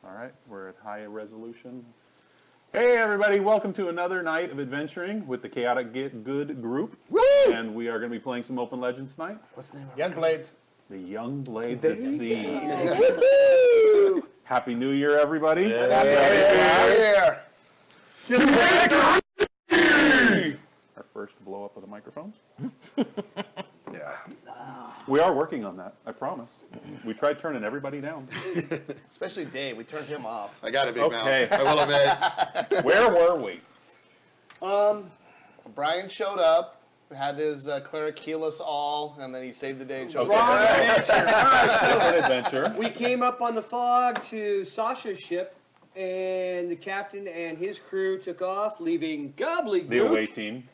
All right, we're at high resolution. Hey everybody, welcome to another night of adventuring with the Chaotic Get Good group. Woo! And we are going to be playing some Open Legends tonight. What's the name of Young Blades. The Young Blades at Sea. Happy New Year, everybody. Yeah. Our first blow up of the microphones. Yeah. We are working on that, I promise. We tried turning everybody down. Especially Dave. We turned him off. I got a big Okay. mouth. I will admit. Where were we? Brian showed up, had his cleric heal us all, and then he saved the day and showed Okay. up. Wrong adventure. Different adventure. We came up on the fog to Sasha's ship, and the captain and his crew took off, leaving Gobbledygook. The away team.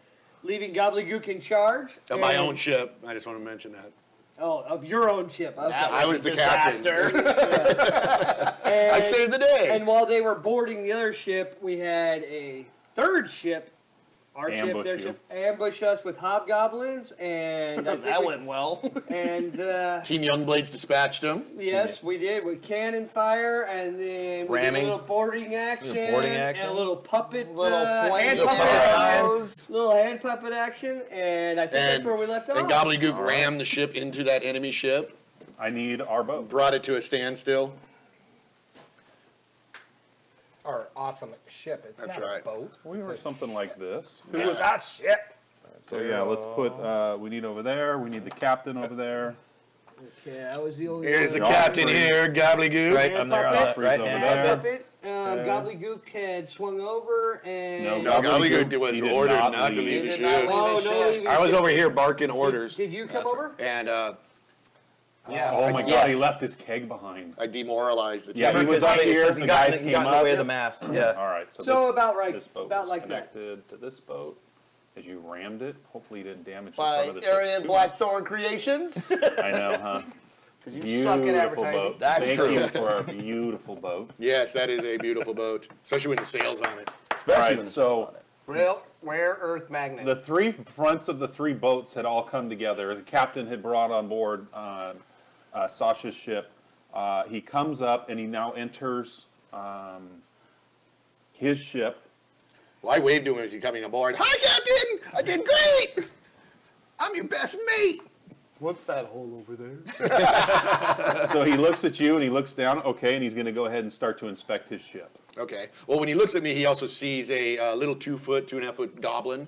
Leaving Gobbledygook in charge. Of my and- own ship. I just want to mention that. Oh, of your own ship. Okay. I was the captain. I saved the day. And while they were boarding the other ship, we had a third ship, our Ambush ship, their you. ship, ambush us with hobgoblins, and I think That went well. And Team Youngblades dispatched him. yes, we did with cannon fire, and then we did a Ramming. little boarding action, boarding action. and a little puppet, Little hand flame puppet action, arrows. little hand puppet action, and I think that's And, where we left off. and Gobbledygook rammed the ship into that enemy ship, I need our boat. brought it to a standstill. Our awesome ship. It's That's not right. a boat. We were something like this. It was our ship. So yeah, let's put, we need over there, we need the captain over there. Okay, that was the only Here's the one. captain Joffrey. here, Gobbledygook. Right, Hand I'm there. puppet, Joffrey's over hand there. puppet. Gobbledygook had swung over, and No, No, Gobbledygook He was did ordered not not to leave. leave He the did not ship. leave. oh his no, ship. leaving I was ship. over here barking orders, Did you come over? and Oh my god, he left his keg behind. I demoralized the Yeah, team. he was up here, the guys came got in up. the way of the mast. Yeah. All right, so, So this, about right, this boat about was like that. connected to this boat. As you rammed it, hopefully you didn't damage the By front of the ship Arian too Blackthorn Creations. much. I know, huh? Because you Beautiful suck at advertising. boat. That's Thank true. you for our beautiful boat. Yes, that is a beautiful boat, especially when the sail's on it. All right, so Rare earth magnet. the three fronts of the three boats had all come together. The captain had brought on board Sasha's ship. He comes up and he now enters his ship. Well, I waved to him as he coming aboard. Hi, Captain! I did great! I'm your best mate! What's that hole over there? So he looks at you and he looks down, okay, and he's going to go ahead and start to inspect his ship. Okay. Well, when he looks at me, he also sees a little 2.5 goblin,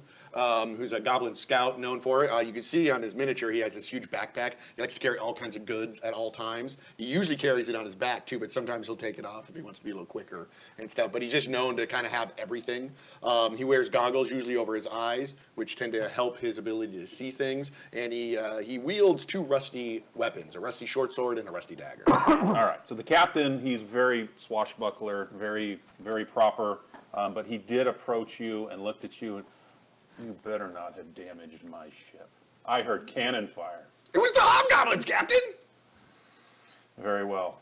who's a goblin scout known for it. You can see on his miniature, he has this huge backpack. He likes to carry all kinds of goods at all times. He usually carries it on his back, too, but sometimes he'll take it off if he wants to be a little quicker and stuff. But he's just known to kind of have everything. He wears goggles, usually over his eyes, which tend to help his ability to see things. And he wields two rusty weapons, a rusty short sword and a rusty dagger. All right, so the captain, he's very swashbuckler, very, very proper, but he did approach you and looked at you and, you better not have damaged my ship. I heard cannon fire. It was the hobgoblins, Captain! Very well.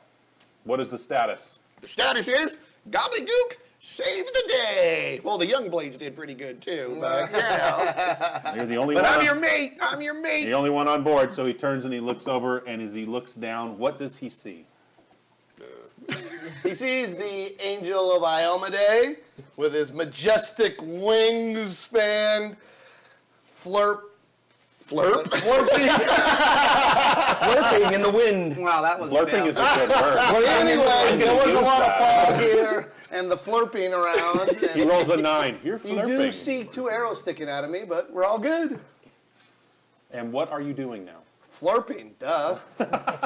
What is the status? The status is Gobbledygook saves the day. Well, the young blades did pretty good too, but you know. You're the only But one. I'm your mate. I'm your mate. The only one on board, so he turns and he looks over, and as he looks down, what does he see? He sees the angel of Iomade with his majestic wingspan, flirting Flirting in the wind. Wow, that was Flirting bad. is a good word. Well, anyways, there was a Use lot of that. fog here and the flirping around. He And rolls a 9. You're you flirting. do see two arrows sticking out of me, but we're all good. And what are you doing now? Flirping, duh.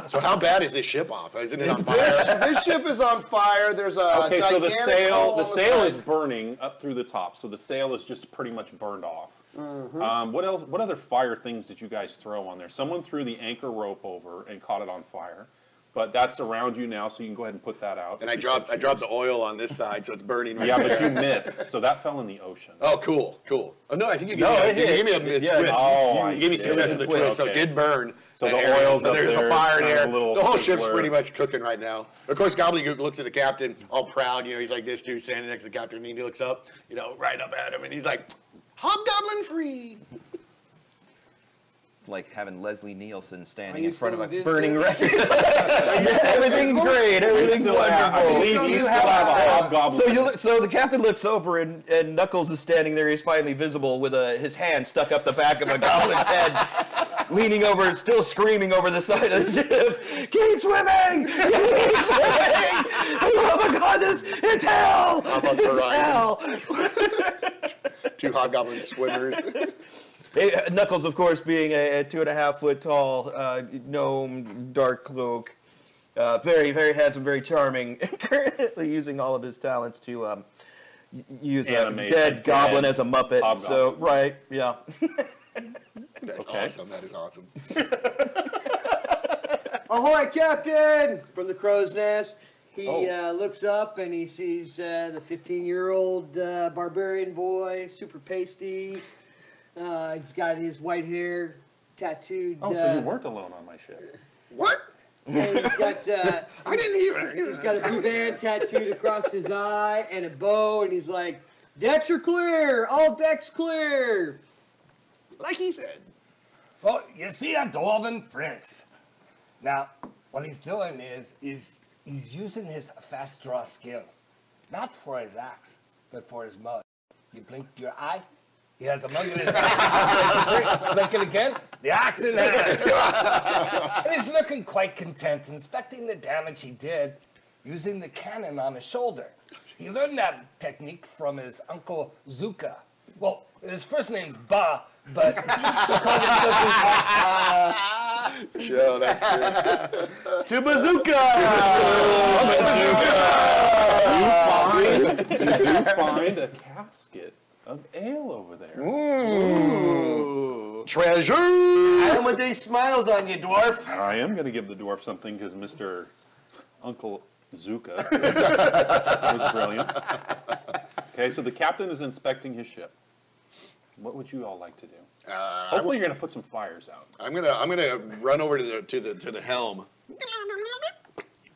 So how bad is this ship off? Isn't it on fire? This ship is on fire. There's a Okay, so the gigantic hole sail on sail is side. burning up through the top, so the sail is just pretty much burned off. What else? What other fire things did you guys throw on there? Someone threw the anchor rope over and caught it on fire, but that's around you now, so you can go ahead and put that out. And I dropped the oil on this side, so it's burning. Right Yeah, there. but you missed, so that fell in the ocean. Oh, cool. Oh no, I think you No, gave it me, hit. you gave me a Yeah, twist. oh, you gave me it success was in a the twist, twist. so it Okay. did burn. So the area. oil's so up there's there, a fire kind of there. a little The whole ship's sizzler. pretty much cooking right now. Of course, Gobbledygook looks at the captain, all proud. You know, he's like this dude standing next to the captain, and he looks up, right up at him, and he's like, "Hobgoblin free." like having Leslie Nielsen Are standing you in front of still a with burning this? wreck. Everything's great. Everything's I wonderful. believe you still have a hobgoblin. So the captain looks over and Knuckles is standing there. He's finally visible with his hand stuck up the back of a goblin's head, leaning over, still screaming over the side of the ship. Keep swimming! Keep swimming! Oh my God, it's hell! How about the It's hell! Two hobgoblin swimmers. Knuckles, of course, being a 2.5 foot tall gnome, dark cloak, very, very handsome, very charming, currently using all of his talents to use a Animate dead a goblin dead as a Muppet. So, hobgoblin. right, yeah. That's Okay. awesome. That is awesome. Ahoy, Captain! From the crow's nest. He looks up and he sees the 15-year-old barbarian boy, super pasty. He's got his white hair tattooed. Oh, so you weren't alone on my ship. What? And he's got I didn't hear. he's got a blue band tattooed across his eye and a bow, and he's like, "Decks are clear, all decks clear." Like he said. Well, you see a dwarven prince. Now, what he's doing is he's using his fast draw skill, not for his axe, but for his mug. You blink your eye, he has a mug in his hand. Blink it again, the axe in hand. And he's looking quite content, inspecting the damage he did using the cannon on his shoulder. He learned that technique from his uncle Zuka. Well, his first name's Ba, but they call him Zuka. Joe, that's good. To Bazooka! You do find a casket of ale over there. Treasure. And with these smiles on you, dwarf. I am going to give the dwarf something because Mr. Uncle Zuka was brilliant. Okay, so the captain is inspecting his ship. What would you all like to do? Hopefully, you're going to put some fires out. I'm gonna run over to the helm,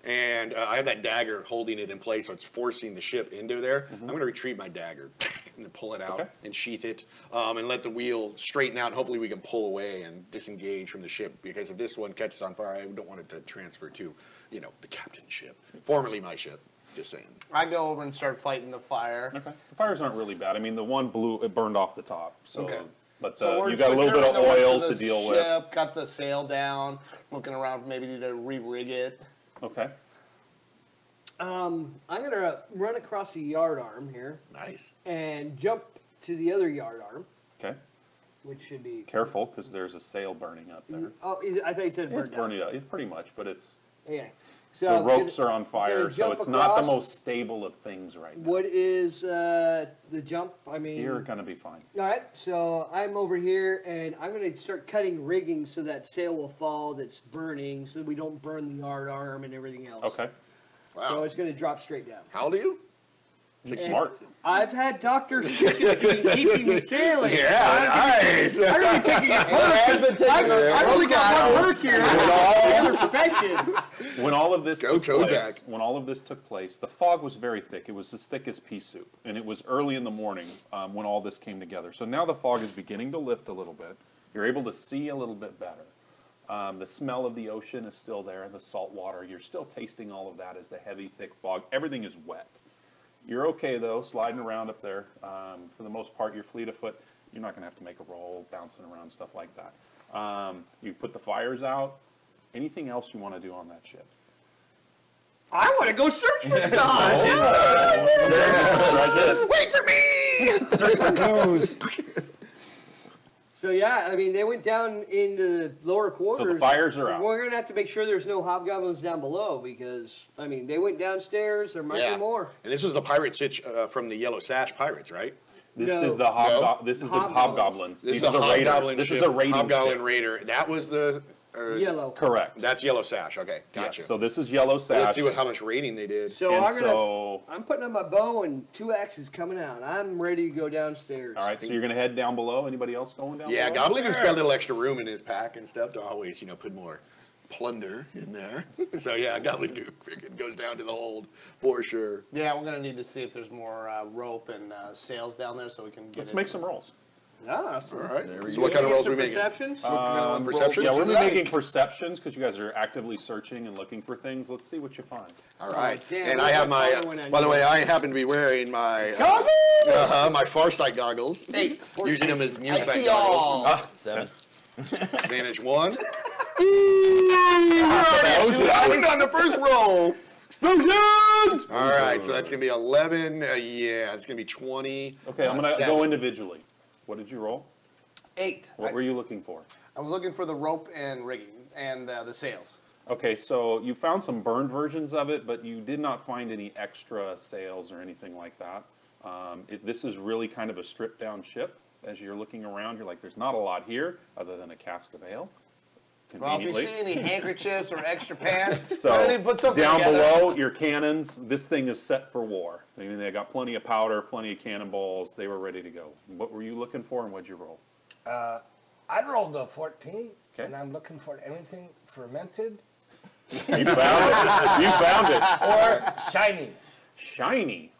and I have that dagger holding it in place, so it's forcing the ship into there. I'm gonna retrieve my dagger and then pull it out Okay. and sheath it, and let the wheel straighten out. And hopefully, we can pull away and disengage from the ship, because if this one catches on fire, I don't want it to transfer to, the captain's ship, formerly my ship. Just saying. I go over and start fighting the fire. Okay. The fires aren't really bad. I mean, the one it burned off the top. So, Okay. but So we're you got a little bit of securing the oil rest to of the deal with. ship, got the sail down, looking around maybe to re-rig it. Okay. I'm gonna run across the yard arm here Nice. and jump to the other yard arm, Okay. which should be. Careful, because there's a sail burning up there. Oh, I thought you said It's burned down. burning up. It's pretty much, but it's Okay. So the ropes gonna- are on fire, gonna so jump it's not the across. most stable of things right now. What is the jump? I mean, You're gonna be fine. all right. So I'm over here, and I'm going to start cutting rigging so that sail will fall that's burning, so we don't burn the yard arm and everything else. Okay. Wow. So it's going to drop straight down. How old are you? You're And smart. I've had doctors keeping me sailing. nice. I'm really taking a perk. I've only got one perk here. I'm a profession. When all of this Go took place, the fog was very thick. It was as thick as pea soup, and it was early in the morning when all this came together. So now the fog is beginning to lift a little bit. You're able to see a little bit better. The smell of the ocean is still there, and the salt water. You're still tasting all of that as the heavy, thick fog. Everything is wet. You're okay, though, sliding around up there. For the most part, you're fleet of foot. You're not going to have to make a roll, bouncing around, stuff like that. You put the fires out. Anything else you want to do on that ship? I want to go search for stuff. Wait for me. Search for clues. So yeah, I mean, they went down into the lower quarters. So the fires are out. We're gonna have to make sure there's no hobgoblins down below because I mean, they went downstairs. There might be more. And this was the pirate sitch from the Yellow Sash Pirates, right? This No. is the this is the hobgoblins. This These is are a the raiders. hobgoblin This ship. is a raiding Hobgoblin ship. Raider. That was the Yellow. Correct. That's Yellow Sash. Okay, Yes, gotcha. so this is Yellow Sash. Let's see how much rating they did. So and I'm gonna. so, I'm putting up my bow and 2 axes coming out. I'm ready to go downstairs. all right, so you're going to head down below. Anybody else going down Yeah, below? Gobbledygook's got a little extra room in his pack and stuff to always, put more plunder in there. So yeah, Gobbledygook freaking goes down to the hold for sure. Yeah, we're gonna need to see if there's more rope and sails down there so we can get Let's it. make some rolls. Yeah, absolutely. All right. There we So go. what kind of rolls are we making? Perceptions? Perception? Yeah, we're Right. making perceptions because you guys are actively searching and looking for things. Let's see what you find. All right. damn, And where's I have my my, color when I by the need way, it? I happen to be wearing my, my Farsight goggles. Using them as I nearsight see goggles. all. Ah, 7. Advantage 1. Explosion on the first roll. Explosion! All right, so that's going to be 11. Yeah, it's going to be 20. Okay, I'm going to go individually. What did you roll? 8. What were you looking for? I was looking for the rope and rigging and the sails. Okay, so you found some burned versions of it, but you did not find any extra sails or anything like that. This is really kind of a stripped down ship. As you're looking around, you're like, there's not a lot here other than a cask of ale. Well, if you Conveniently. see any handkerchiefs or extra pants, So why don't you put something down together? below, your cannons, this thing is set for war. I mean, they got plenty of powder, plenty of cannonballs. They were ready to go. What were you looking for and what'd you roll? I rolled a 14, Okay. and I'm looking for anything fermented You found it. You found it. or shiny. Shiny.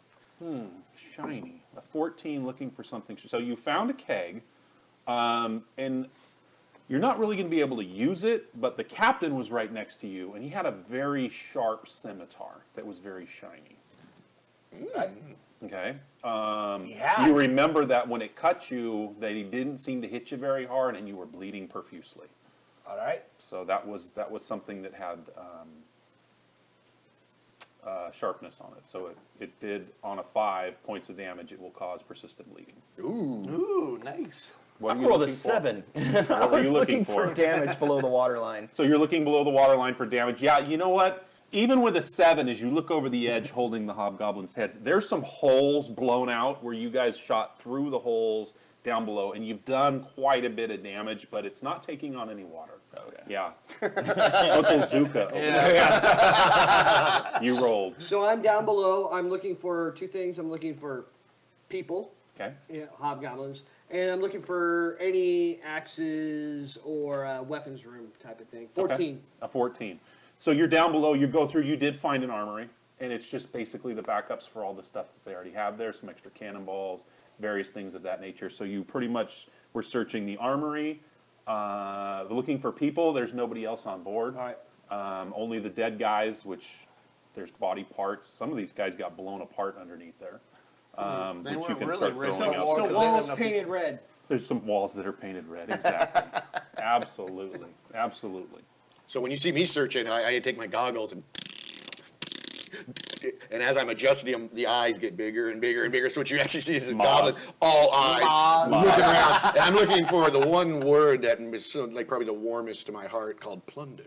Shiny. A 14 looking for something. So you found a keg, and you're not really going to be able to use it, but the captain was right next to you, and he had a very sharp scimitar that was very shiny. Okay. Yeah. You remember that when it cut you, that he didn't seem to hit you very hard, and you were bleeding profusely. All right. So that was something that had sharpness on it. So it did, on a 5 points of damage, it will cause persistent bleeding. Ooh, nice. What I are you rolled a looking for? 7. I What were was you looking looking for for? damage below the waterline. So you're looking below the waterline for damage. Yeah, you know what? Even with a 7, as you look over the edge holding the hobgoblin's heads, there's some holes blown out where you guys shot through the holes down below, and you've done quite a bit of damage, but it's not taking on any water. Okay. Yeah. Uncle Zuka. over there. You rolled. So I'm down below. I'm looking for 2 things. I'm looking for people, Okay. hobgoblins, and I'm looking for any axes or weapons room type of thing. 14. Okay. A 14. So you're down below, you go through, you did find an armory, and it's just basically the backups for all the stuff that they already have there, some extra cannonballs, various things of that nature. So you pretty much were searching the armory, looking for people. There's nobody else on board. All right. Only the dead guys, which there's body parts. Some of these guys got blown apart underneath there, They which you weren't can really start risk throwing of out. war. So because they walls ended up- painted red. There's some walls that are painted red, exactly. Absolutely, absolutely. So when you see me searching, I take my goggles and as I'm adjusting them, the eyes get bigger and bigger and bigger. So what you actually see is this goblin, all eyes, looking around. And I'm looking for the one word that is like probably the warmest to my heart, called plunder.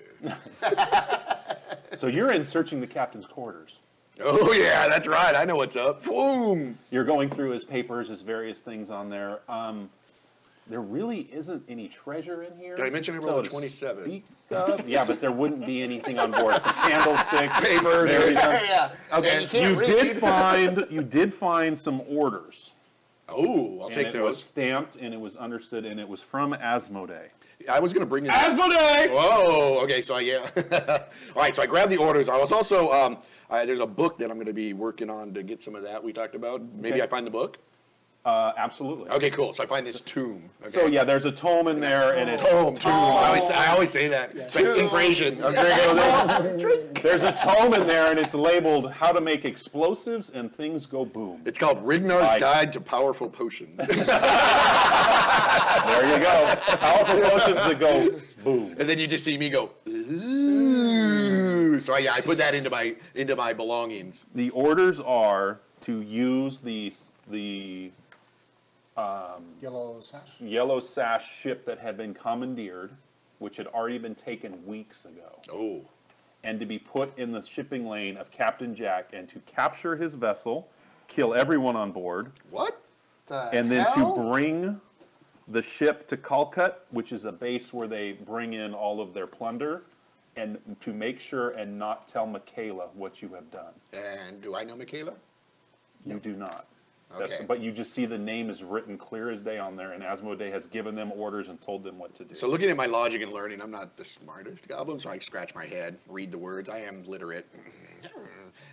So you're in searching the captain's quarters. Oh yeah, that's right. I know what's up. Boom. You're going through his papers, his various things on there. There really isn't any treasure in here. Did I mention I so rolled a to 27? speak of. Yeah, but there wouldn't be anything on board. Some candlesticks, Paper, various- Yeah. Okay. You can't You really did find some orders. Oh, I'll And take it was those. stamped and it was understood and it was from Asmodee. I was going to bring in. Asmodee! Whoa. Okay. So yeah. All right. So I grabbed the orders. I was also there's a book that I'm going to be working on to get some of that we talked about. Maybe Okay. I find the book. Absolutely. Okay. Cool. So I find this tomb. Okay. So yeah, there's a tome in there and it's Tomb. I always say that. It's like inflation. I'm drinking. there's a tome in there and it's labeled How to Make Explosives and Things Go Boom. It's called Rignard's Right. Guide to Powerful Potions. There you go. Powerful potions that go boom. And then you just see me go, ooh. So yeah, I put that into my belongings. The orders are to use the Yellow sash. yellow sash ship that had been commandeered, which had already been taken weeks ago, Oh. and to be put in the shipping lane of Captain Jack and to capture his vessel, kill everyone on board, What? and then to bring the ship to Calcut, which is a base where they bring in all of their plunder, and to make sure and not tell Michaela what you have done. And do I know Michaela? You do not. Okay. But you just see the name is written clear as day on there, and Asmodee has given them orders and told them what to do. So looking at my logic and learning, I'm not the smartest goblin, so I scratch my head, read the words. I am literate.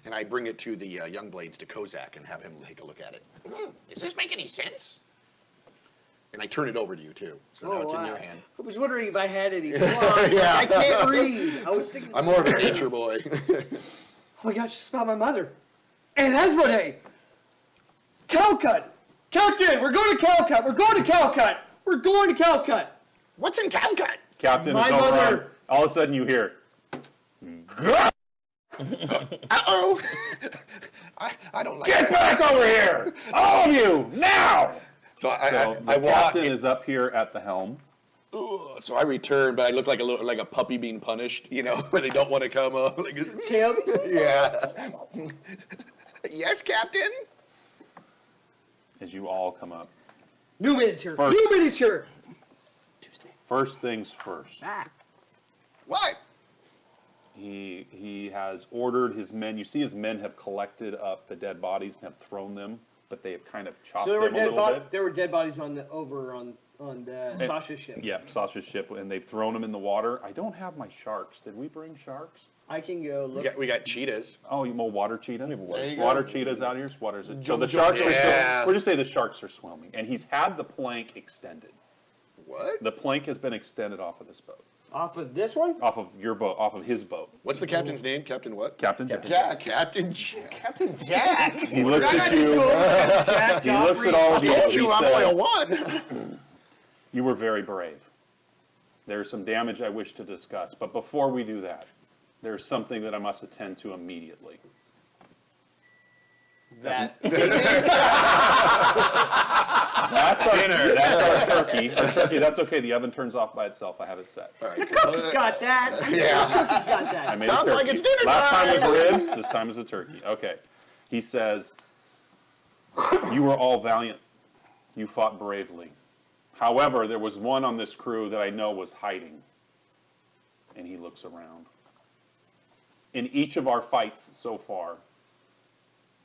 And I bring it to the young blades, to Kozak, and have him take a look at it. Does this make any sense? and I turn it over to you too. So now it's in your hand. I was wondering if I had any claws. Yeah. I can't read. I was thinking. I'm more of a nature boy. Oh my gosh, it's about my mother. And Asmodee! Calcut! Captain, we're going to Calcut! We're going to Calcut! We're going to Calcut! What's in Calcut? Captain My is over mother- on, all of a sudden you hear, Uh-oh. I don't like get that. back over here! All of you, now! So So I the walk. captain is up here at the helm. So I return, but I look like a puppy being punished, you know, where they don't want to come up. Like, Tim? yeah. Yes, Captain. As you all come up. New miniature! First. New miniature! First things first. What? He has ordered his men. You see his men have collected up the dead bodies and have thrown them, but they have kind of chopped So there were them a dead little bodies. bit. There were dead bodies over on Sasha's ship. Yeah, Sasha's ship, and they've thrown them in the water. I don't have my sharks. Did we bring sharks? I can go look. We got cheetahs. Oh, you more water cheetah? you Water go. cheetahs out here. So the sharks are Yeah. we'll just say the sharks are swimming. And he's had the plank extended. What? The plank has been extended off of this boat. Off of this one? Off of your boat, off of his boat. What's the captain's name? Captain what? Captain Jack. Jack. Captain Jack. Captain Jack. He looks at you. Jack He looks at all of you. Told and he you I'm only a says, one. You were very brave. There's some damage I wish to discuss, but before we do that, there's something that I must attend to immediately. That. That's our dinner. That's our turkey. Our turkey. That's okay. The oven turns off by itself. I have it set. The cook's got that. Yeah. The cook's got I that. made Sounds a like turkey. it's dinner Last time time. was ribs. This time is a turkey. Okay. He says, "You were all valiant. You fought bravely. However, there was one on this crew that I know was hiding." And he looks around. In each of our fights so far,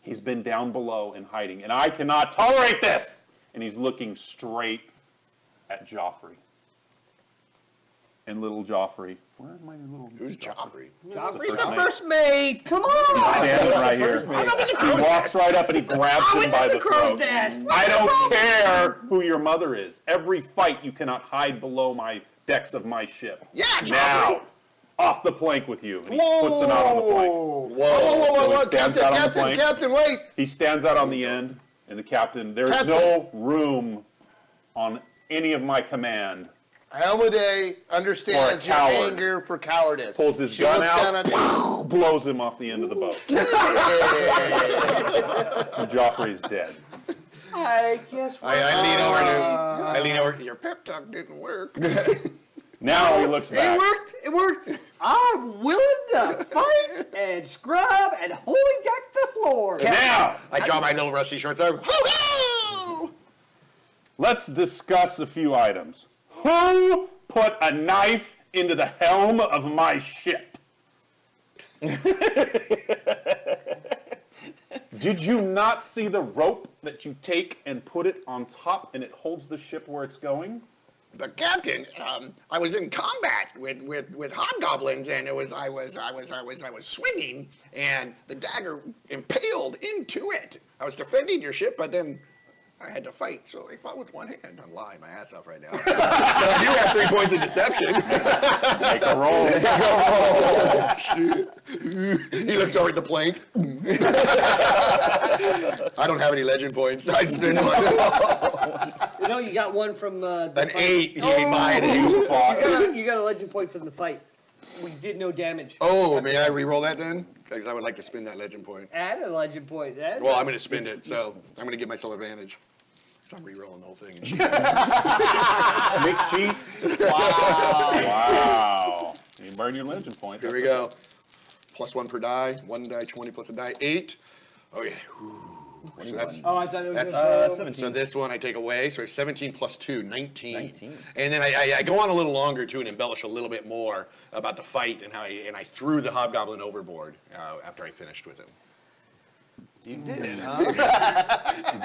he's been down below and hiding, and I cannot tolerate this. And he's looking straight at Joffrey. And little Joffrey, where's my little? Who's Joffrey? Joffrey's first the mate. first mate. Come on. Standing right here. He walks right up and he grabs I him was by in the the crow's throat. nest. I don't care who your mother is. Every fight you cannot hide below my decks of my ship. Yeah, Joffrey. Now, off the plank with you. And he puts him out on the plank. Whoa. So he stands Captain, out on the Captain, plank. Captain, wait. He stands out on the end, and the captain, there is Captain. no room on any of my command. Asmodee understands For a your coward. anger for cowardice. Pulls his She gun looks out, down blows him off the end of the boat. And Joffrey's dead. I guess we're I lean over. Your pep talk didn't work. Now he looks It back. worked. It worked. I'm willing to fight and scrub and holy deck the floor. Now, I draw my little rusty shorts over. Ho-ho! let's discuss a few items. Who put a knife into the helm of my ship? Did you not see the rope that you take and put it on top and it holds the ship where it's going? The captain, I was in combat with hobgoblins, and I was swinging, and the dagger impaled into it. I was defending your ship, but then I had to fight, so I fought with one hand. I'm lying my ass off right now. But I do have 3 points of deception. Make a roll. He looks over at the plank. I don't have any legend points. I'd spend one. You know, you got one from the An fight. 8. He ain't buying it. You fought. You got a legend point from the fight. We did no damage. Oh, may I re-roll that then? Because I would like to spend that legend point. Add a legend point. Add Well, I'm going to spend it, so I'm going to give myself advantage. So I'm re-rolling the whole thing. Make cheats. Wow. You burn your legend point. Here we go. +1 per die. 1 die 20 plus a die 8. Oh yeah. So that's Oh, I thought it was that's just, 17. so this one I take away. So 17 plus 2, 19. 19. And then I go on a little longer too and embellish a little bit more about the fight and how I threw the hobgoblin overboard after I finished with him. You did. Do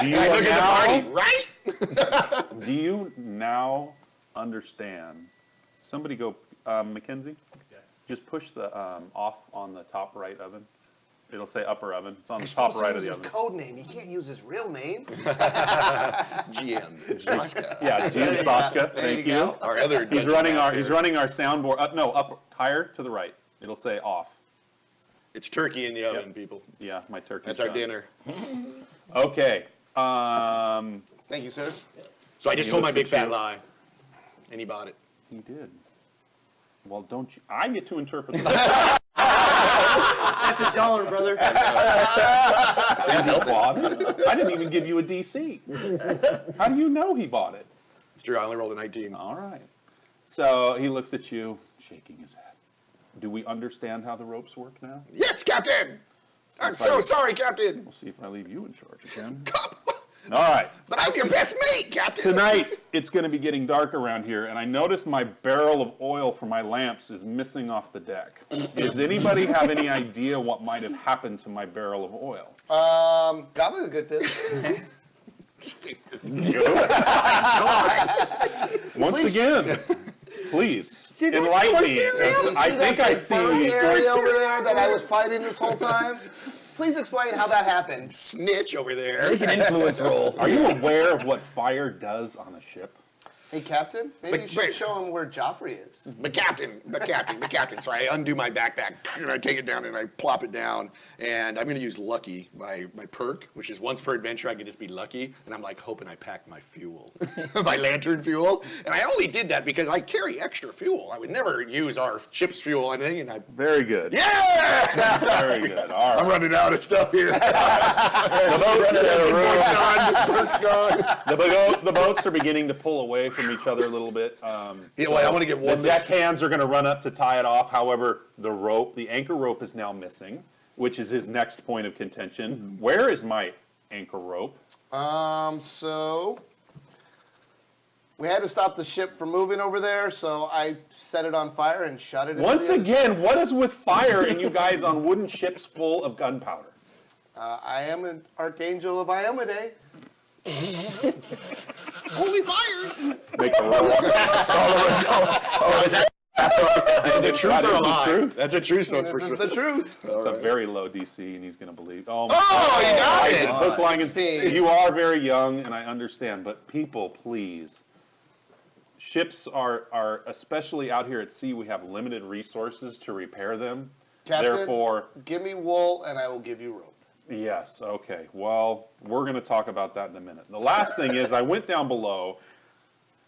you I look now, at the party, right? Do you now understand? Somebody go, Mackenzie. Just push the off on the top right oven. It'll say upper oven. It's on the top right of the his oven. code name. You can't use his real name. GM Zaska. Yeah, Gene Soska. There Thank you you. go. Our other He's dungeon running our master. soundboard. Up higher to the right. It'll say off. It's turkey in the oven, people. Yeah, my turkey. That's our dinner. Okay. Thank you, sir. So I just He told my looks big at fat you. lie, and he bought it. He did. Well, don't you? I get to interpret that. That's $1, brother. He bought it. I didn't even give you a DC. How do you know he bought it? It's true. I only rolled a 19. All right. So he looks at you, shaking his head. Do we understand how the ropes work now? Yes, Captain. I'm if so I- sorry, Captain. We'll see if I leave you in charge again. All right. But I'm your best mate, Captain. Tonight, it's going to be getting dark around here, and I noticed my barrel of oil for my lamps is missing off the deck. Does anybody have any idea what might have happened to my barrel of oil? Goblin good this. Once again, please, that's enlighten my me. theory. I think I see area over there that I was fighting this whole time. Please explain how that happened. Snitch over there. Make an influence roll. Are you aware of what fire does on a ship? Hey, Captain, maybe you should wait. show him where Joffrey is. McCaptain. So I undo my backpack, and I take it down, and I plop it down, and I'm going to use Lucky, my perk, which is once per adventure I can just be lucky, and I'm like hoping I packed my fuel, my lantern fuel, and I only did that because I carry extra fuel. I would never use our ship's fuel or anything, and I... Very good. Yeah! Very good. All I'm right. running out of stuff here. The boats are beginning to pull away from each other a little bit. Yeah, well, I want to get The one. deckhands are going to run up to tie it off. However, the anchor rope is now missing, which is his next point of contention. Where is my anchor rope? So we had to stop the ship from moving over there, so I set it on fire and shot it. Once into the again, what is with fire and you guys on wooden ships full of gunpowder? I am an archangel of Iomedae. Holy fires! Make a roll. Is it the truth That or is a the lie? truth. That's a truth. So This is the truth. It's a very low DC, and he's going to believe. Oh, my Oh, you got God. it! Hook, line, and- 16. You are very young, and I understand, but people, please. Ships are, especially out here at sea, we have limited resources to repair them. Captain, Therefore, give me wool and I will give you rope. yes, okay. Well, we're going to talk about that in a minute. The last thing is I went down below,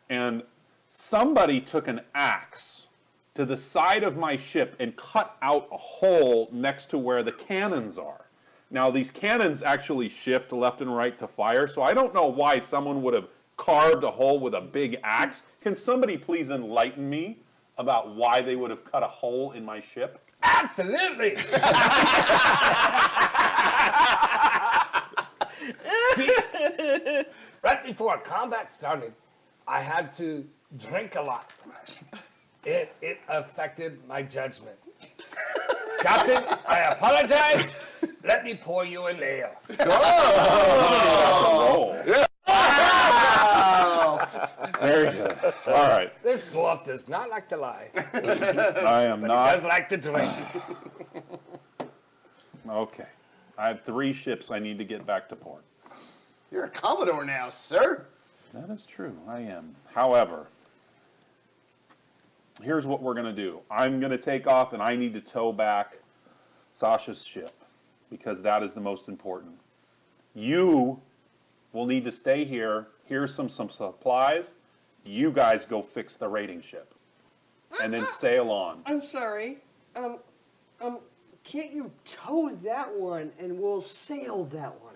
and somebody took an axe to the side of my ship and cut out a hole next to where the cannons are. Now, these cannons actually shift left and right to fire, so I don't know why someone would have carved a hole with a big axe. Can somebody please enlighten me about why they would have cut a hole in my ship? Absolutely. See, right before combat started, I had to drink a lot. It affected my judgment. Captain, I apologize. Let me pour you an ale. Oh. Very good. All right. This dwarf does not like to lie. I am He not. does like to drink. Okay. I have 3 ships I need to get back to port. You're a Commodore now, sir. That is true. I am. However, here's what we're going to do. I'm going to take off and I need to tow back Sasha's ship because that is the most important. You will need to stay here. Here's some supplies. You guys go fix the raiding ship and then sail on. I'm sorry. Can't you tow that one and we'll sail that one?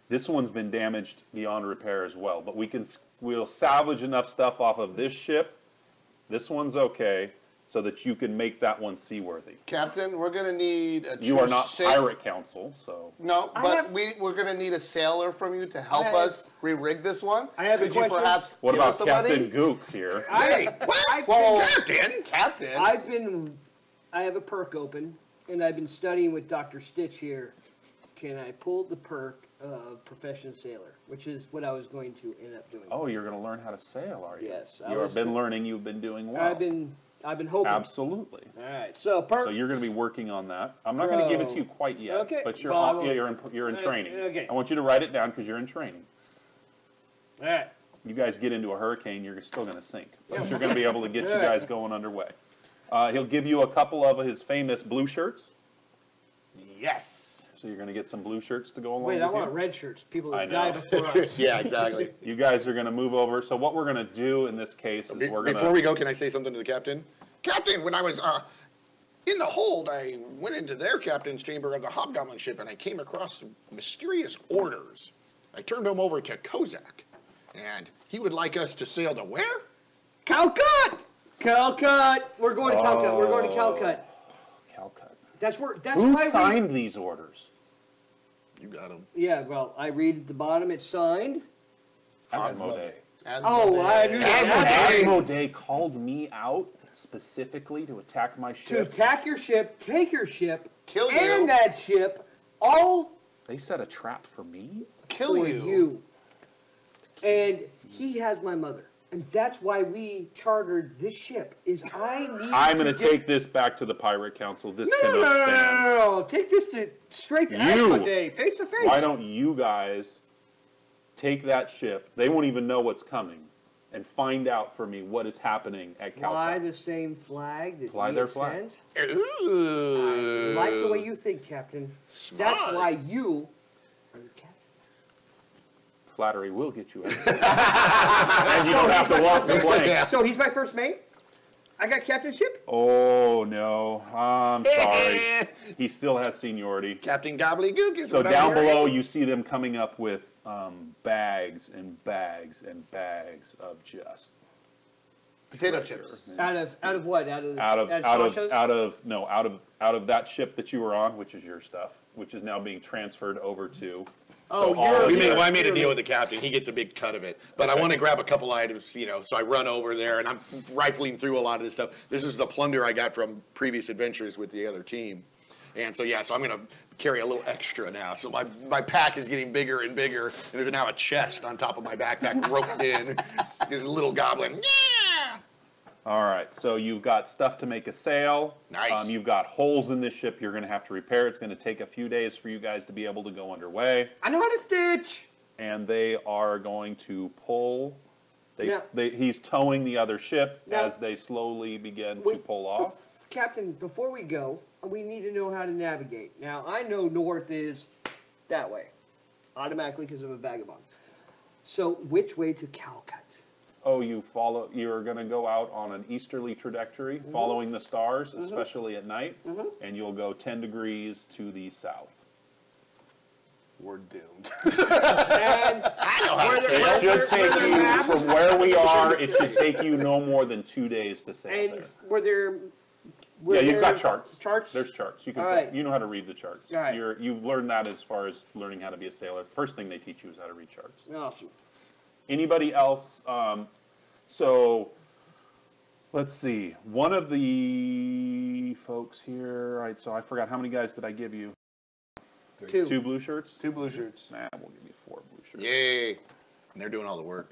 This one's been damaged beyond repair as well, but we'll salvage enough stuff off of this ship. This one's okay, so that you can make that one seaworthy. Captain, we're going to need a You are not sail- pirate council, so No, I but have- we're going to need a sailor from you to help have- us re-rig this one. I have a Could you question. perhaps what give about us somebody? Captain Gook here? Hey, what? Whoa, Captain? Captain. I have a perk open, and I've been studying with Dr. Stitch here. Can I pull the perk of Profession Sailor, which is what I was going to end up doing. Oh, you're going to learn how to sail, are you? Yes, I You have was been good. learning. You've been doing well. I've been I've been hoping. Absolutely. All right. So, Perk. So you're going to be working on that. I'm not going to give it to you quite yet, Okay. but you're Well, I on, will- yeah, you're in training. okay. I want you to write it down because you're in training. All right. You guys get into a hurricane, you're still going to sink, but you're going to be able to get you All right. guys going underway. He'll give you a couple of his famous blue shirts. Yes. So you're going to get some blue shirts to go along Wait, with I you. want red shirts. People I that died know. before us. Yeah, exactly. You guys are going to move over. So what we're going to do in this case is we're going Before to... we go, can I say something to the captain? Captain, when I was in the hold, I went into their captain's chamber of the Hobgoblin ship, and I came across mysterious orders. I turned them over to Kozak, and he would like us to sail to where? Calcut! Calcut! We're going to Calcut. We're going to Calcut. Calcut. That's where. That's Who why signed these orders? You got him. Yeah, well, I read at the bottom. It's signed. Asmodee. Oh, I knew that. Asmodee called me out specifically to attack my To ship. attack your ship, take your ship, Kill you. and that ship, all They set a trap for me? Kill for you. you. And he has my mother. And that's why we chartered this ship, is I need I'm going to get- take this back to the Pirate Council. This No, no, cannot no, no, stand. no, no, no. Take this straight to You. Asmodee, face to face. Why don't you guys take that ship? They won't even know what's coming, and find out for me what is happening at fly Calcut. the same flag that Fly we their have flag. sent? Ooh. Like the way you think, Captain. That's Smart. why you are the captain. Flattery will get you out. And you don't have to walk the plank. Yeah. So he's my first mate? I got captainship? Oh, no. I'm sorry. He still has seniority. Captain Gobbledygook is So what I'm down hearing. below, you see them coming up with bags and bags and bags of just Potato chips. Out of what? Out of out Sasha's? of that ship that you were on, which is your stuff, which is now being transferred over to. Oh, all you're- of We your- made, well, I made a deal with the captain. He gets a big cut of it. But I want to grab a couple items, you know, so I run over there and I'm rifling through a lot of this stuff. This is the plunder I got from previous adventures with the other team. And so, yeah, so I'm going to carry a little extra now. So my pack is getting bigger and bigger. And there's now a chest on top of my backpack roped in. There's a little goblin. Yeah! All right, so you've got stuff to make a sail. Nice. You've got holes in this ship you're going to have to repair. It's going to take a few days for you guys to be able to go underway. I know how to stitch. And they are going to pull. Yeah. He's towing the other ship Now- as they slowly begin to Wait, pull off. Captain, before we go, we need to know how to navigate. Now, I know north is that way, automatically because I'm a vagabond. So, which way to Calcut? Oh, you're going to go out on an easterly trajectory, following the stars, especially at night, and you'll go 10 degrees to the south. We're doomed. And I know how to sail. It should take there you, maps? from where we are, it should take you no more than 2 days to sail And there. were there? Yeah, you've got charts. Charts. There's charts. You can. All right. You know how to read the charts. All right. You've learned that as far as learning how to be a sailor. First thing they teach you is how to read charts. Awesome. Anybody else? So let's see. One of the folks here. Right. So I forgot how many guys did I give you? Two. 2 blue shirts. 2 blue shirts. Nah, we'll give you 4 blue shirts. Yay. And they're doing all the work.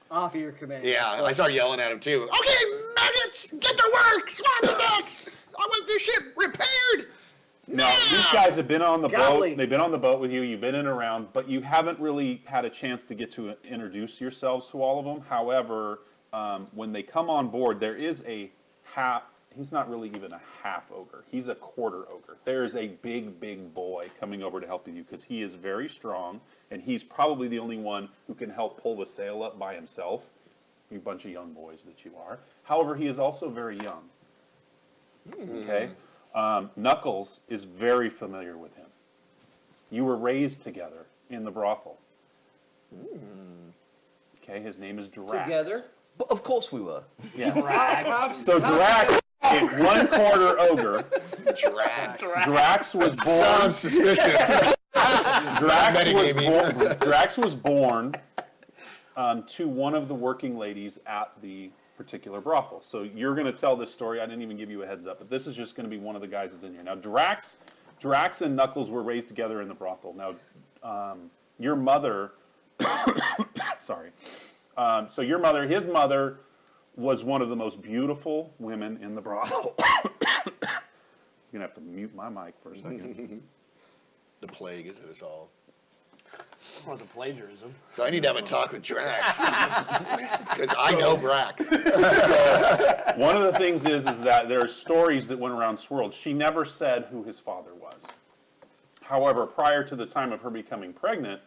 Off of your command. Yeah, I started yelling at him too. Okay, maggots, get to work! Swarm the decks! I want this ship repaired! Now, these guys have been on the Golly. boat. They've been on the boat with you. You've been in and around, but you haven't really had a chance to get to introduce yourselves to all of them. However, when they come on board, there is a half. He's not really even a half ogre. He's a quarter ogre. There is a big, big boy coming over to help you because he is very strong, and he's probably the only one who can help pull the sail up by himself. You bunch of young boys that you are. However, he is also very young. Okay? Knuckles is very familiar with him. You were raised together in the brothel. Okay, his name is Drax. Together. But of course we were. So Drax, a 1/4 ogre. Drax. Drax was born. Sounds suspicious. Drax was born to one of the working ladies at the particular brothel. So you're going to tell this story. I didn't even give you a heads up, but this is just going to be one of the guys that's in here. Now, Drax and Knuckles were raised together in the brothel. Now, your mother, sorry. So your mother, his mother was one of the most beautiful women in the brothel. You're going to have to mute my mic for a second. The plague is at us all. Or the plagiarism. So I need to have a talk with Drax. Because I know Brax. One of the things is that there are stories that went around Swirled. She never said who his father was. However, prior to the time of her becoming pregnant,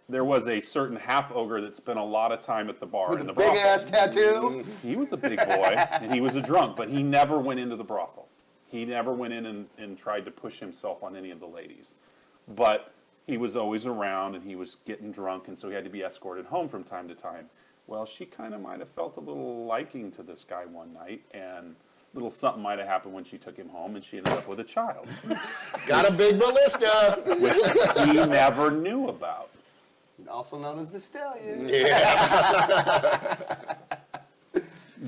there was a certain half-ogre that spent a lot of time at the bar With in a the big brothel. ass tattoo. He was a big boy, and he was a drunk, but he never went into the brothel. He never went in and tried to push himself on any of the ladies. But he was always around, and he was getting drunk, and so he had to be escorted home from time to time. Well, she kind of might have felt a little liking to this guy one night, and a little something might have happened when she took him home, and she ended up with a child, He's got a big ballista. which he never knew about. Also known as the Stallion.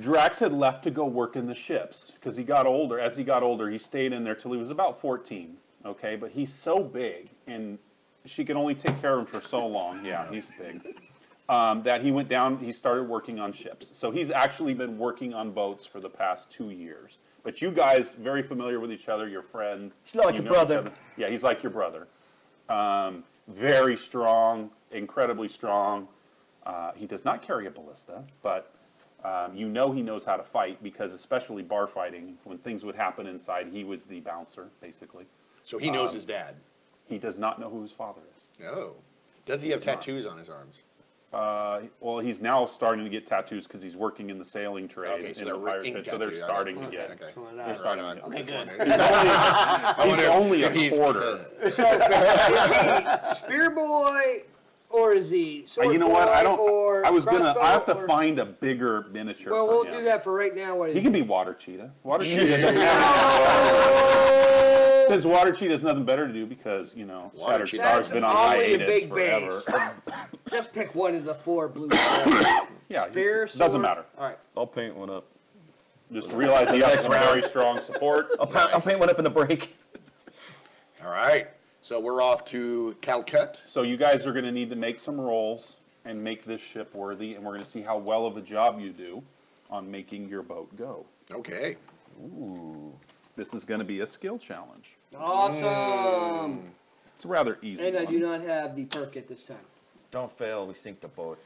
Drax had left to go work in the ships because he got older. As he got older, he stayed in there till he was about 14. Okay, but he's so big, and she could only take care of him for so long. Yeah, he's big. That he went down. He started working on ships. So he's actually been working on boats for the past 2 years. But you guys, very familiar with each other. You're friends. He's like you a know each brother. other. Yeah, he's like your brother. Very strong, incredibly strong. He does not carry a ballista, but you know he knows how to fight because especially bar fighting, when things would happen inside, he was the bouncer, basically. So he knows his dad. He does not know who his father is. Oh. Does he have tattoos on his arms? Well, he's now starting to get tattoos because he's working in the sailing trade Okay, so in the they're pirate ink trade, so they're tattoo. starting to Okay, get. okay. So They're that's starting Right to on. get. Just wondering. He's only if a he's quarter. Spear boy, or is he sword You know what? boy, I don't. or I was gonna. crossbow, I have to or- find a bigger miniature. Well, for we'll him. do that for right now. What is He can be water cheetah. Water cheetah doesn't since water cheetah has nothing better to do because you know Water Shattered cheetah. Star's been on Only the hiatus big forever. base. Just pick one of the four blue. Yeah, Spear, doesn't sword. matter. All right. I'll paint one up. Just realize he has some very strong support. I'll paint one up in the break. All right. So we're off to Calcutta. So you guys are going to need to make some rolls and make this ship worthy, and we're going to see how well of a job you do on making your boat go. Okay. This is going to be a skill challenge. Awesome. It's a rather easy And I one. do not have the perk at this time. Don't fail, we sink the boat.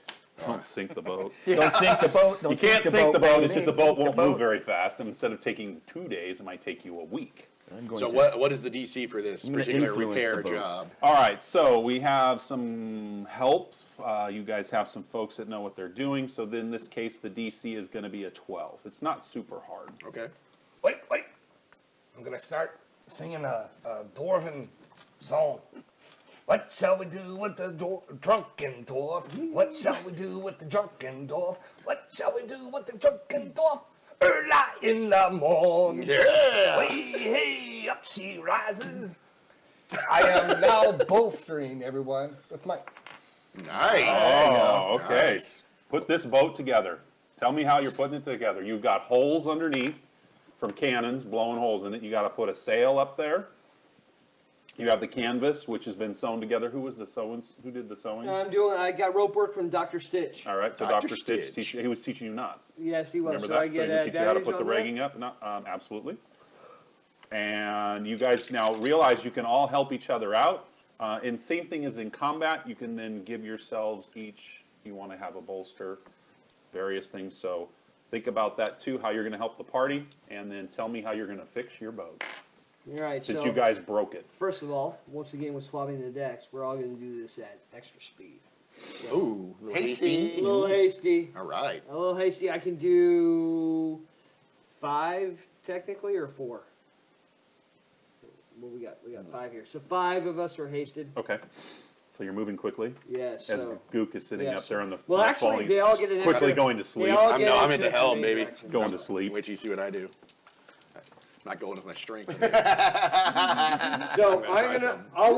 Don't sink the boat. Don't sink the boat. Don't You can't sink the boat. It's just the baby. boat Sink won't the move boat. very fast. And instead of taking 2 days, it might take you a week. I'm going So to- what is the DC for this gonna particular influence repair the boat. job? All right, so we have some help. You guys have some folks that know what they're doing. So then in this case, the DC is going to be a 12. It's not super hard. Okay. Wait. I'm gonna start singing a dwarven song. What shall we do with the drunken dwarf? What shall we do with the drunken dwarf? What shall we do with the drunken dwarf? Early in the morning. Yeah. Hey, up she rises. I am now bolstering everyone with my. Nice. Oh, okay. Nice. Put this boat together. Tell me how you're putting it together. You've got holes underneath from cannons blowing holes in it. You got to put a sail up there. You have the canvas, which has been sewn together. Who was the sewing? Who did the sewing? I got rope work from Dr. Stitch. All right, so Dr. Dr. Stitch, Stitch. he was teaching you knots. Yes, he was. Remember So that? I So get he would teach you how to advantage put the on that? rigging up? No, absolutely. And you guys now realize you can all help each other out. And same thing as in combat, you can then give yourselves each, you want to have a bolster, various things. So think about that too, how you're going to help the party, and then tell me how you're going to fix your boat. All right, Since so you guys broke it. first of all, once again with swapping the decks, we're all going to do this at extra speed. Ooh, a little Hasty. A little hasty. All right. A little hasty. I can do 5 technically, or 4. What we got? We got 5 here. So 5 of us are hasted. Okay. So you're moving quickly Yes. as so Gook is sitting yes. up there on the Well, actually, falling, they all get an quickly extra- going to they sleep. all I'm get no- I'm extra at the helm, information baby. action. Going to sleep. Wait till you see what I do. I'm not going with my strength. on this. So I'm gonna try something. I'll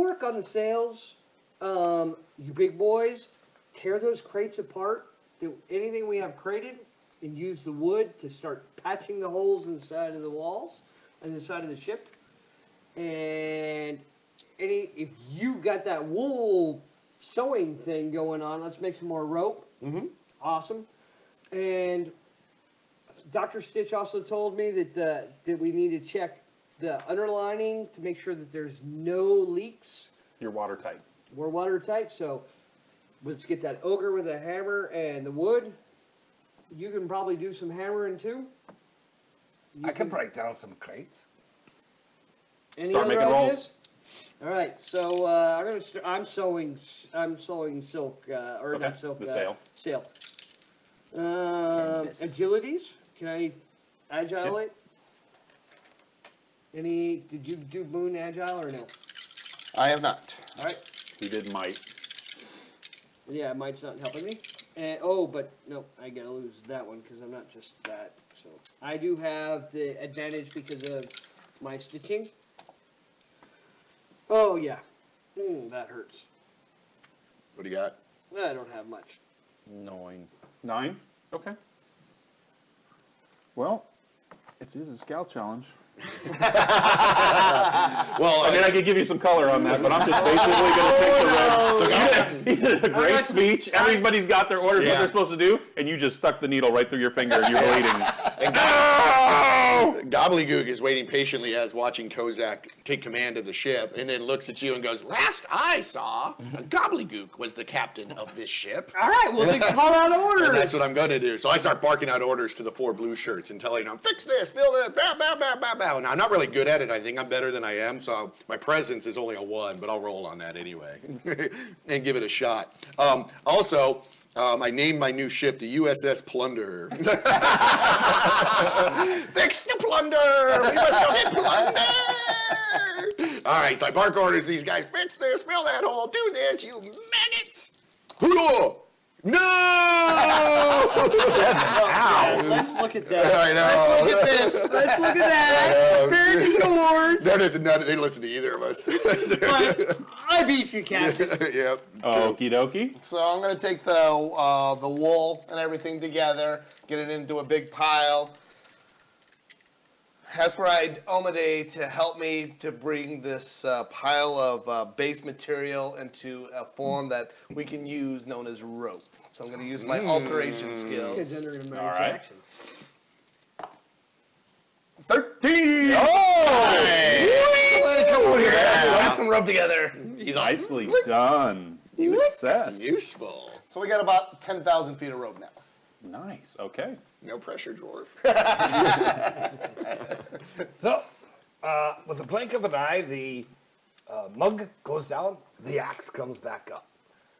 work on the sails. You big boys, tear those crates apart. Do anything we have crated, and use the wood to start patching the holes inside of the walls and the side of the ship. And if you got that wool sewing thing going on, let's make some more rope. Mm-hmm. Awesome. And Dr. Stitch also told me that we need to check the underlining to make sure that there's no leaks. You're watertight. We're watertight, so let's get that ogre with a hammer and the wood. You can probably do some hammering too. I can break down some crates. Any Start other making ideas? rolls. All right, so I'm sewing silk or Okay, not silk. the sail. Sail. Agilities. Can I agile it? Did you do moon agile or no? I have not. All right. He did might. Yeah, might's not helping me. And but no, I gotta lose that one because I'm not just that. So I do have the advantage because of my stitching. Oh yeah, that hurts. What do you got? I don't have much. 9. 9? Okay. Well, it's a scout challenge. Well, I mean, I could give you some color on that, but I'm just basically going to pick the red. He did a great speech. Everybody's got their orders, what Yeah. they're supposed to do, and you just stuck the needle right through your finger and you're bleeding. Gobbledygook is waiting patiently as watching Kozak take command of the ship, and then looks at you and goes, "Last I saw, Gobbledygook was the captain of this ship." All right, well then call out orders. And that's what I'm going to do. So I start barking out orders to the 4 blue shirts and telling them, "Fix this, fill this, bow, bow, bow, bow, bow." Now, I'm not really good at it. I think I'm better than I am, so my presence is only a 1, but I'll roll on that anyway and give it a shot. Also, I named my new ship the USS Plunder. Fix the plunder! We must go get plunder! All right, so I bark orders to these guys. Fix this, fill that hole, do this, you maggots! Hoo-yah! No! Let's look at that. I know. Let's look at this. Let's look at that. Compare the awards. That isn't none. They didn't listen to either of us. But I beat you, Captain. Yep. Okie dokie. So I'm going to take the wool and everything together, get it into a big pile. Ask for Omade to help me to bring this pile of base material into a form that we can use known as rope. So I'm going to use my alteration skills. Because then they're gonna All manage right. action. 13! Oh! Let's some rope together. He's all Nicely done. Success. useful. So we got about 10,000 feet of rope now. Nice. Okay. No pressure, dwarf. So, with a blink of an eye, the mug goes down, the axe comes back up.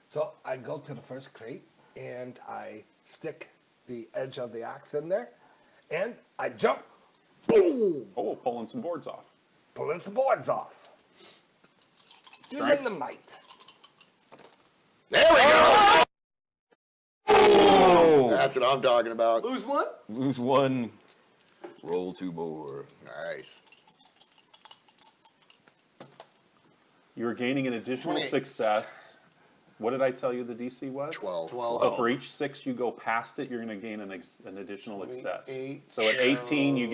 So I go to the first crate and I stick the edge of the axe in there, and I jump, boom, Oh, pulling some boards off. pulling some boards off. Using the might. There we go. Oh! That's what I'm talking about. Lose one? Lose 1. Roll 2 more. Nice. You're gaining an additional 28. success. What did I tell you the DC was? 12. 12. So for each 6 you go past it, you're going to gain an additional success. 8. So at 18, you'll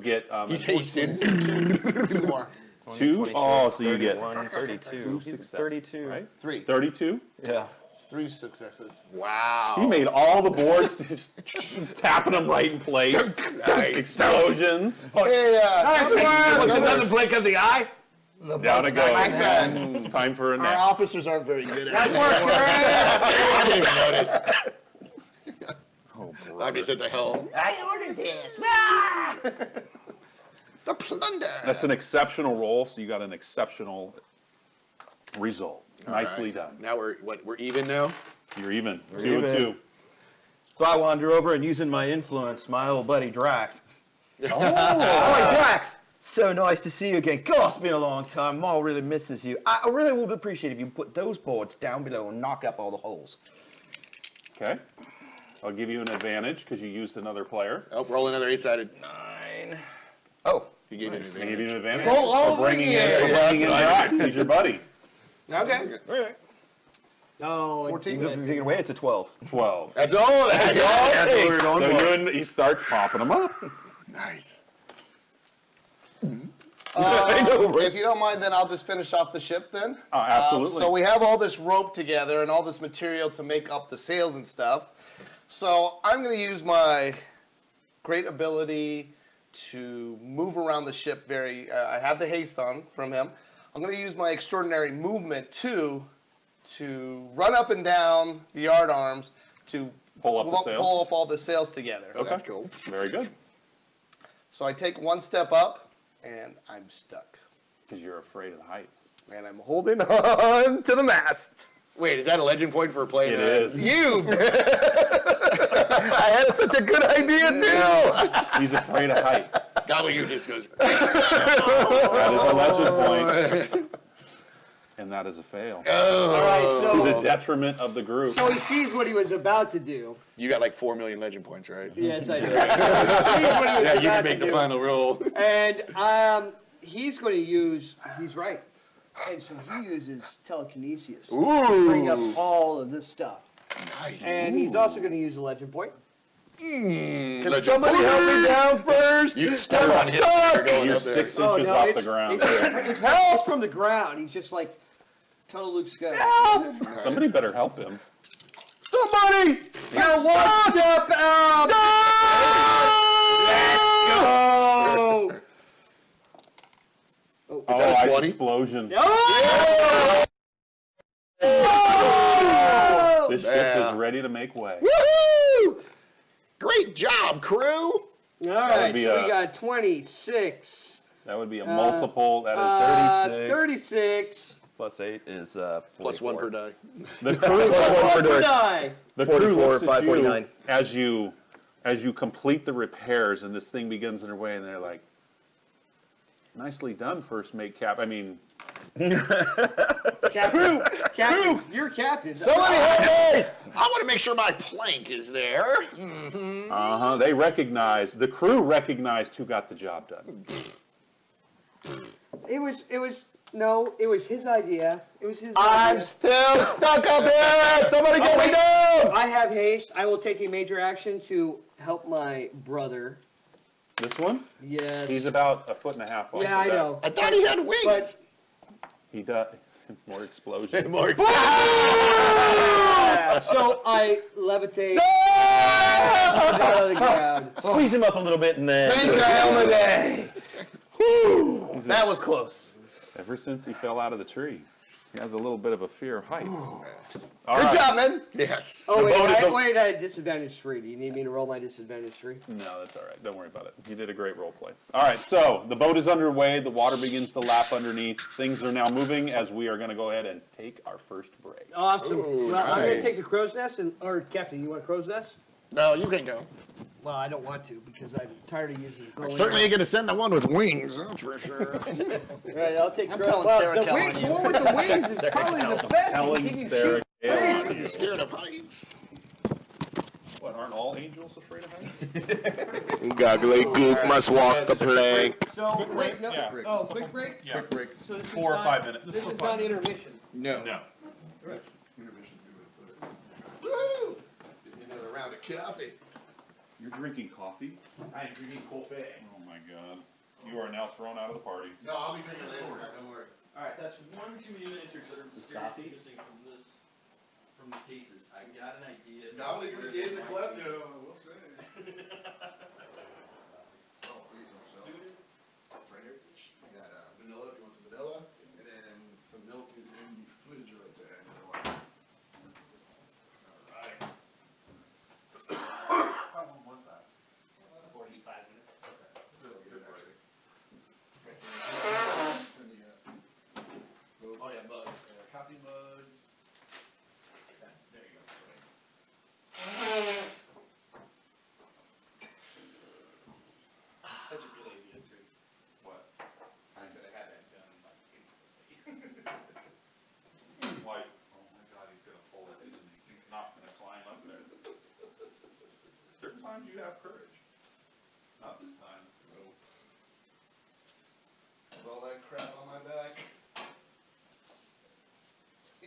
get He's hasted. 2 more. 2. Oh, so you get 31, 32. He's success, 32. right? 3. 32. Yeah. It's 3 successes. Wow. He made all the boards, just tapping them right in place. Nice. Explosions. Hey, With another blink of the eye, the Down it goes. Nice man. It's time for a Our nap. officers aren't very good at it. I didn't even notice. Oh, I'm just at the helm. I ordered this. The plunder. That's an exceptional roll, so you got an exceptional result. Nicely done. Now we're even now? You're even. We're 2 and even. 2. So I wander over and using my influence, my old buddy Drax. Oh. Hi, Drax! So nice to see you again. God, it's been a long time. Maul really misses you. I really would appreciate if you put those boards down below and knock up all the holes. Okay. I'll give you an advantage because you used another player. Oh, roll another 8-sided. 9. Oh. He gave you an I give you advantage. an advantage. Roll all for bringing over in, again. for bringing in Drax. He's your buddy. Okay. All right. Oh, 14. Take it away, it's a 12. 12. That's all. That's all. That's what we're So going for. you start popping them up. Nice. If you don't mind, then I'll just finish off the ship then. Oh, absolutely. So we have all this rope together and all this material to make up the sails and stuff. So I'm going to use my great ability to move around the ship very. I have the haste on from him. I'm going to use my extraordinary movement too to run up and down the yard arms to Pull up the sails? pull up all the sails together. Oh, that's cool. Very good. So I take one step up and I'm stuck. Because you're afraid of the heights. And I'm holding on to the mast. Wait, is that a legend point for playing? It is. You. I had such a good idea too. He's afraid of heights. Gobbledygook just goes. That is a legend point. And that is a fail. All right, To the so detriment of the group. so he sees what he was about to do. You got like 4 million legend points, right? Yes, I do. He sees what he was Yeah, you about can make to the do. final roll. And he's going to use. He's right. And so he uses telekinesis to bring up all of this stuff. Nice. And he's also going to use a legend point. Can Somebody help me down first. You step on him. You're going You're up there. 6 inches off the ground. It's from the ground. He's just like total Luke Skywalker. Somebody better help him. Somebody. You're one step out. Let's go. Oh, that a ice 20? explosion. Oh! This ship Yeah. is ready to make way. Woohoo! Great job, crew. All right, be so a- we got 26. That would be a multiple. That is 36. 36. Plus 8 is Plus 1 per 44. die. The crew, One per die. the crew 44, looks at 549. you as you complete the repairs and this thing begins underway, and they're like, "Nicely done, first mate Cap." I mean, Captain. Captain. You're captain. Somebody help me. I want to make sure my plank is there. they recognized, the crew recognized who got the job done. It was his idea. It was his I'm idea. still stuck up here. Somebody get me down. I have haste. I will take a major action to help my brother. This one, Yes. he's about 1.5 feet off. Yeah, I know. I thought he had wings. But He does. More explosions. More so I levitate out of the ground. Squeeze him up a little bit and then. Thank you, Elmaday. Whew, that was close. Ever since he fell out of the tree, he has a little bit of a fear of heights. Good job, man. Yes. Oh, wait, boat is a- wait, I had disadvantage 3. Do you need me to roll my disadvantage 3? No, that's all right. Don't worry about it. You did a great role play. All right, so the boat is underway. The water begins to lap underneath. Things are now moving as we are going to go ahead and take our first break. Awesome. Ooh, well, I'm going to nice. take the crow's nest, or Captain, you want crow's nest? No, you can go. Well, I don't want to because I'm tired of using. Certainly ain't going to send the one with wings, that's for sure. Right, I'll take I'm crow's. telling Well, Sarah the Kelly wing, you. the one with the wings is probably the best Telling because he can Sarah shoot Kelly. crazy. You're scared of heights. What, aren't all angels afraid of heights? Goggly gook must walk the plank. So wait, no. Yeah. Oh, quick break. Yeah. Break. So this 4 or is 5 not- minutes. This is not intermission. No. No. Woo! Another round of coffee. You're drinking coffee? I am drinking coffee. Oh my god. You are now thrown out of the party. No, I'll be drinking later. Don't worry. Alright, that's one too many miniatures that are mysteriously missing from the cases. I got an idea. Gobbledygook is a klepto. We'll see. Right here. We got vanilla. If you want some vanilla, and then some milk is in the refrigerator. All right. How long was that? 45 minutes. Oh yeah, mugs. Coffee mugs. Okay, there you go. Such a good idea, too. What? I could have had that done like instantly. Like, oh my god, he's gonna pull it, isn't he? He's not gonna climb up there. Certain times you have courage. Not this time. With all that crap on my back.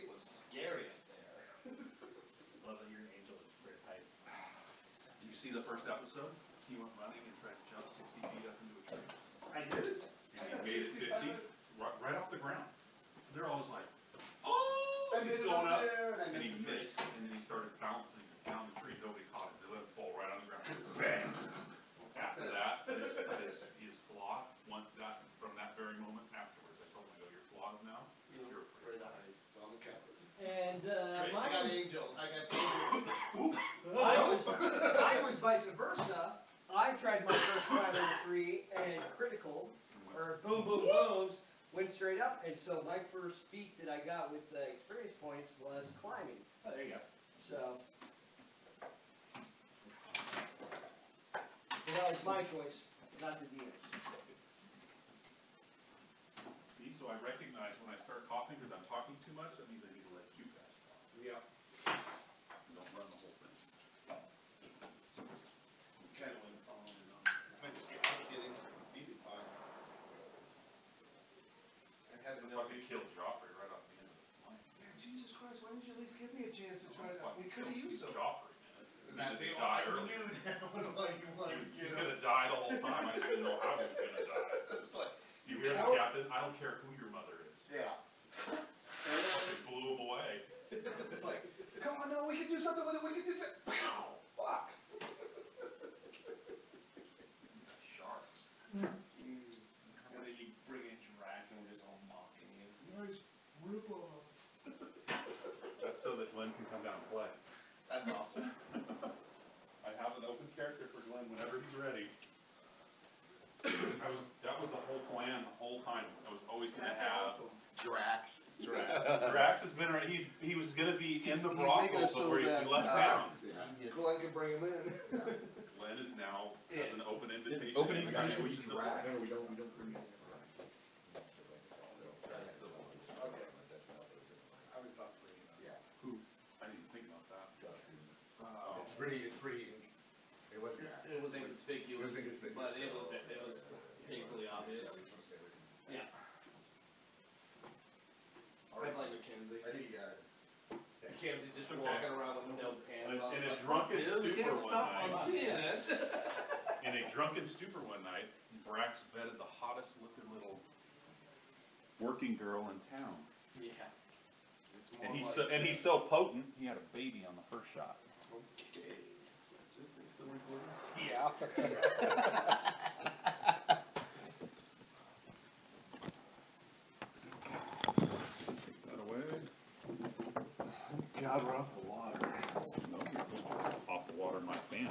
It was scary up there. Love that you're an angel with afraid of heights. Do you see the first episode? He went running and tried to jump 60 feet up into a tree. I did it. And he made it 50, right off the ground. They're always like, oh, he's going up. And he missed, and then he started bouncing down the tree. Nobody caught him. got Angel. I was vice versa. I tried my first 503 and critical, or boom, boom, booms, went straight up. And so my first feat that I got with the experience points was climbing. Oh, there you go. So that was my choice, not the DM's. See, so I recognize when I start coughing because I'm talking too much, that means I need to let you guys talk. Yeah. Don't run the whole thing. Kind of went on and on. I just get into it. Beat it fine. I had I enough. fucking killed Joffrey right off the end of the line. Yeah, Jesus Christ, why didn't you at least give me a chance to try that? We could have Killed used them. Joffrey, man. Is He that didn't the die I early. knew that was why you wanted to He get was him. gonna die the whole time. I didn't know how he was gonna die. But, You hear the coward. captain? I don't care who your mother is. yeah. It blew him away. It's like, come on, no, we can do something with it. We can do something. Fuck. Sharks. And then you bring in Drax and we're just all mocking you. Nice rip off. That's so that Glenn can come down and play. That's awesome. I have an open character for Glenn whenever he's ready. That was the whole plan the whole time. I was always gonna have Drax. Drax has been around. He was gonna be in the He's brothel, making it but so where he that, left town. Glenn can bring him in. Glenn is now has an open invitation. open Anytime he invitation wishes to Drax. play. We don't bring it. Okay. I was about to bring it up. Yeah. Who? I didn't even think about that. It's pretty, it was good. It was inconspicuous. It was inconspicuous. But it was painfully obvious. Yeah. I blame Mackenzie. I think you got it. Mackenzie just Okay. walking around with no pants on. In a Like, drunken "Dude, stupor can't one stop night." on seeing it. In a drunken stupor one night, Brax vetted the hottest looking little working girl in town. Yeah. It's more And he's so potent, he had a baby on the first shot. Okay. Is this thing still recording? Yeah. Take that away. God, we're off the water. No, you're just off the water in my fan.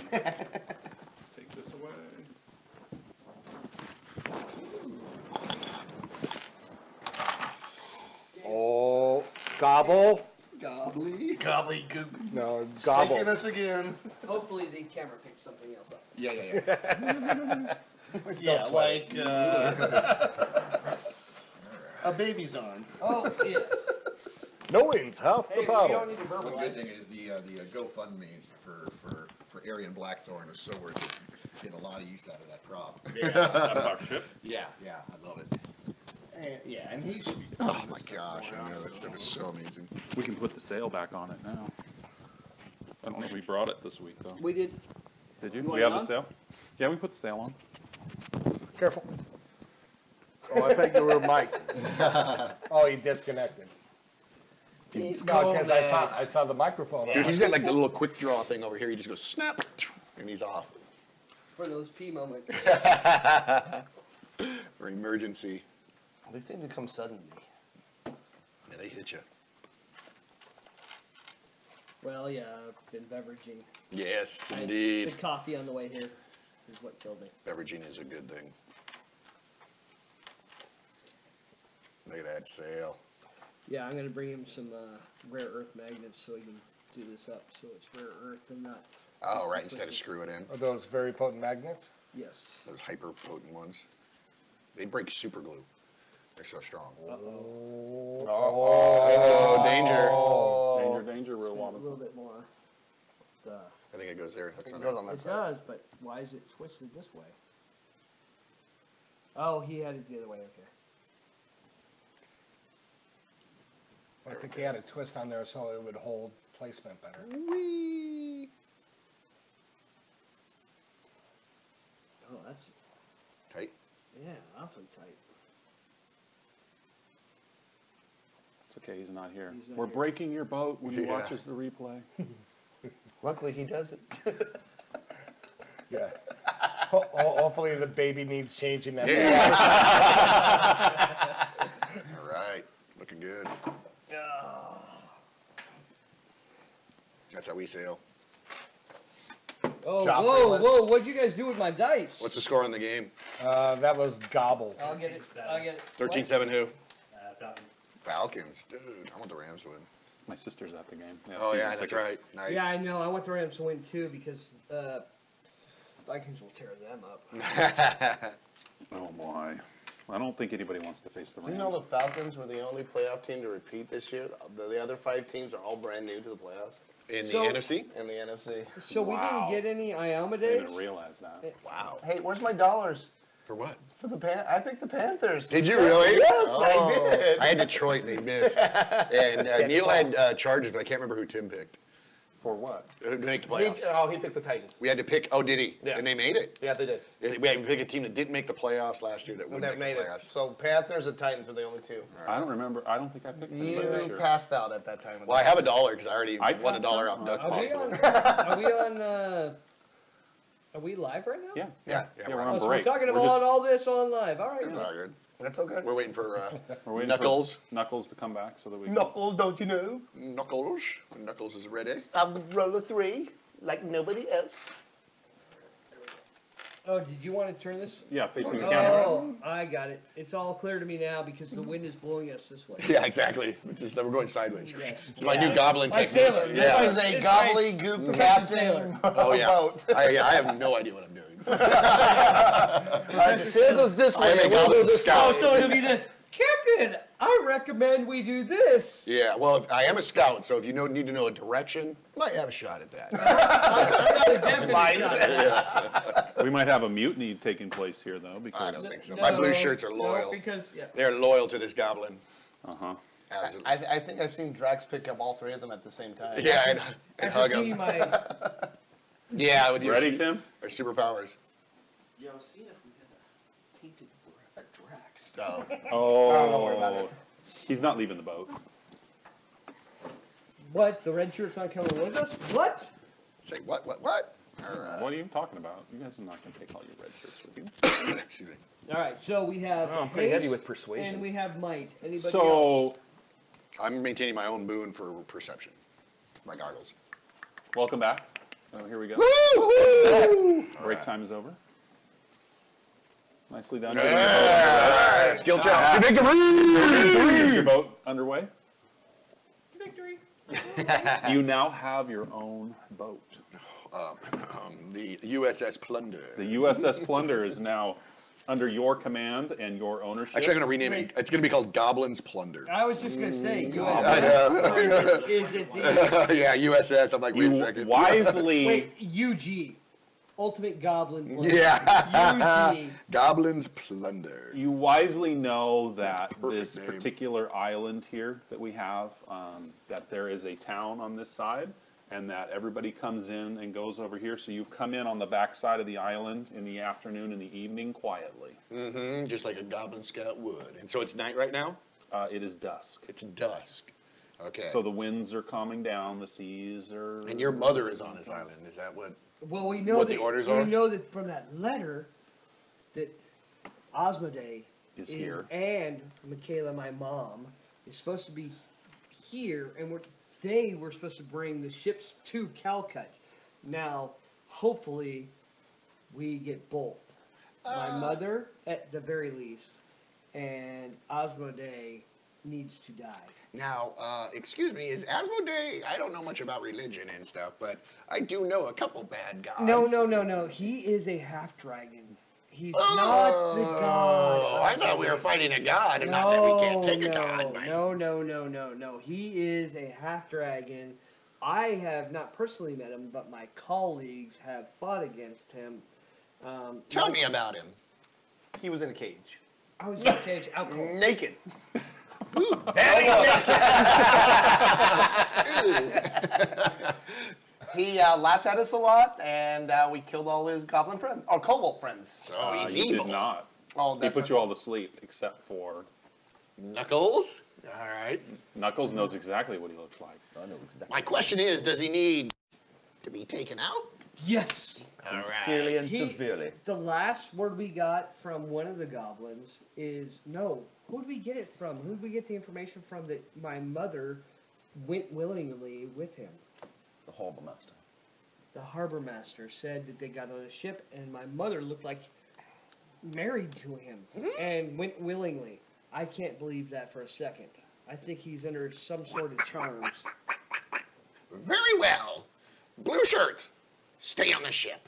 Take this away. Oh, gobble. Gobbledygook. No, gobble. Sinking us again. Hopefully the camera picks something else up. Yeah. Yeah, like a baby's arm. Oh, yes. Knowing's half Hey, the we battle. don't need to One verbalize. good thing is the GoFundMe for Arian Blackthorn was so worth it. Get a lot of use out of that prop. Ship. Yeah, I love it. Yeah, and he should be. Oh my gosh, I know that stuff is so amazing. We can put the sail back on it now. I don't know if we brought it this week though. We did. Did you? You want We it have the on? sail? Yeah, we put the sail on. Careful. Oh, I thought you were Mike. Oh, he disconnected. He's No, because I cold, saw the microphone. Dude, he's got like the little quick draw thing over here. He just goes snap, and he's off. For those pee moments. For emergency. They seem to come suddenly. Yeah, they hit you. Well, yeah, I've been beveraging. Yes, The indeed. coffee on the way here is what killed me. Beveraging is a good thing. Look at that sail. Yeah, I'm gonna bring him some rare earth magnets so he can do this up so it's rare earth and not. Oh, right, instead of screw it in. Are those very potent magnets? Yes. Those hyper potent ones. They break super glue. They're so strong. Oh, danger. Danger, real A woman. little bit more. I think it goes there and hooks on Goes that. on that It side. does, but why is it twisted this way? Oh, he had it the other way. Okay. I think he had a twist on there so it would hold placement better. Whee! Oh, that's Tight. yeah, awfully tight. It's okay, he's not here. He's not We're here. breaking your boat when he Yeah. watches the replay. Luckily, he does it. Yeah. Hopefully the baby needs changing that. Yeah. All right. Looking good. That's how we sail. Oh, Joffrey whoa, was- whoa! What'd you guys do with my dice? What's the score on the game? That was gobble. I'll get it. I'll get it. 13-7 who? Falcons. Falcons. Dude, I want the Rams to win. My sister's at the game. They have Oh, season yeah, that's tickets. right. Nice. Yeah, I know. I want the Rams to win too because Vikings will tear them up. Oh boy. I don't think anybody wants to face the Do Rams. you know the Falcons were the only playoff team to repeat this year? The other 5 teams are all brand new to the playoffs In the So- NFC? in the NFC. So we Wow. didn't get any Iama I days. didn't realize that. Wow. Hey, where's my dollars For what? for the I picked the Panthers. Did you really? Yes, Oh, I did. I had Detroit and they missed. And Neil had Chargers, but I can't remember who Tim picked. For what? To make the He, playoffs. he picked the Titans. We had to pick. Oh, did he? Yeah. And they made it. Yeah, they did. We had to pick a team that didn't make the playoffs last year that And wouldn't they make made the it. playoffs. So Panthers and Titans were the only 2. I don't remember. I don't think I picked anybody this You year. passed out at that time. Well, I have $1 because I already I won passed $1 out? off Dutch Are we Possible. on? Are we live right now? Yeah. Yeah, Yeah, we're Oh, on so we're break. talking We're about just- all this on live. All right. It's all good. That's okay. We're waiting for we're waiting Knuckles. for Knuckles to come back so that we can. Knuckles, don't you know? Knuckles. When Knuckles is ready. I'll roll a 3 like nobody else. Oh, did you want to turn this? Yeah, facing the camera. Oh, I got it. It's all clear to me now because the wind is blowing us this way. Yeah, exactly. We're going sideways. Yes. It's my new goblin My technique. sailor. This Yeah. is a It's gobbledygook Captain captain Sailor. Oh, yeah. boat. I have no idea what I'm doing. The sail goes this I way. am a and we'll goblin go this scout. Oh, so it'll be this. Captain, I recommend we do this. Yeah, well, I am a scout, so if you need to know a direction, might have a shot at that. We might have a mutiny taking place here, though, I because don't think so. My blue shirts are No, loyal. because yeah. They're loyal to this goblin. uh-huh. Absolutely. I think I've seen Drax pick up all 3 of them at the same time. Yeah, and After hug seeing them. my Yeah, with your Ready, Tim? Or superpowers. Yeah, I was seeing if we had a painted Drax. Oh. don't worry about Oh, it. he's not leaving the boat. what? The red shirt's not coming with us? What? Say what? All right. What are you talking about? You guys are not going to take all your red shirts with you. Excuse me. All right, so we have Oh, I'm pretty heavy haste with persuasion. and we have might. Anybody else? So, I'm maintaining my own boon for perception. My goggles. welcome back. Oh, here we go. Break time is over. Nicely done. Yeah. Skill challenge to victory! Get your boat underway. Victory. You now have your own boat. The USS Plunder. The USS Plunder is now under your command and your ownership. Actually, I'm going to rename Wait. it. It's going to be called Goblin's Plunder. I was just gonna say, I USS. know. Or is it the Yeah, USS. I'm like, wait a you second. wisely. wait UG, Ultimate Goblin? Plan. Yeah. UG. Goblin's Plunder. You wisely know that Perfect this name. particular island here that we have, that there is a town on this side, and that everybody comes in and goes over here. So you've come in on the back side of the island in the afternoon and the evening quietly. Just like a Goblin Scout would. And so it's night right now? It is dusk. It's dusk. Okay. So the winds are calming down, the seas are. and your mother is on this island. Is that what? Well, we know What that the orders we are? know that from that letter that Osmodee Is here. and Michaela, my mom, is supposed to be here, and they were supposed to bring the ships to Calcut. Now, hopefully, we get both. My mother, at the very least, and Osmodee needs to die. Now, excuse me, is Asmodee? I don't know much about religion and stuff, but I do know a couple bad gods. No. He is a half dragon. He's not the god. Oh, I thought we were fighting a god, and not that we can't take a god. But No. He is a half dragon. I have not personally met him, but my colleagues have fought against him. tell me about him. He was in a cage. I was in a cage alcohol. Naked. He laughed at us a lot, and we killed all his goblin friends, or kobold friends. So he's you evil. did not. Oh, He that's put you all to sleep, except for Knuckles? All right. Knuckles knows exactly what he looks like. I know exactly. My question is, does he need to be taken out? Yes. All Sincerely and He- severely. The last word we got from one of the goblins is no. Who did we get it from? Who did we get the information from that my mother went willingly with him? The harbor master. The harbor master said that they got on a ship, and my mother looked like married to him and went willingly. I can't believe that for a second. I think he's under some sort of charms. Very well. Blue shirts, stay on the ship.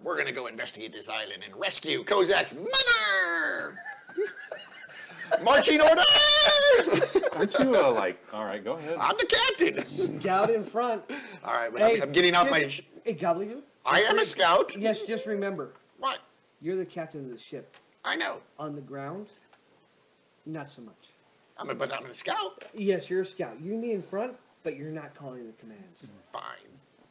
We're gonna go investigate this island and rescue Kozak's mother! Marching order! Aren't you like, all right, go ahead. I'm the captain! Scout in front. All right, but Hey, I'm getting out my... just- Hey, Gobbledygook. I am a scout. Yes, just remember, What? you're the captain of the ship. I know. On the ground, not so much. But I'm a scout. Yes, you're a scout. You can be in front, but you're not calling the commands. Fine.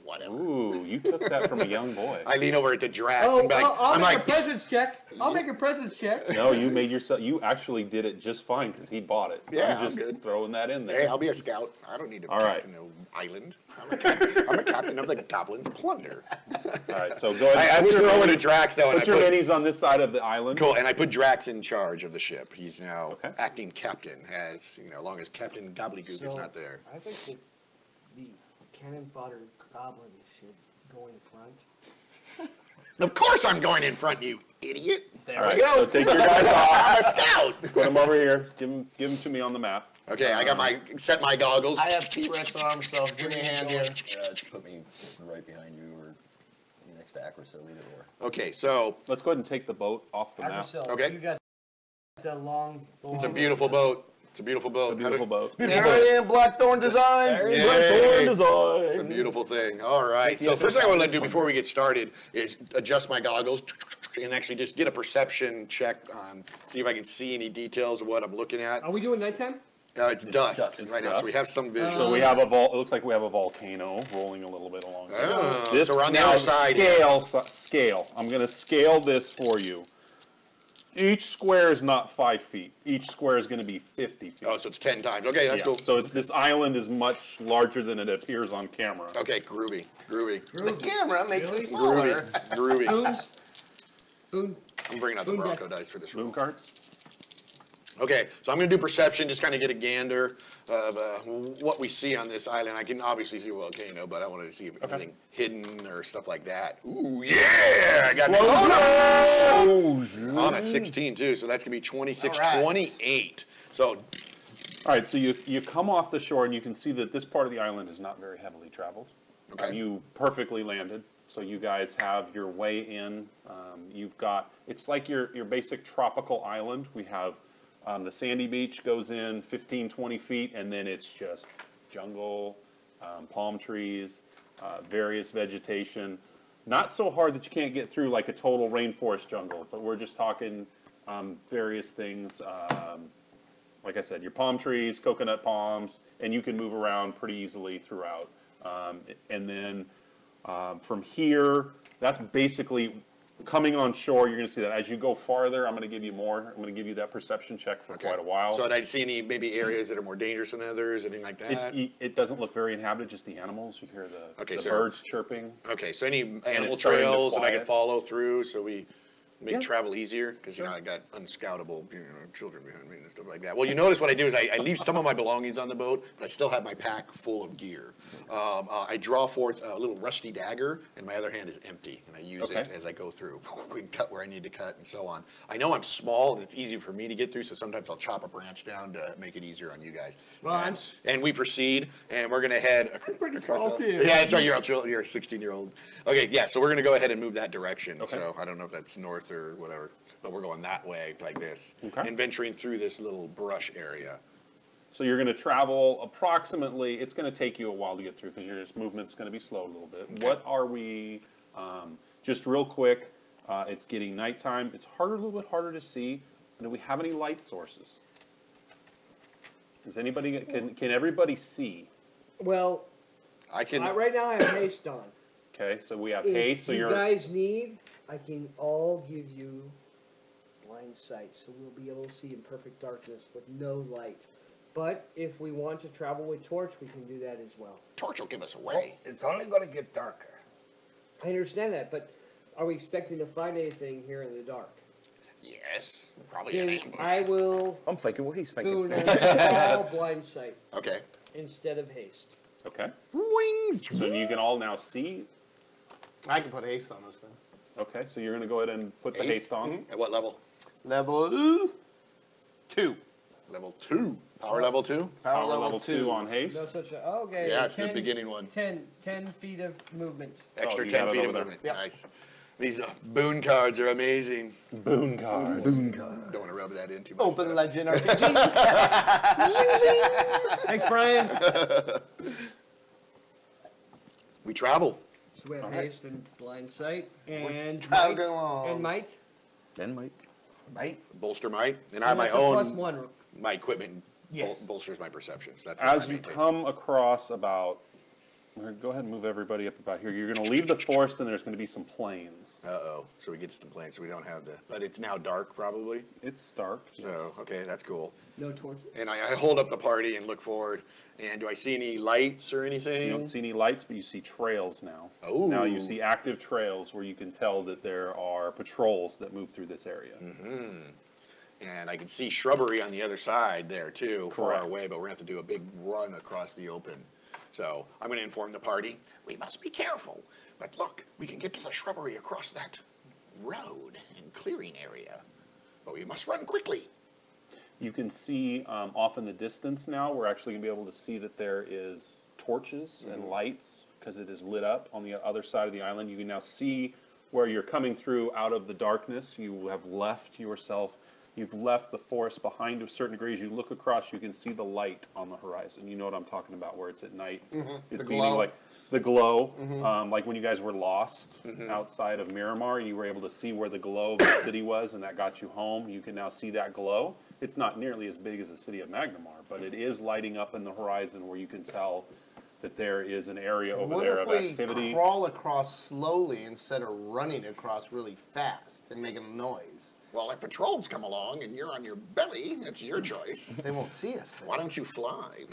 Whatever. Ooh, you took that from a young boy. I lean over to Drax Oh, and be like, I'll I'm make a like, presence check. I'll make a presence check. No, you made yourself. You actually did it just fine because he bought it. Yeah, I'm just I'm good. throwing that in there. hey, I'll be a scout. I don't need to All right. captain an island. I'm a captain of the Goblin's plunder. All right, so go ahead. I Put was your over to minis- Drax though, and I Put your put minis on this side of the island. cool, and I put Drax in charge of the ship. He's now Okay. acting captain, as as long as Captain Gobbledygook is So, not there. I think that the cannon fodder goblin should go in front. Of course, I'm going in front, you idiot. All right, so take your guys off. I'm a scout. Put them over here. Give them to me on the map. Okay, I got set my goggles. I have T-Rex arms, so give me a hand here. Just put me right behind you or next to Acrosil, either or. Okay, so Let's go ahead and take the boat off the map. Acrosil, Okay. You got the long. it's a beautiful boat. It's a beautiful boat. Beautiful boat. There I am, Blackthorn Designs. Yay. It's a beautiful thing. All right. So first thing I want to do before we get started is adjust my goggles and actually just get a perception check on, see if I can see any details of what I'm looking at. Are we doing nighttime? It's dusk dusk. It's right now, so dusk. we have some visual. So we have a it looks like we have a volcano rolling a little bit along. here. Oh, so we're on the now, other side. Scale. I'm going to scale this for you. Each square is not 5 feet. Each square is going to be 50 feet. Oh, so it's 10 times. Okay, that's Yeah, cool. so this island is much larger than it appears on camera. Okay, groovy. The camera makes it smaller. Groovy. Boons. Boon. I'm bringing out the Boom Bronco deck. dice for this Boom room. cards? Okay, so I'm going to do perception, just kind of get a gander of what we see on this island. I can obviously see a volcano, but I wanted to see if anything hidden or stuff like that. Ooh, yeah! I got I'm at 16 too, so that's going to be 26, All right. 28. So, All right, so you come off the shore and you can see that this part of the island is not very heavily traveled. Okay. You perfectly landed, so you guys have your way in. You've got, it's like your basic tropical island. We have the sandy beach goes in 15, 20 feet, and then it's just jungle, palm trees, various vegetation. Not so hard that you can't get through like a total rainforest jungle, but we're just talking various things. Like I said, your palm trees, coconut palms, and you can move around pretty easily throughout. And then from here, that's basically coming on shore. You're going to see that as you go farther. I'm going to give you more. I'm going to give you that perception check for okay. quite a while. So, did I see any maybe areas that are more dangerous than others, anything like that? It doesn't look very inhabited, just the animals. You hear the so- birds chirping. Okay, so any animal it's starting to trails that I can quiet. follow through so we make Yeah. travel easier? Because, I got unscoutable children behind me and stuff like that. Well, you notice what I do is I leave some of my belongings on the boat, but I still have my pack full of gear. I draw forth a little rusty dagger, and my other hand is empty, and I use it Okay. as I go through and cut where I need to cut and so on. I know I'm small, and it's easy for me to get through, so sometimes I'll chop a branch down to make it easier on you guys. Well, I'm And we proceed, and we're going to head. pretty small too. Yeah, that's right. You're a 16-year-old. Okay, yeah. So we're gonna go ahead and move that direction. Okay. So I don't know if that's north or whatever, but we're going that way, like this, Okay. and venturing through this little brush area. So you're going to travel approximately, it's going to take you a while to get through because your movement's going to be slow a little bit. Okay. What are we, just real quick, it's getting nighttime. It's a little bit harder to see. Do we have any light sources? Does anybody, can everybody see? Well, I can. right now I have haste on. Okay, so we have If haste, so you you're, guys need, I can all give you blind sight, so we'll be able to see in perfect darkness with no light. But if we want to travel with torch, we can do that as well. Torch will give us Well, away. it's only going to get darker. I understand that, but are we expecting to find anything here in the dark? Yes, probably an Then ambush. I will I'm thinking what he's thinking. boon us all blind sight Okay. instead of haste. Okay. Wings. So you can all now see. I can put haste on this thing. Okay, so you're going to go ahead and put the haste on. At what level? Level 2. Level 2. Power level 2? Power level 2 on haste. No such a, okay. Yeah, it's the beginning one. 10 feet of movement. Extra you 10 got it feet of over there. movement. Nice. These boon cards are amazing. Boon cards. Don't want to rub that in too much. Open though. Legend RPG. Thanks, Brian. We travel. So we have haste and blind sight and Traveling might. along. And might. Then might. Right? Bolster might. And I have my That's a plus own, one. my equipment Yes. bolsters my perceptions. That's how I As you maintain. come across about, go ahead and move everybody up about here. You're going to leave the forest and there's going to be some plains. Uh-oh. So we get some plans, so we don't have to. But it's now dark, probably. It's dark. So, okay, that's cool. No torch. And I hold up the party and look forward. And do I see any lights or anything? You don't see any lights, but you see trails now. Oh. Now you see active trails where you can tell that there are patrols that move through this area. And I can see shrubbery on the other side there too, far Correct. away, but we're gonna have to do a big run across the open. So I'm gonna inform the party, we must be careful. But look, we can get to the shrubbery across that road and clearing area. But we must run quickly. You can see off in the distance now, we're actually going to be able to see that there is torches and lights because it is lit up on the other side of the island. You can now see where you're coming through out of the darkness. You have left yourself, you've left the forest behind to a certain degree. As you look across, you can see the light on the horizon. You know what I'm talking about, where it's at night. It's The meaning glow. like the glow, like when you guys were lost outside of Miramar, you were able to see where the glow of the city was, and that got you home. You can now see that glow. It's not nearly as big as the city of Magnamar, but it is lighting up in the horizon where you can tell that there is an area over What there if of we activity. crawl across slowly instead of running across really fast and making a noise? Well, if patrols come along and you're on your belly, that's your choice. They won't see us. Then. Why don't you fly?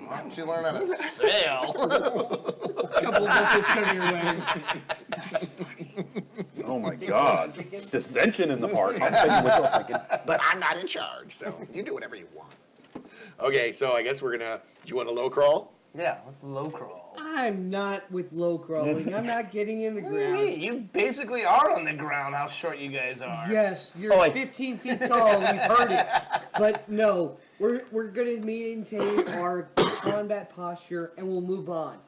Why don't you learn how to sail? Couple of buckets coming your way. Oh my God. Dissension in the party. I'm thinking what you're thinking. But I'm not in charge, so you do whatever you want. Okay, so I guess we're gonna, do you want a low crawl? Yeah, let's low crawl. I'm not with low crawling. I'm not getting in the What do you ground. mean? You basically are on the ground, how short you guys are. Yes, you're Oh, like- 15 feet tall. We've heard it. But no, we're going to maintain our combat posture and we'll move on.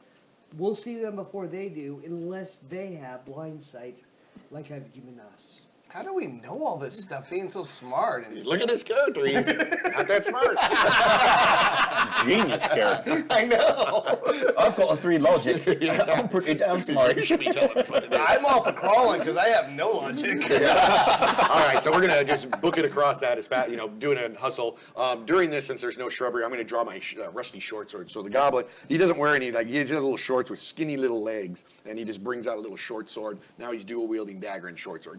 We'll see them before they do, unless they have blind sight, like I've given us. How do we know all this stuff, being so smart? And Look at his character, he's not that smart. Genius character. I know. I've got a 3 logic. I'm pretty damn smart. You should be telling us what to do. I'm all for crawling because I have no logic. All right, so we're gonna just book it across that as fast, doing a hustle. During this, since there's no shrubbery, I'm gonna draw my rusty short sword. So the goblin, he doesn't wear any, he has little shorts with skinny little legs, and he just brings out a little short sword. Now he's dual wielding dagger and short sword.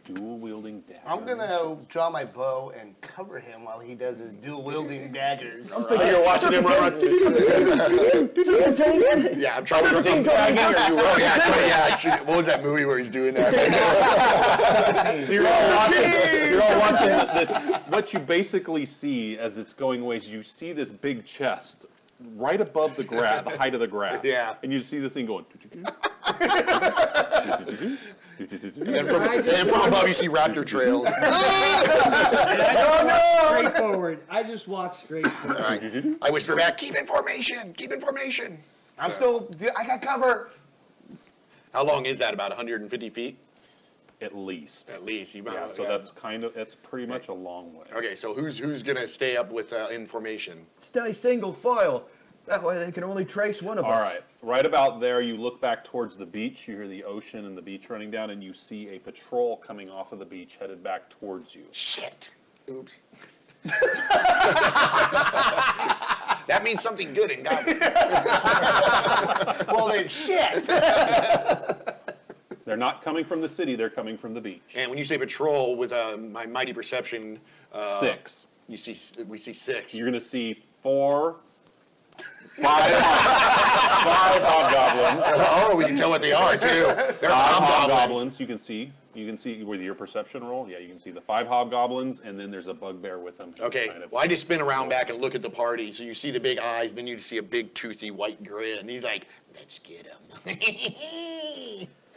Dual wielding dagger. I'm gonna draw my bow and cover him while he does his dual wielding daggers. You're watching him run. Yeah, I'm trying to zigzagging. Oh yeah, what was that movie where he's doing that? So you're all watching this. What you basically see as it's going away is you see this big chest right above the grass, the height of the grass. Yeah. And you see the thing going. And from above, you see raptor trails. Straight forward. I just walk straight forward. All right. I whisper back, keep in formation, keep in formation. I got cover. How long is that? About 150 feet? At least. At least. Yeah, so that's pretty much a long way. Okay, so who's gonna stay up with in formation? Stay single file. That way they can only trace one of us. All right, right about there, you look back towards the beach. You hear the ocean and the beach running down, and you see a patrol coming off of the beach headed back towards you. Shit. Oops. That means something good in Goblin. Well, then shit. They're not coming from the city; they're coming from the beach. And when you say patrol with my mighty perception, 6. we see 6. You're going to see 4, 5 hobgoblins. Oh, we can tell what they are too. They're 5 hobgoblins. hobgoblins you can see. You can see with your perception roll, yeah, you can see the 5 hobgoblins, and then there's a bugbear with them. Okay, Kind of- well, I just spin around back and look at the party. So you see the big eyes, then you see a big toothy white grin. He's like, let's get him.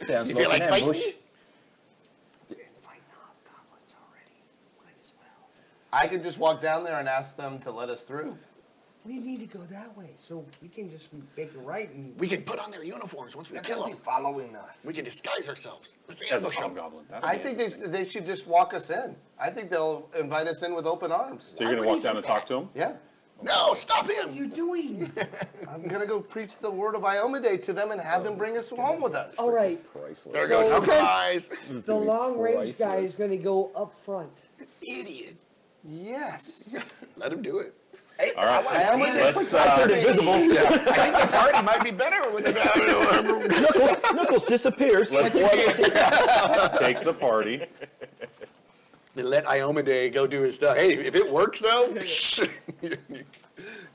Sounds You feel like an fighting? ambush. I could just walk down there and ask them to let us through. We need to go that way, so we can just make it right and. We can put on their uniforms once we They're kill gonna be them. following us. We can disguise ourselves. Let's As a ambush them. hobgoblin. That'd I be think interesting. they should just walk us in. I think they'll invite us in with open arms. So you're going to walk down and talk to them? Yeah. No, stop What are him. you doing? I'm gonna go preach the word of Iomade to them and have them bring us home with us. All right, There goes Okay. surprise. the long range guy is going to go up front. Idiot. Yes. Let him do it. All right. Iomade Let's, Turn invisible. I think the party might be better with it. Knuckles disappears. Let's take the party. Then let Iomade go do his stuff. Hey, if it works though,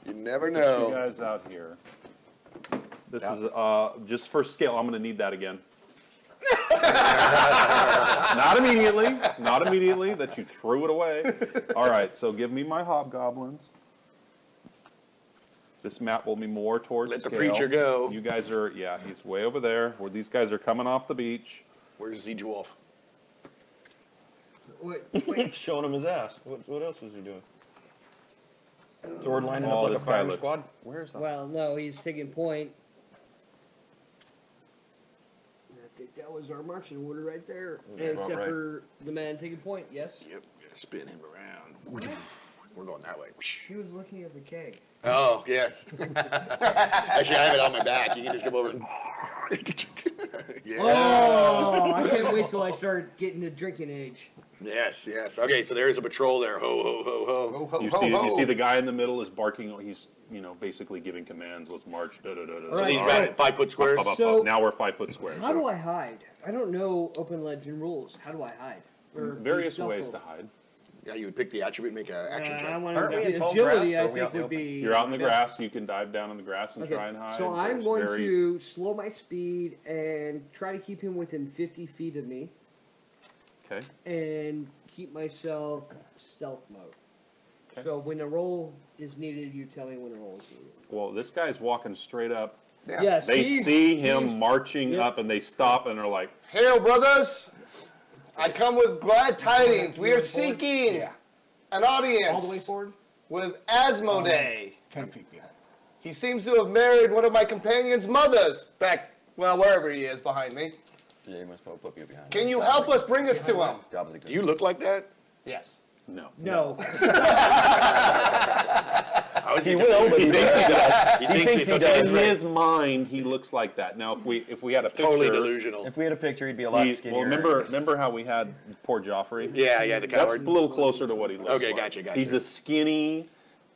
you never You know. guys out here. This is just for scale. I'm going to need that again. Not immediately. Not immediately. That you threw it away. All right. So give me my hobgoblins. This map will be more towards Let the scale. preacher go. You guys are, yeah, he's way over there. Where these guys are coming off the beach. Where's Zeedwolf? Wait, Showing him his ass. What else is he doing? Sword lining Oh, up like this a guy firing looks. squad. Where's well, no, he's taking point. I think that was our marching order right there. Except right. for the man taking point, yes? Yep. Spin him around. We're going that way. He was looking at the keg. Oh, yes. Actually, I have it on my back. You can just come over and. Yeah. Oh, I can't wait till I start getting to drinking age. Yes, yes. Okay, so there is a patrol there. Ho, ho, ho, ho. Ho, ho, You ho, see, ho. you see the guy in the middle is barking. He's, basically giving commands. Let's march. Da, da, da, da. So Right. these got 5 foot squares. Up, up, up, So- up. Now we're 5 foot squares. How do I hide? I don't know open legend rules. How do I hide? Or be Various ways to stealthful? hide. Yeah, you would pick the attribute, make an action I check. want Aren't we in the tall agility. grass, or I are we think out in the would be. You're out in the my best. grass. You can dive down in the grass and try and hide. So I'm It's going very- to slow my speed and try to keep him within 50 feet of me Okay. and keep myself stealth mode. Okay. So when a roll is needed, you tell me when a roll is needed. Well, this guy's walking straight up. Yes, They he's- see him he's- marching yeah. up, and they stop and are like, Hail, brothers! I come with glad tidings. We are Moving forward? seeking Yeah. an audience all the way forward. with Asmodee. 10 feet behind. He seems to have married one of my companion's mothers back, well, wherever he is behind me. Yeah, you must put you behind. Can you help us bring us to him? Gobbledygook. Do you look like that? Yes. no. No. How is He will, but he thinks he does. He thinks he he does. In his mind, he looks like that. Now, if we had a picture, Totally delusional. If we had a picture, he'd be a lot skinnier. well, remember how we had poor Joffrey? Yeah, yeah, the That's a coward. little closer to what he looks Okay, like. gotcha, gotcha. He's a skinny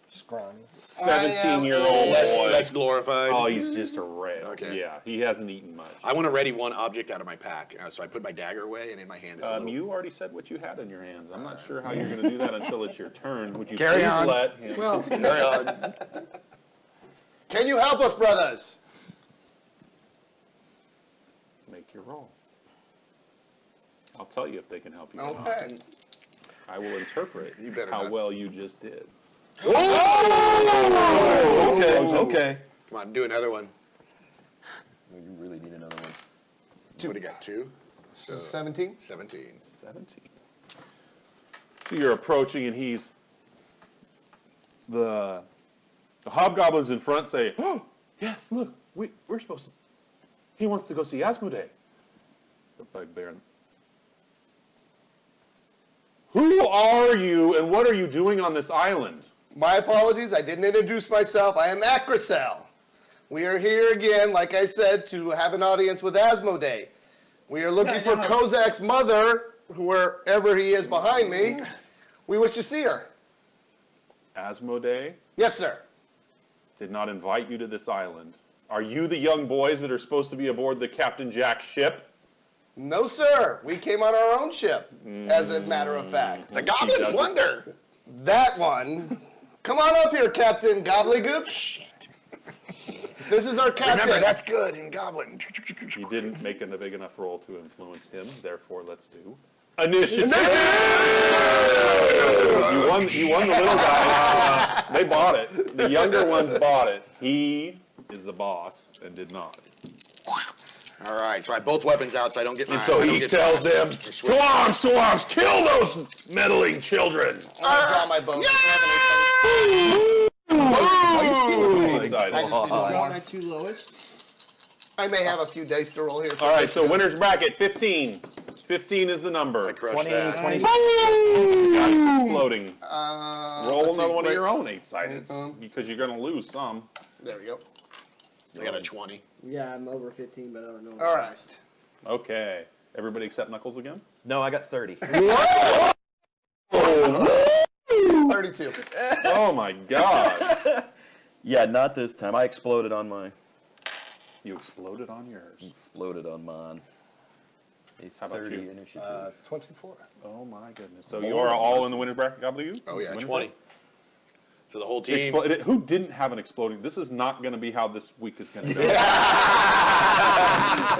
Scrawny. 17-year-old Less boy. glorified. Oh, he's just a rail. Okay. Yeah, he hasn't eaten much. I want to ready one object out of my pack, so I put my dagger away, and in my hand is a little... You already said what you had in your hands. I'm not sure how you're going to do that until it's your turn. Would you Carry please on. let him Well, Carry on. Can you help us, brothers? make your roll? I'll tell you if they can help you. or not. Okay. I will interpret You better how not. well you just did. Okay. Come on, do another one. Well, you really need another one. What do you got, 2? So, 17? 17. 17. So you're approaching, and he's the hobgoblins in front say, "Oh, yes, look, we're supposed to. He wants to go see Asmodee." The bugbear. Who are you, and what are you doing on this island? My apologies, I didn't introduce myself. I am Akrasel. We are here again, like I said, to have an audience with Asmodee. We are looking for Kozak's mother, wherever he is behind me. We wish to see her. Asmodee Yes, sir. did not invite you to this island. Are you the young boys that are supposed to be aboard the Captain Jack ship? No, sir. We came on our own ship, as a matter of fact. The Goblin's doesn't. Wonder! That one. Come on up here, Captain Gobbledygook. This is our captain. Remember, that's good in Goblin. You didn't make a big enough roll to influence him, therefore let's do initiative. You won the little guys. They bought it. The younger ones bought it. He is the boss and did not. All right, so I have both weapons out, so I don't get my. And so I don't he get tells them, switch. Swarms, kill those meddling children. I'm gonna draw my bow. Excited. I just need one Got more. my two lowest. I may have a few dice to roll here. All right, so winner's bracket, 15. 15 is the number. I crushed 20, that. 20. God, it's exploding. Roll let's see, another one of wait. your own 8-sided, because you're going to lose some. There we go. I got a 20. Yeah, I'm over 15, but I don't know. All right. Okay. Everybody except Knuckles again? No, I got 30. 32. Oh my God. Yeah, not this time. I exploded on mine. You exploded on yours. Exploded on mine. It's How about 30 you? initiative. 24. Oh my goodness. So you are all in the winner's bracket, Gobbledygook? Oh yeah, Winner's 20. bracket? So the whole team. Who didn't have an exploding? This is not going to be how this week is going to go.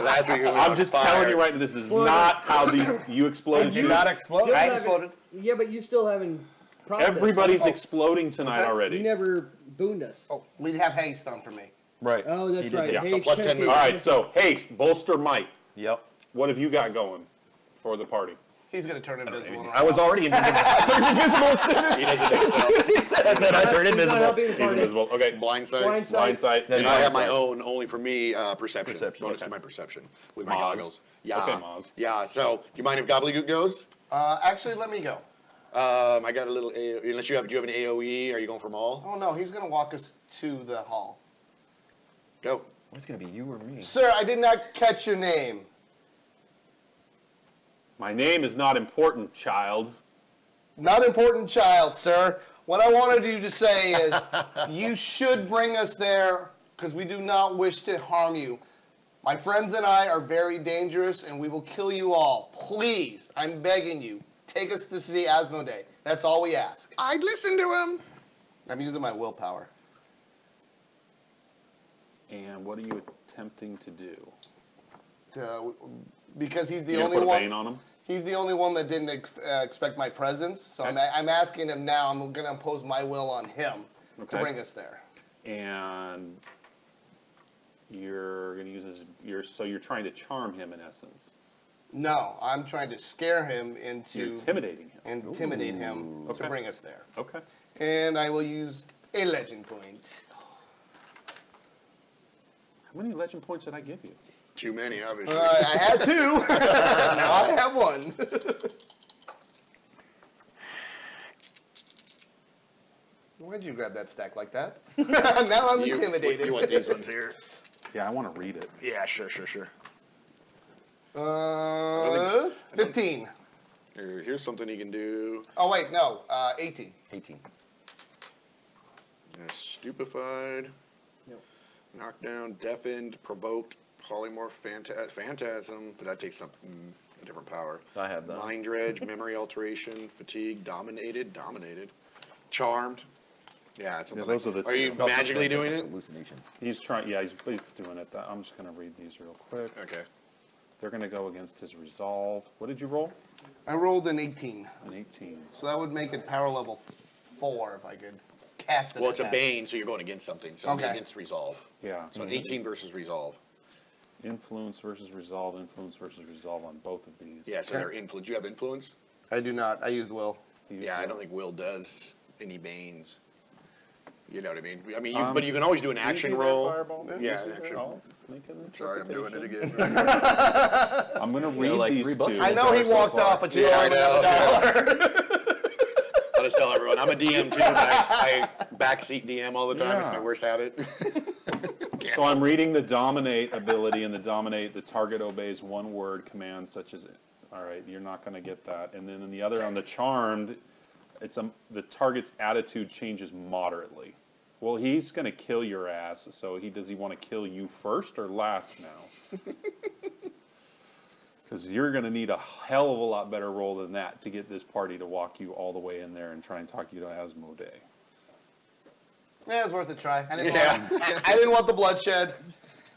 Last week we went I'm on just fire. telling you right now, this is not how you exploded. Did not explode? Still I haven't- exploded. Yeah, but you still haven't. promised. Everybody's exploding tonight that? You already. never booned us. Oh, we'd have haste on for me. Right. Oh, that's He did right. that. Yeah, so plus 10 Hey, All right, so haste, bolster might. Yep. What have you got going for the party? He's gonna turn invisible. I was already invisible. I turned invisible as soon as He doesn't do himself. he said I turned He's not invisible. helping the He's party. invisible. Okay. Blindside. Blind sight. Blind sight. Then And I have my Blind own, only for me, perception. Perception, Bonus okay. to my perception with my Moz. goggles. Yeah. Okay, Moz. Yeah, so do you mind if Gobbledygook goes? Actually, let me go. I got a little, unless do you have an AoE, are you going for Maul? Oh no, he's gonna walk us to the hall. Go. It's going to be you or me. Sir, I did not catch your name. My name is not important, child. Not important, child, sir. What I wanted you to say is, you should bring us there because we do not wish to harm you. My friends and I are very dangerous, and we will kill you all. Please, I'm begging you, take us to see Asmodee. That's all we ask. I'd listen to him. I'm using my willpower. And what are you attempting to do? Because he's the You gonna only put a one. bane on him? He's the only one that didn't expect my presence, so Okay. I'm asking him now. I'm going to impose my will on him Okay. to bring us there. And you're going to use his, so you're trying to charm him in essence. No, I'm trying to scare him You're into intimidating him. intimidate him Okay. to bring us there. Okay. And I will use a legend point. How many legend points did I give you? Too many, obviously. I had two. Now I have one. Why'd you grab that stack like that? Now I'm intimidated. You want these ones here? Yeah, I want to read it. Yeah, sure. 15. Here's something you can do. Oh, wait, no. 18. 18. Stupefied. Yep. Knockdown, deafened, provoked, polymorph, phantasm, but that takes something, a different power. I have that. Mind dredge, memory alteration, fatigue, dominated, charmed. Yeah, it's something those like are the Are you two. magically doing it? Hallucination. He's trying, yeah, he's doing it. I'm just going to read these real quick. Okay. They're going to go against his resolve. What did you roll? I rolled an 18. An 18. So that would make it power level 4 if I could cast it. Well, at it's a that. bane, so you're going against something. So Okay. against resolve. Yeah. So an 18 versus resolve. Influence versus resolve on both of these. Yeah, so they're influence. Do you have influence? I do not. I used will. Yeah, I don't think Will does any banes. You know what I mean? I mean, Um, but you can always do an Use action that roll. fireball? Yeah, Use that action. fireball? Make an Sorry, I'm doing it interpretation. again. I'm going to read like these $3 two. I know he so walked far. off, but you Yeah, I owe him know. another dollar. I'll just tell everyone, I'm a DM too, but I backseat DM all the time. It's my Yeah. worst habit. So I'm reading the dominate ability, and the target obeys one word command such as, all right, you're not going to get that. And then in the other, on the charmed, the target's attitude changes moderately. Well, he's going to kill your ass, so does he want to kill you first or last now? Because you're going to need a hell of a lot better roll than that to get this party to walk you all the way in there and try and talk you to Asmodee. Yeah, it's worth a try. I didn't, Yeah. I didn't want the bloodshed.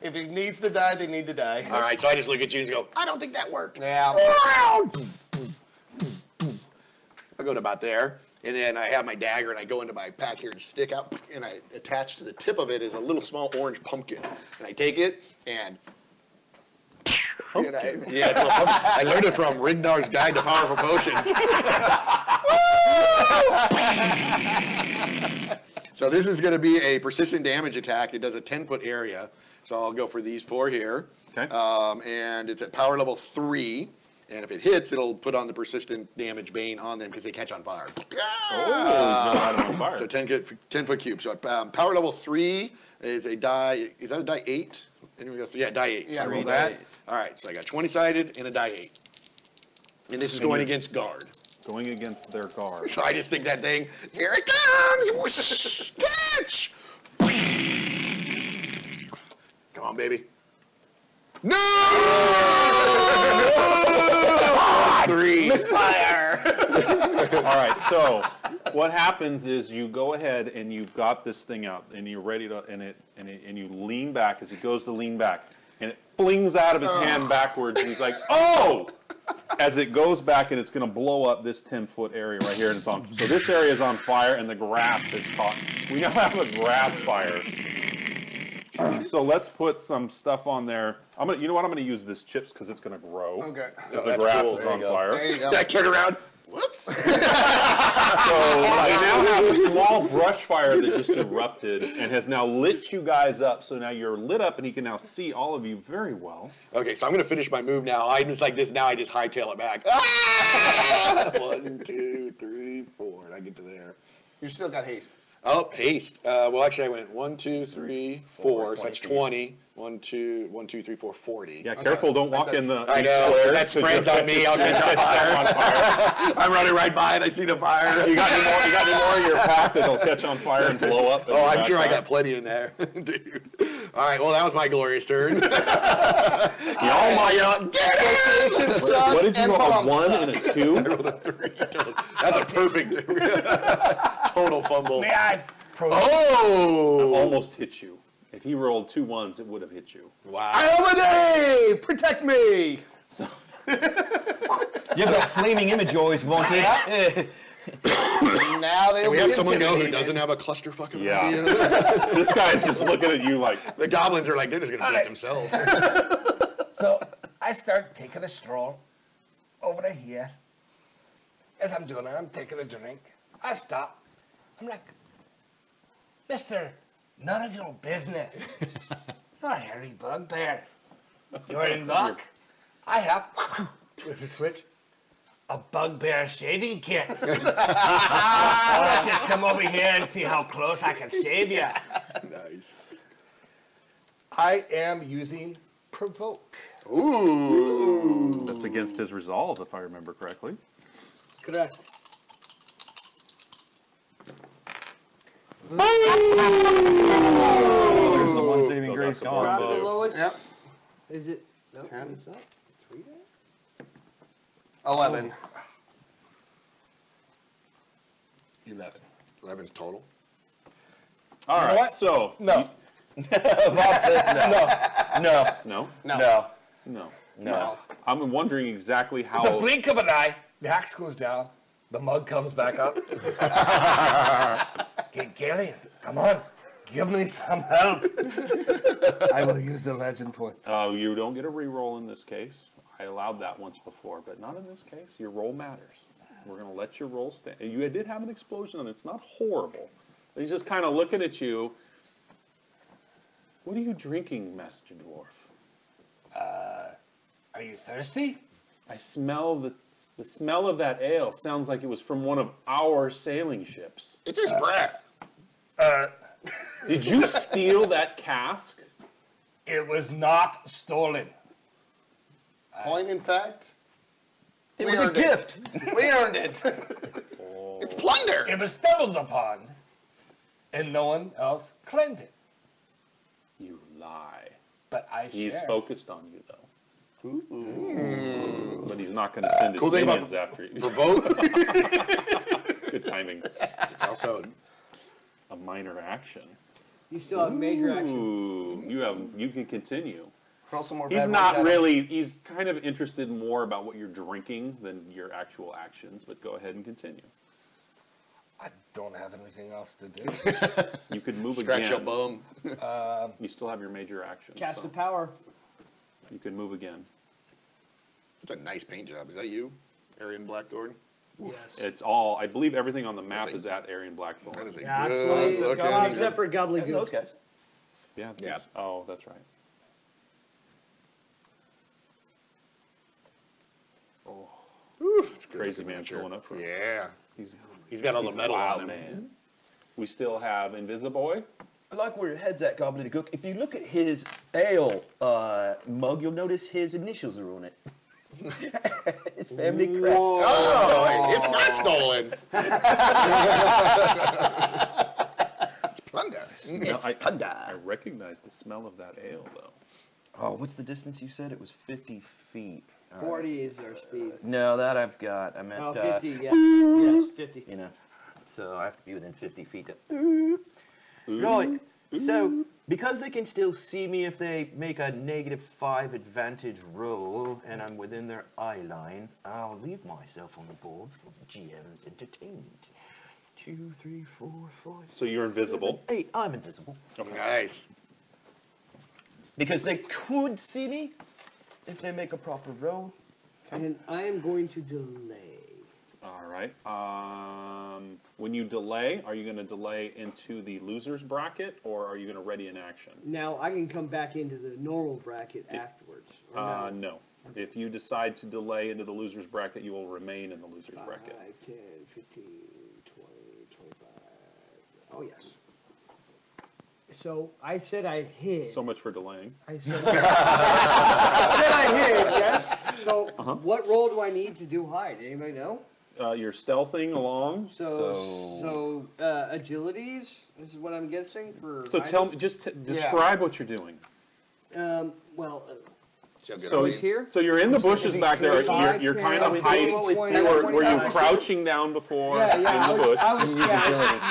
If he needs to die, they need to die. All right, so I just look at you and go, I don't think that worked. Yeah. I go to about there, and then I have my dagger, and I go into my pack here and stick out, and I attach to the tip of it is a little small orange pumpkin, and I take it and. And I, yeah, it's a little pumpkin. I learned it from Rignar's Guide to Powerful Potions. So this is going to be a persistent damage attack. It does a 10-foot area, so I'll go for these 4 here. Okay. And it's at power level 3. And if it hits, it'll put on the persistent damage bane on them because they catch on fire. Oh, on fire. So 10-foot cube. So power level 3 is a die. Is that a die 8? Anyone got, yeah, die 8. So I roll that. All right. So I got 20-sided and a die 8. And this is going against guard. Going against their guard. So I just think that thing. Here it comes! Whoosh, catch! Come on, baby. No! 3. Misfire. All right, so what happens is you go ahead and you've got this thing out and you're ready to, and you lean back as he goes to lean back, and it flings out of his hand backwards, and he's like, oh! As it goes back, and it's going to blow up this 10-foot area right here, and it's on. So this area is on fire, and the grass has caught. We now have a grass fire. So let's put some stuff on there. You know what? I'm going to use this chips because it's going to grow. Okay. Oh, The that's grass cool. is There on you go. fire. There you go. I turn around. Whoops. So we now have a small brush fire that just erupted and has now lit you guys up. So now you're lit up, and he can now see all of you very well. Okay, so I'm going to finish my move now. I'm just like this now. I just hightail it back. Ah! 1, 2, 3, 4. And I get to there. You still got haste. Oh, haste. Well, actually, I went 1, 2, 3, 4. So that's 20. 1, 2, 3, 4, 40. Yeah, careful! Don't walk in the. I know. If that spreads on me, I'll catch on fire. I'm running right by it. I see the fire. You got any more in your pack that'll catch on fire and blow up? Oh, I'm sure I got plenty in there, dude. All right, well, that was my glorious turn. What did you roll? A 1 and a 2? I rolled a 3 total. That's a perfect total fumble. May I Oh! Almost hit you. If he rolled 2 1s, it would have hit you. Wow. Alamaday! Protect me! So You have that flaming image you always wanted. Now they And we have someone go who doesn't have a clusterfuck of Yeah. ideas. this guy's just looking at you like. The goblins are like, they're just going to beat themselves. So I start taking a stroll over to here. As I'm doing it, I'm taking a drink. I stop. I'm like, Mister, none of your business. You're a hairy bugbear. You're in luck. I have, with a switch, a bugbear shaving kit. Let's just come over here and see how close I can shave you. Nice. I am using provoke. Ooh. That's against his resolve, if I remember correctly. Correct. There's the one saving Still grace got the Drop Bravo. the lowest. Yep. Is it? No, 10. it's up. 3 days? 11. 11. 11's total. All right, what? so. No. Bob says no. No. No? No. No. No. I'm wondering exactly The how. blink of an eye, the axe goes down, the mug comes back up. Okay, Gillian, come on, give me some help. I will use the legend point. You don't get a reroll in this case. I allowed that once before, but not in this case. Your roll matters. We're going to let your roll stand. You did have an explosion, and it's not horrible. He's just kind of looking at you. What are you drinking, Master Dwarf? Are you thirsty? I smell the smell of that ale. Sounds like it was from one of our sailing ships. It's his breath. Did you steal that cask? It was not stolen. Point in fact, It we was a earned it. gift. We earned it. It's plunder. It was stumbled upon, and no one else claimed it. You lie. But I He's shared. focused on you, though. But he's not going to send his Cool thing about minions after you. Provoke. Good timing. It's also a minor action. You still have major action. Ooh, you can continue. Roll some more He's bad not ones at him. really. He's kind of interested more about what you're drinking than your actual actions. But go ahead and continue. I don't have anything else to do. You could move Scratch your again. bum. You still have your major action. Cast so the power. you can move again. That's a nice paint job. Is that you, Arian Blackthorn? Yes. It's all. I believe everything on the map That's a- is at Arian Blackthorn. That is a Yeah, good absolutely. looking. Except for And Gobbledygook. those guys. Yeah. Yeah. Oh, that's right. Oh, Ooh, that's a good Crazy looking man miniature. showing up for- Yeah. he's He's got all the metal wild on him. man. We still have Invisiboy. I like where your head's at, Gobbledygook. If you look at his ale mug, you'll notice his initials are on it. His family crest. Oh, it's not stolen. It's plunder. No, I Panda. recognize the smell of that ale though. Oh, what's the distance you said? It was 50 feet. All right. 40 is our speed. No, that I've got. I meant, Oh, 50, yeah. Yes, 50. you know, so I have to be within 50 feet. Right. So, because they can still see me if they make a -5 advantage roll, and I'm within their eye line, I'll leave myself on the board for the GM's entertainment. 2, 3, 4, 5. So you're 6, invisible? 7, 8. I'm invisible. Nice. Because they could see me if they make a proper roll. And I am going to delay. All right. When you delay, are you going to delay into the losers bracket, or are you going to ready an action? Now, I can come back into the normal bracket afterwards. or no? No. If you decide to delay into the losers bracket, you will remain in the losers bracket. 5, 10, 15, 20, 25. Oh, yes. So I said I hid. So much for delaying. I said I hid, yes. So what roll do I need to do hide? Anybody know? You're stealthing along. So agilities is what I'm guessing for. So hiding? tell me, just describe what you're doing. Well, See how good So I he's mean? here. So you're in the bushes back there. Five, You're 10, kind of 15, hiding. 20, Were you 25. crouching down before Yeah, in yeah. the bush? I was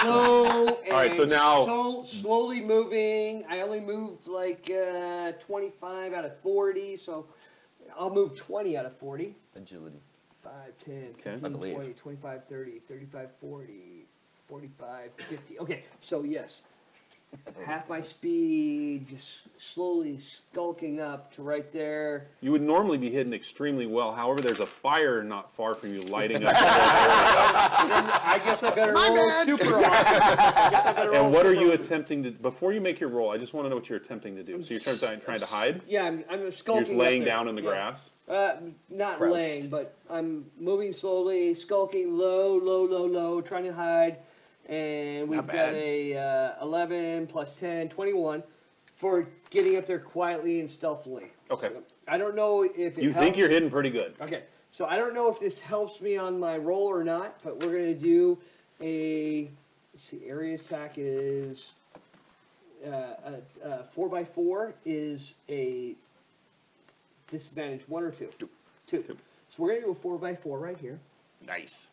slow and right, so now- slowly moving. I only moved like 25 out of 40, so I'll move 20 out of 40. Agility. 5, 10, Okay. 15, I believe. 20, 25, 30, 35, 40, 45, 50. Okay, so yes. Half my speed, just slowly skulking up to right there. You would normally be hidden extremely well. However, there's a fire not far from you lighting up. I guess I better roll super on. I guess I better roll And what are super you on. attempting to? Before you make your roll, I just want to know what you're attempting to do. So you're trying to hide. Yeah, I'm You're skulking. just laying up there. down in the Yeah. grass. Not Crouched. laying, but I'm moving slowly, skulking low, trying to hide. And we've Not got bad. a 11 plus 10, 21 for getting up there quietly and stealthily. Okay. So, I don't know if it You helps. think you're hidden pretty good. Okay, so I don't know if this helps me on my roll or not, but we're going to do a, let's see, area attack is, 4x4 is a disadvantage, 1 or 2? Two. So we're going to do a 4x4 right here, Nice.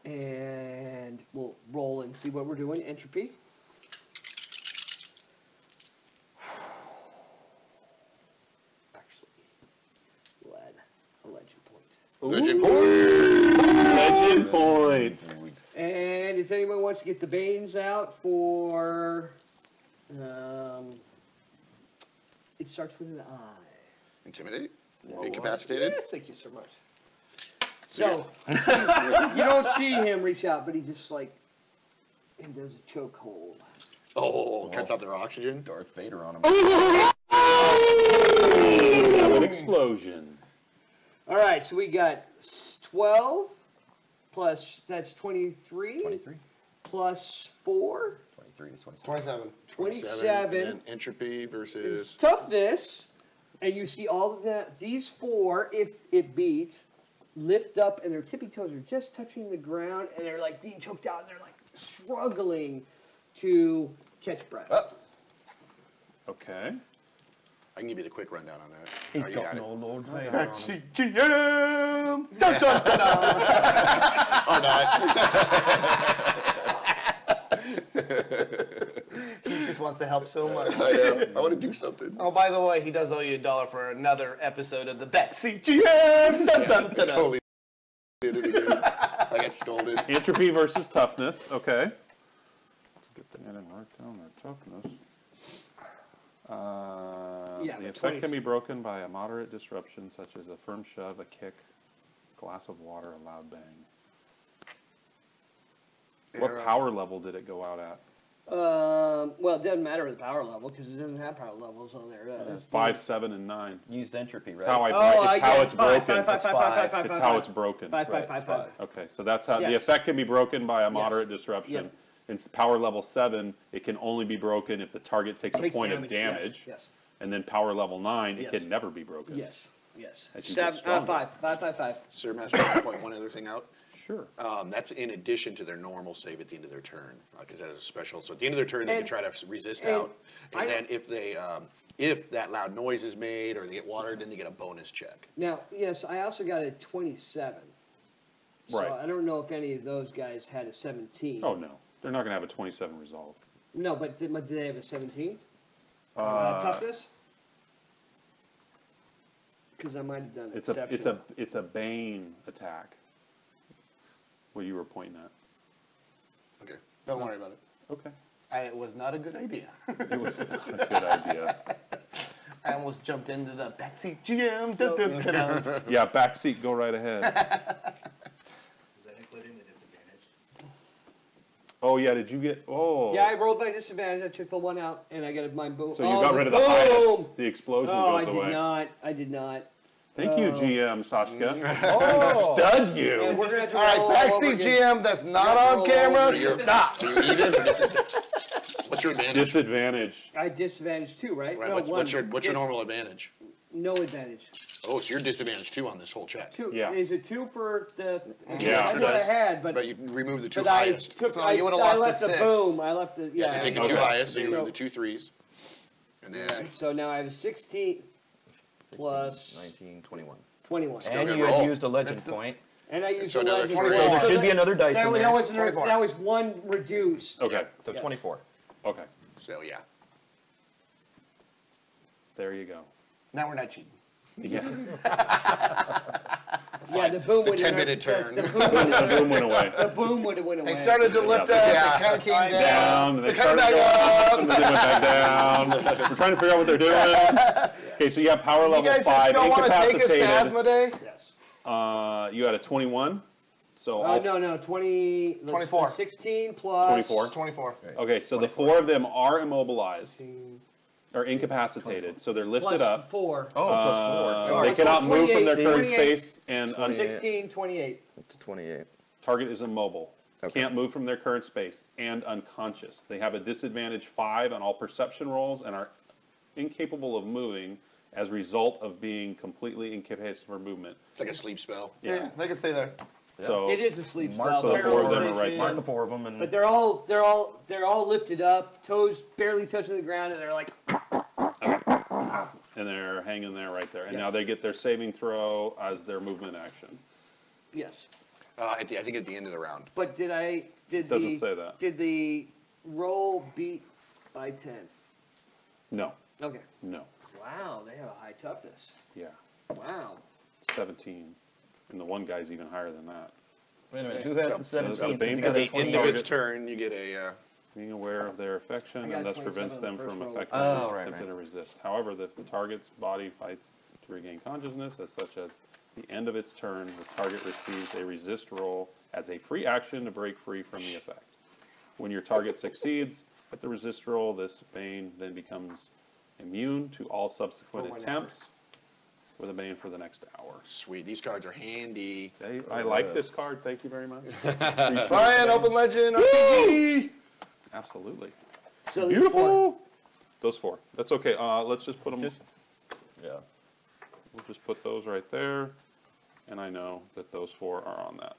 and we'll roll and see what we're doing. Entropy. Actually, we'll add a legend point. Legend point. Legend point. And if anyone wants to get the Banes out for, it starts with an I. Intimidate. Incapacitated. Yes, thank you so much. So, you don't see him reach out, but he just like, and does a chokehold. Oh, cuts out their oxygen. Darth Vader on him. Have an explosion. All right, so we got 12 plus, that's 23. 23. Plus 4, 23 to 27. 27. 27. And then entropy is versus. toughness, and you see all of that. These 4, if it beat, lift up, and their tippy toes are just touching the ground, and they're like being choked out, and they're like struggling to catch breath. Okay. I can give you the quick rundown on that. He's Oh, you got got an it. old Lord Vader on him. CGM! Or not. He just wants to help so much. I want to do something. Oh, by the way, he does owe you $1 for another episode of the Backseat GM. Dun, dun, dun, dun. Totally did it again. I got scolded. Entropy versus toughness. Okay. Let's get the net and write down their toughness. Yeah, The but effect 20 can be broken by a moderate disruption, such as a firm shove, a kick, glass of water, a loud bang. What power level did it go out at? Well, it doesn't matter the power level because it doesn't have power levels on there. It's 5, 7, and 9. Used entropy, right? It's how I Oh, it's how it's broken. Five, It's how it's broken. Five. Okay, so that's how the Yes. effect can be broken by a moderate Yes. disruption. Yep. In power level 7, it can only be broken if the target takes a Takes point damage, of damage. yes. And then power level 9, it Yes. can never be broken. Yes. As you get stronger. Five. Sir Master, I point one other thing out. Sure. That's in addition to their normal save at the end of their turn, because that is a special. So at the end of their turn, they can And- try to resist and out, and I- then if they, if that loud noise is made or they get watered, then they get a bonus check. Now, yes, I also got a 27. So Right. I don't know if any of those guys had a 17. Oh, no. They're not going to have a 27 resolve. No, but did they have a 17? Toughness? Because I might have done exceptional. It's a Bane attack. What you were pointing at. Okay. Don't worry about it. Okay. It was not a good idea. It was not a good idea. I almost jumped into the Backseat GM. Dun, dun, dun, dun. Yeah, backseat, go right ahead. Is that including the disadvantage? Oh, yeah, did you get, oh. Yeah, I rolled my disadvantage. I took the one out, and I got my boom. So you got rid of the highest. The explosion Oh, goes away. I did not. Thank you, GM Saskia. Oh. Stud you. And we're gonna have to All right, roll over Backseat again. GM, that's not Yeah, on roll camera. over. You're, Stop. so you're even or what's your advantage? Disadvantage. I disadvantage two, right? Right, No, what's your Dis- normal advantage? No advantage. Oh, so you're disadvantaged 2 on this whole check. Two. Yeah. Is it 2 for the? Yeah. That's Sure what I does. had, but you remove the 2 but I highest. took. So I, you would've I lost left the the 6. boom. I left the. Yeah, so take the Okay. 2 highest, so you So- remove the 2 threes. And then, So now I have 16 plus 19, 21. 21, And good you had roll. used a legend point. and I used so the another legend. 24. point. There So should that- be another dice That in was, there. that was one reduced. Okay, So Yeah. 24. okay. so yeah. There you go. Now we're not cheating. Yeah. Yeah, the boom The would 10-minute turn. The boom The boom went away. the boom would have went away. They started to lift up, Yeah. they kind of came down. Down, and they They're coming started back going up, and then they went back down. We're trying to figure out what they're doing. Okay, so you have power You level guys just 5, don't want to take us to incapacitated. Asmodee? Yes. You had a 21. So all- No, 20. 24. 16 plus. 24. 24. Okay, so the 4 of them are immobilized or incapacitated, so they're lifted Plus up. 4. Oh, plus 4. They cannot move from their 28, current 28. space and 16, 28. To 28. target is immobile. Okay. Can't move from their current space and unconscious. They have a disadvantage 5 on all perception rolls and are incapable of moving as a result of being completely incapacitated for movement. It's like a sleep spell. Yeah, they can stay there. So It is a sleep Mark spell. so the 4 of them are paralyzation. right Mark there. the 4 of them and But they're all lifted up, toes barely touching the ground, and they're like, And they're hanging there right there. And Yes. now they get their saving throw as their movement action. yes. I think at the end of the round. But Doesn't say that. Did the roll beat by 10? No, Okay. no. Wow, they have a high toughness. Yeah. Wow. 17. And the one guy's even higher than that. Wait a minute, who has So- the 17? so Because he Bane got At a the 20. end of its turn, you get a. Being aware of their affection I got and a thus prevents 27 them on the from first roll. effectively Oh, right, attempting right. to resist. However, if the target's body fights to regain consciousness, as such as the end of its turn, the target receives a resist roll as a free action to break free from the effect. When your target succeeds at the resist roll, this Bane then becomes immune to all subsequent For 1 attempts with a Bane for the next hour. Sweet. These cards are handy. I like this card. Thank you very much. Brian, Open Legend, RPG. Absolutely. So Beautiful. Those 4. That's okay. Let's just put them. Yeah. We'll just put those right there, and I know that those 4 are on that.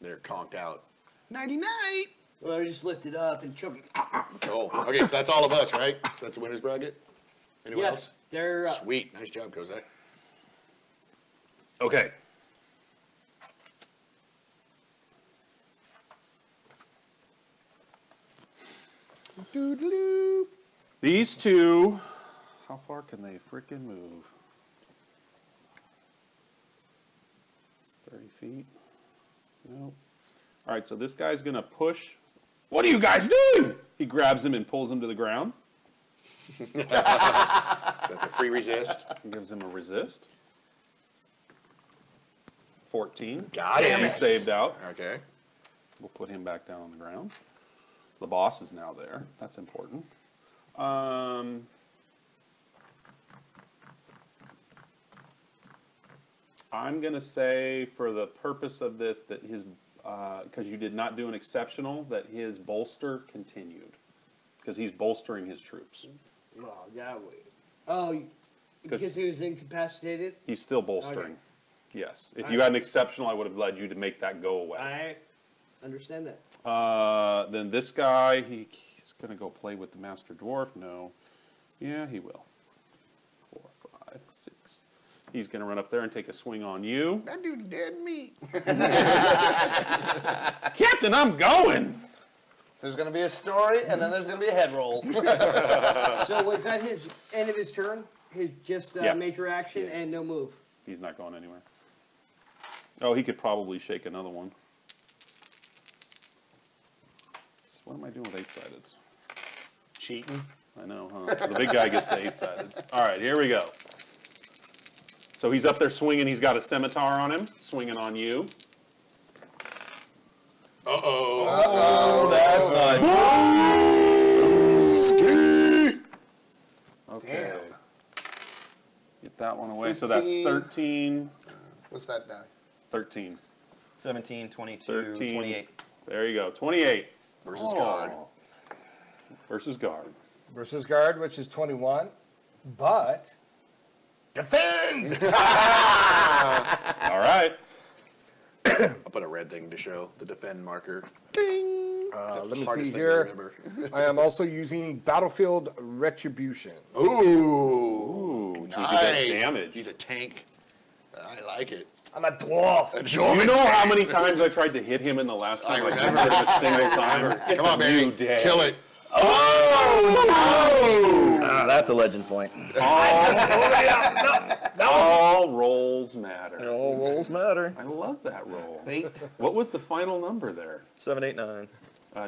They're conked out. Nighty night. Well, they're just lifted up and choked. Oh, okay. So that's all of us, right? So that's the winner's bracket. Anyone Yes, else? they're. Sweet. Nice job, Kozak. Okay. Doodaloo. These two, how far can they freaking move? 30 feet? Nope. All right, so this guy's going to push. What are you guys doing? He grabs him and pulls him to the ground. So that's a free resist. Gives him a resist. 14. Got So him. He saved out. Okay. We'll put him back down on the ground. The boss is now there. That's important. I'm going to say, for the purpose of this, that his, because you did not do an exceptional, that his bolster continued. Because he's bolstering his troops. Oh, that way. Oh, because he was incapacitated? He's still bolstering. Okay. Yes. If you had an exceptional, I would have led you to make that go away. I understand that. Then this guy, he's going to go play with the Master Dwarf. No. Yeah, he will. 4, 5, 6. He's going to run up there and take a swing on you. That dude's dead meat. Captain, I'm going. There's going to be a story, and then there's going to be a head roll. So was that his end of his turn? His just Yeah. major action and no move? He's not going anywhere. Oh, he could probably shake another one. What am I doing with 8-sideds? Cheating. I know, huh? The big guy gets the 8-sideds. All right, here we go. So he's up there swinging. He's got a scimitar on him, swinging on you. Uh-oh. That's not. Okay. Get that one away. So that's 13. What's that die? 13. 17, 22, 13. 28. There you go. 28. Versus guard. Versus guard. Versus guard, which is 21. But defend! All right. I'll put a red thing to show the defend marker. Ding! That's let the me hardest see thing to here. remember. I am also using Battlefield Retribution. Ooh, he nice. does damage. He's a tank. I like it. I'm a dwarf. A You Jorman know how tank. many times I tried to hit him in the last time? I I couldn't remember. hit him a single time. Remember. It's Come on, a baby. new day. Kill it. Ah, that's a legend point. All rolls matter. All rolls matter. I love that roll. 8. What was the final number there? 7, 8, 9.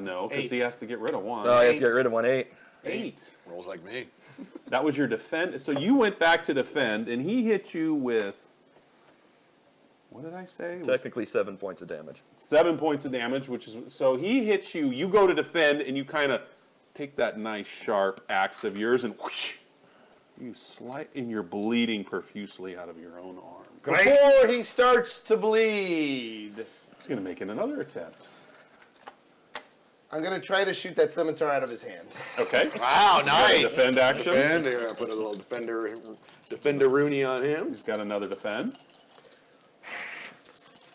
No, because he has to get rid of one. Oh, I have to get rid of 1, 8. 8. Rolls like me. That was your defend. So you went back to defend, and he hit you with, what did I say? It was Technically 7 points of damage. 7 points of damage, which is, so he hits you, you go to defend, and you kind of take that nice sharp axe of yours, and whoosh, you slide, and you're bleeding profusely out of your own arm. Before he starts to bleed, He's going to make it another attempt. I'm going to try to shoot that scimitar out of his hand. Okay. Wow, nice. Defend action. Defend. They're gonna put a little defender Rooney on him. He's got another defend.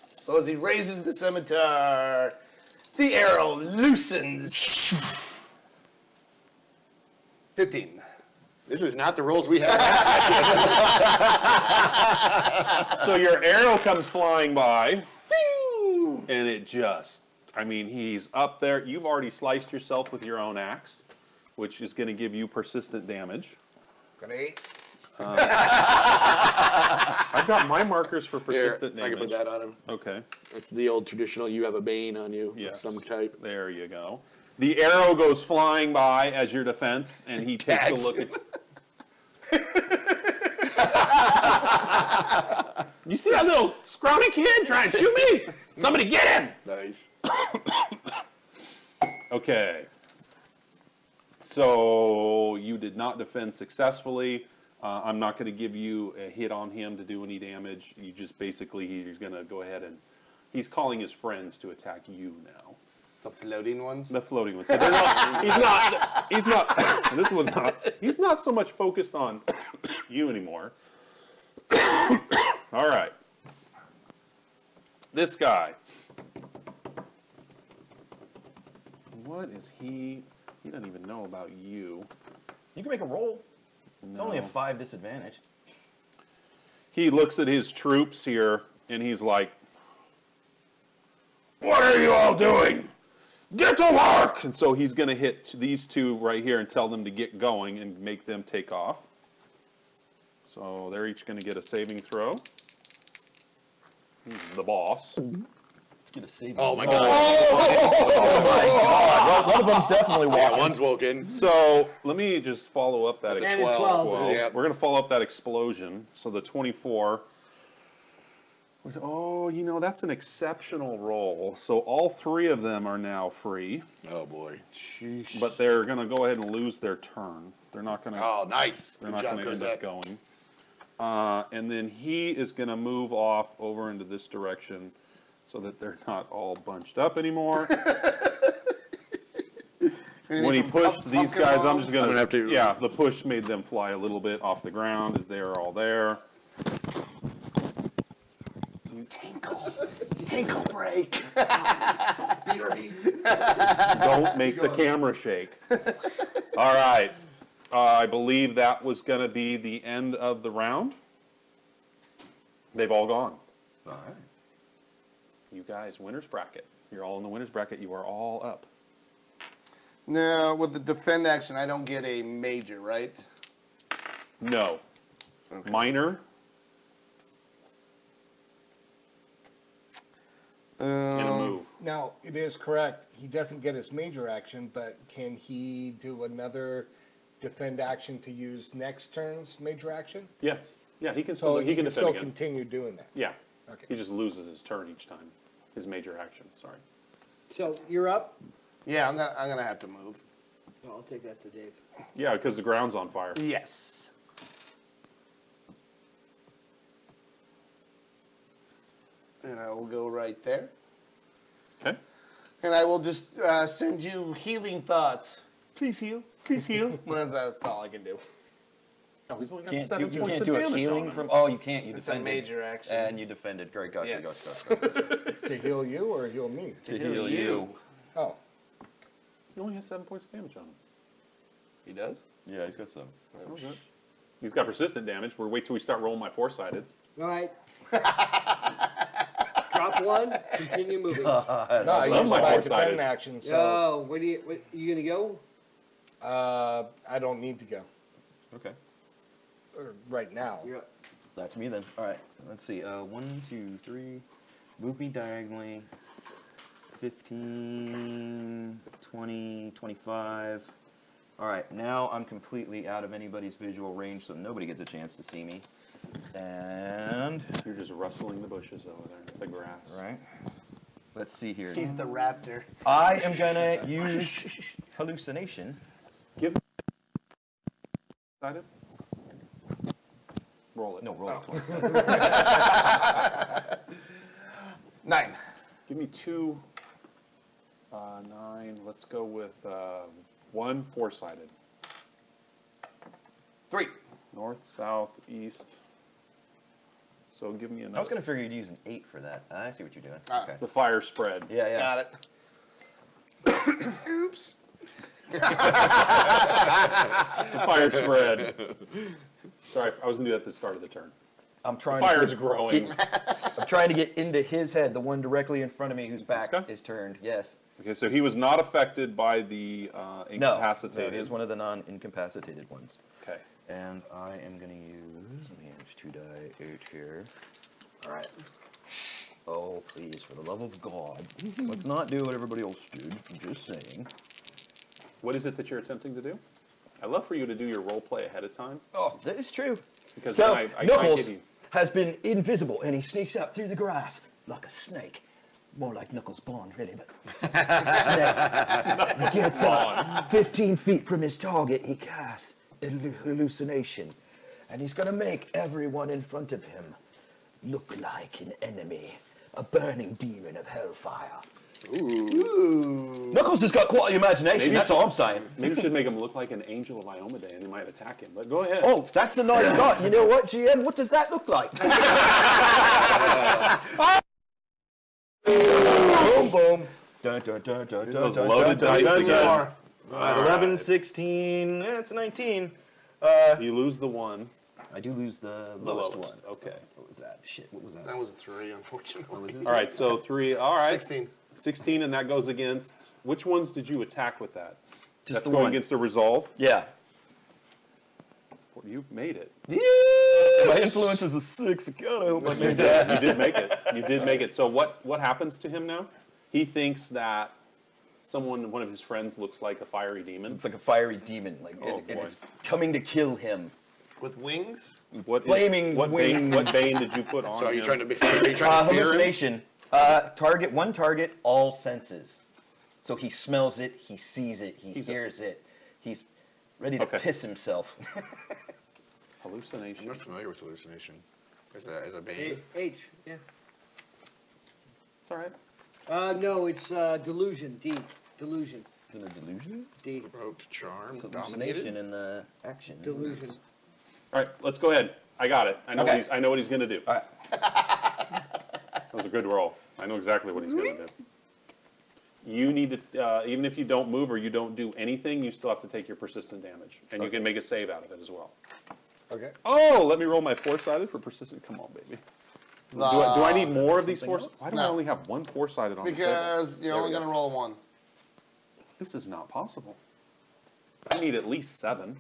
So as he raises the scimitar, the arrow loosens. 15. This is not the rolls we had last session. So your arrow comes flying by, and it just, I mean, he's up there. You've already sliced yourself with your own axe, which is going to give you persistent damage. Great. I've got my markers for Here, persistent I can damage. put that on him. Okay. It's the old traditional, you have a bane on you. Yes. Of some type. There you go. The arrow goes flying by as your defense, and he takes Tags. a look at. You see that little scrawny kid trying to shoot me? Somebody get him! Nice. Okay. So you did not defend successfully. I'm not going to give you a hit on him to do any damage. You just basically, he's going to go ahead and he's calling his friends to attack you now. The floating ones? The floating ones. So they're not, he's not, this one's not, he's not so much focused on you anymore. All right. This guy. What is he doesn't even know about you. You can make a roll. It's only a No. 5 disadvantage. He looks at his troops here, and he's like, "What are you all doing? get to work! And so he's going to hit these two right here and tell them to get going and make them take off. So they're each going to get a saving throw. He's the boss. Let's get a save. Oh my god. One of them's definitely Yeah, walking. one's woken. So let me just follow up that. That's a 10 and 12. 12. Yeah. We're going to follow up that explosion. So the 24. Oh, you know, that's an exceptional roll. So all three of them are now free, Oh boy. but they're going to go ahead and lose their turn. They're not going to. Oh, nice. They're Good not job, going to end up Cosette. going. And then he is going to move off over into this direction so that they're not all bunched up anymore. When he pushed these guys, I'm just going I'm gonna have to- Yeah, the push made them fly a little bit off the ground as they are all there. Tinkle break. Don't make the camera shake. All right. I believe that was going to be the end of the round. They've all gone. All right. You guys, winner's bracket. You're all in the winner's bracket. You are all up. Now, with the defend action, I don't get a major, right? No. Minor and a move. Now, it is correct. He doesn't get his major action, but can he do another defend action to use next turn's major action? Yes. Yeah, he can So still he can defend still again. continue doing that. Yeah. Okay. He just loses his turn each time. His major action, sorry. So you're up. Yeah, I'm gonna have to move. Oh, I'll take that to Dave. Yeah, because the ground's on fire. Yes. And I will go right there. Okay. And I will just send you healing thoughts. Please heal. Please heal. Well, that's all I can do. Oh, he's only got Can't 7 do, you points can't of do a damage on healing him. from. Oh, you can't. You It's a defended. major action. And you defended. Great. Gotcha. Yes. Gotcha. Gotcha. To heal you or heal me? To heal you. Oh, He only has 7 points of damage on him. He does? Yeah, he's got some. He's got persistent damage. We'll wait till we start rolling my four-sided. All right. Drop one. Continue moving. no, I love used my my four-sided. defend action, so Oh, what you gonna go? I don't need to go Okay. right now. You're up. That's me then. All right. Let's see. 1, 2, 3. Move me diagonally. 15, 20, 25. All right. Now I'm completely out of anybody's visual range, so nobody gets a chance to see me. And You're just rustling the bushes over there, the grass. all right. Let's see here. He's the raptor. I am gonna use hallucination. Give. Sided? Roll it. No, roll it. 9. Give me 2, 9. Let's go with 1 four-sided. 3. North, south, east. So give me I was another. gonna figure you'd use an 8 for that. I see what you're doing. Ah. Okay. The fire spread. Yeah, yeah. Got it. Oops. The fire spread. Sorry, I was going to do that at the start of the turn. I'm trying. Fire's to growing. I'm trying to get into his head, the one directly in front of me, whose back guy? is turned. Yes. Okay, so he was not affected by the No. incapacitated. No, he's one of the non-incapacitated ones. Okay. And I am gonna use. Let me use 2 die 8 here. All right. Oh, please, for the love of God, let's not do what everybody else did. I'm just saying. What is it that you're attempting to do? I'd love for you to do your role play ahead of time. Oh, that is true. Because So then I Knuckles give you. has been invisible, and he sneaks up through the grass like a snake. More like Knuckles Bond, really, but snake. He gets up 15 feet from his target. He casts hallucination, and he's gonna make everyone in front of him look like an enemy, a burning demon of hellfire. Ooh. Knuckles has got quite the imagination. Maybe That's all I'm saying. Maybe we should make him look like an angel of Iomade and they might attack him. But go ahead. Oh, that's a nice thought. You know what, GM? What does that look like? Boom, boom. Dun, dun, dun, dun, Those dun, loaded dun, dice dun, again. dun. All 11, right. 16, that's 19. You lose the 1. I do lose the The lowest lowest. one. Okay. What was that? Shit, what was that? That was a 3, unfortunately. All right, so 3. All right. 16. 16, and that goes against. Which ones did you attack with that? Just That's the going one. against the resolve. Yeah. Well, you made it. My influence is a 6. God, I hope I made that. You did make it. You did make it. So what happens to him now? He thinks that one of his friends looks like a fiery demon. It's like a fiery demon, like, Oh, and boy. it's coming to kill him. With wings? What Flaming what bane, wings. what bane did you put on So are you him? trying to be? Are you trying to fear him? Hallucination. One target, all senses. So he smells it, he sees it, he hears it. He's ready to Okay. piss himself. I'm Hallucination. not familiar with hallucination as a bane. H, yeah. It's all right. No, it's delusion, D. Delusion, Is it a delusion? D. Provoked, charm, Hallucination dominated. and the action. Delusion. All right, let's go ahead. I got it. I know Okay. I know what he's going to do. All right. That was a good roll. I know exactly what he's going to do. You need to, even if you don't move or you don't do anything, you still have to take your persistent damage, and you can make a save out of it as well. Okay. Oh, let me roll my four-sided for persistent. Come on, baby. Do I need more of these four? Why do I No. only have one four-sided on the table? Because you're There only we going to roll one. This is not possible. I need at least 7.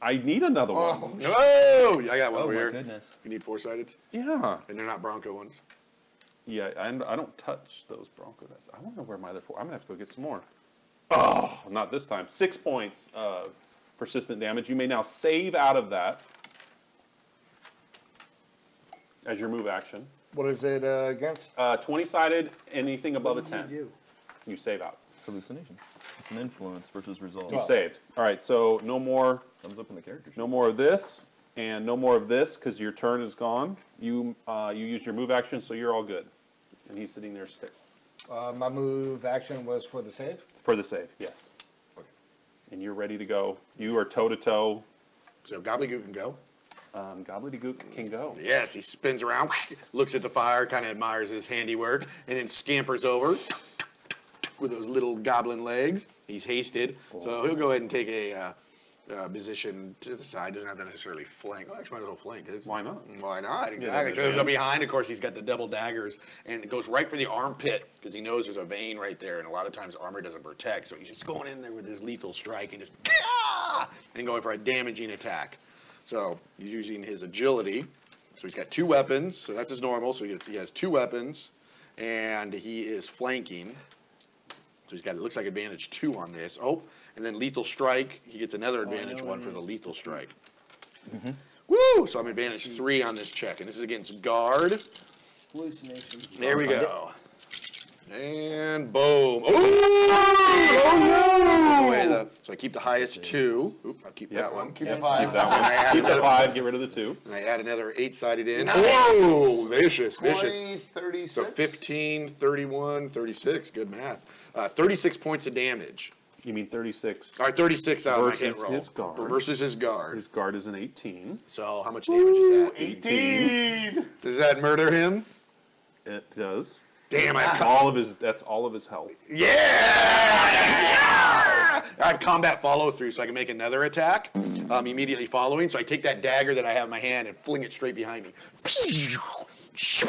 I need another one. Oh, I got one Oh over my here. goodness. You need four-sided, Yeah. and they're not Bronco ones. Yeah, I don't touch those Bronco dice. I wonder where my other 4. I'm gonna have to go get some more. Oh, not this time. 6 points of persistent damage. You may now save out of that as your move action. What is it against? 20-sided, anything above a What did you 10. do? You save out. Hallucination. It's an influence versus resolve. You saved. All right, so no more, Thumbs up in the character sheet. no more of this, and no more of this because your turn is gone. You used your move action, so you're all good. And he's sitting there My move action was for the save. for the save. Yes. And you're ready to go. You are toe to toe. So Gobbledygook can go. Gobbledygook can go. Yes, he spins around, looks at the fire, kind of admires his handiwork, and then scampers over with those little goblin legs. He's hasted, so he'll go ahead and take a position to the side. Doesn't have to necessarily flank. Oh, actually, might as well flank. Why not? Why not? Yeah, Exactly. So yeah. he goes up behind. Of course, he's got the double daggers, and it goes right for the armpit because he knows there's a vein right there, and a lot of times armor doesn't protect. So he's just going in there with his lethal strike and just and going for a damaging attack. So he's using his agility. So he's got 2 weapons. So that's his normal. So he has 2 weapons, and he is flanking. So he's got, it looks like advantage 2 on this. Oh, and then lethal strike. He gets another advantage 1 for the lethal strike. Woo! So I'm advantage 3 on this check, and this is against guard. Hallucination. There we go. And boom. Oh! So I keep the highest 2. Oop, I'll keep that one. Keep the 5. Keep that one. And I add Keep the another- 5. Get rid of the 2. And I add another 8-sided in. Nice. Oh, vicious, 20, vicious. 36. So 15, 31, 36. Good math. 36 points of damage. You mean 36? All right, 36 out of my hit Versus roll. his guard. Versus his guard. His guard is an 18. So how much damage is that? 18. Does that murder him? It does. Damn, I have That's all of his health. yeah! I have combat follow through, so I can make another attack immediately following. So I take that dagger that I have in my hand and fling it straight behind me.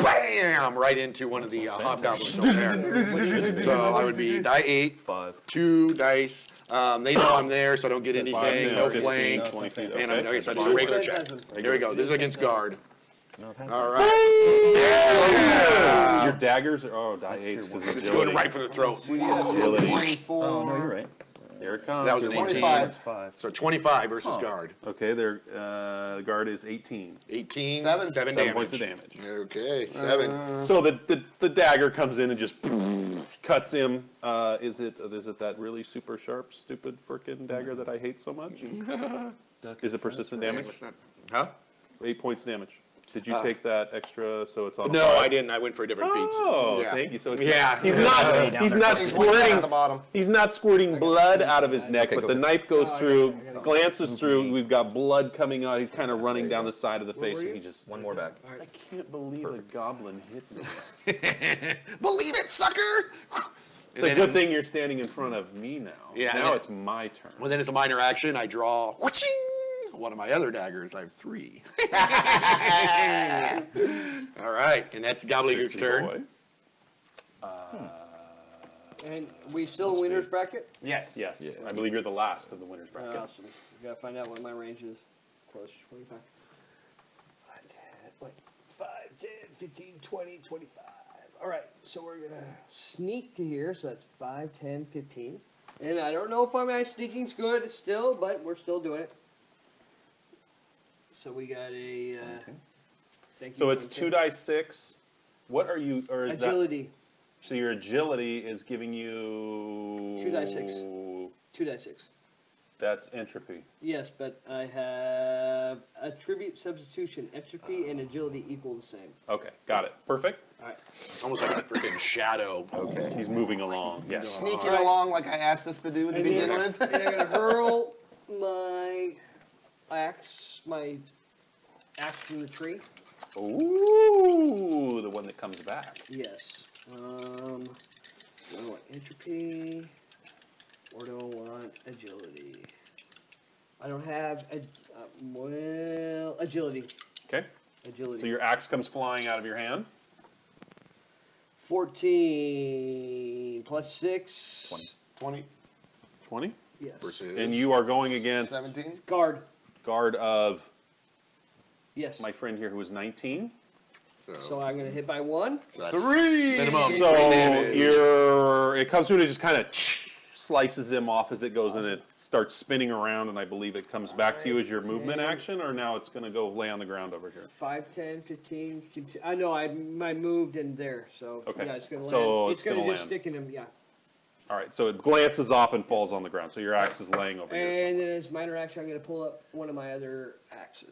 Bam! Right into one of the hobgoblins over there. So I would be die 8, 5. 2 dice. They know I'm there, so I don't get anything. 5, No 15, flank. 20 feet. And Okay, okay, so I that's do a fine. regular check. There we go. This is against guard. No, it All right. Yeah! Your daggers are, die 8 because It's going right for the throat. agility. 24. Oh, no, you're right. Here it comes. That was an 18. 25. 5. So 25 versus guard. Okay, their guard is 18. 18, Seven. 7 7 damage. points of damage. Okay, 7. So the dagger comes in and just cuts him. Is it that really super sharp, stupid frickin' dagger that I hate so much? Is it persistent damage? What's that? Huh? 8 points damage. Did you take that extra so it's on? No, a 5? I didn't. I went for a different feat. Oh, Yeah. thank you. So it's Yeah. he's Yeah. not Down he's there. not He's one down at the squirting bottom. he's not squirting blood out of his neck, but go the back. knife goes through, glances through. We've got blood coming out. He's kind of running down the side of the face, and he just. One more back. I can't believe a goblin hit me. Believe it, sucker! It's a good thing you're standing in front of me now. Yeah, Now yeah. it's my turn. Well, then it's a minor action. I draw whooshing, one of my other daggers. I have 3. All right, and that's Gobbledygook's Sexy turn. boy. And we still in winner's bracket? Yes. Yes, Yeah. I believe you're the last of the winners bracket. Awesome. We gotta find out what my range is. Close, 25. 5, 10, 15, 20, 25. All right, so we're gonna sneak to here, so that's 5, 10, 15. And I don't know if my sneaking's good still, but we're still doing it. So we got a, thank you. So it's Quentin. 2 dice 6. What are you, or is that? Agility, So your agility is giving you 2 dice 6. 2 dice 6. That's entropy. Yes, but I have attribute substitution. Entropy and agility equal the same. Okay, got it. Perfect. All right. It's almost like a freaking shadow. Okay. He's moving along. Yes. Sneaking along like I asked us to do to begin with. And I'm gonna hurl my axe from the tree. Ooh, the one that comes back. Yes. What do I want? Entropy. Or do I want agility? I don't have agility. Okay. Agility. So your axe comes flying out of your hand. 14 plus 6. 20, 20. Yes. Versus And you are going against 17. Guard. guard of Yes. my friend here who is 19. So I'm gonna hit by 1. So that's 3. minimum. So damage. it comes through and it just kind of slices him off as it goes and it starts spinning around, and I believe it comes back to you as your movement action, or now it's going to go lay on the ground over here. 5, 10, 15. I know I moved in there, so Okay. yeah, it's gonna land. So it's it's gonna gonna just land. stick in him, yeah. All right, so it glances off and falls on the ground. So your axe is laying over here. And then as minor action, I'm gonna pull up one of my other axes.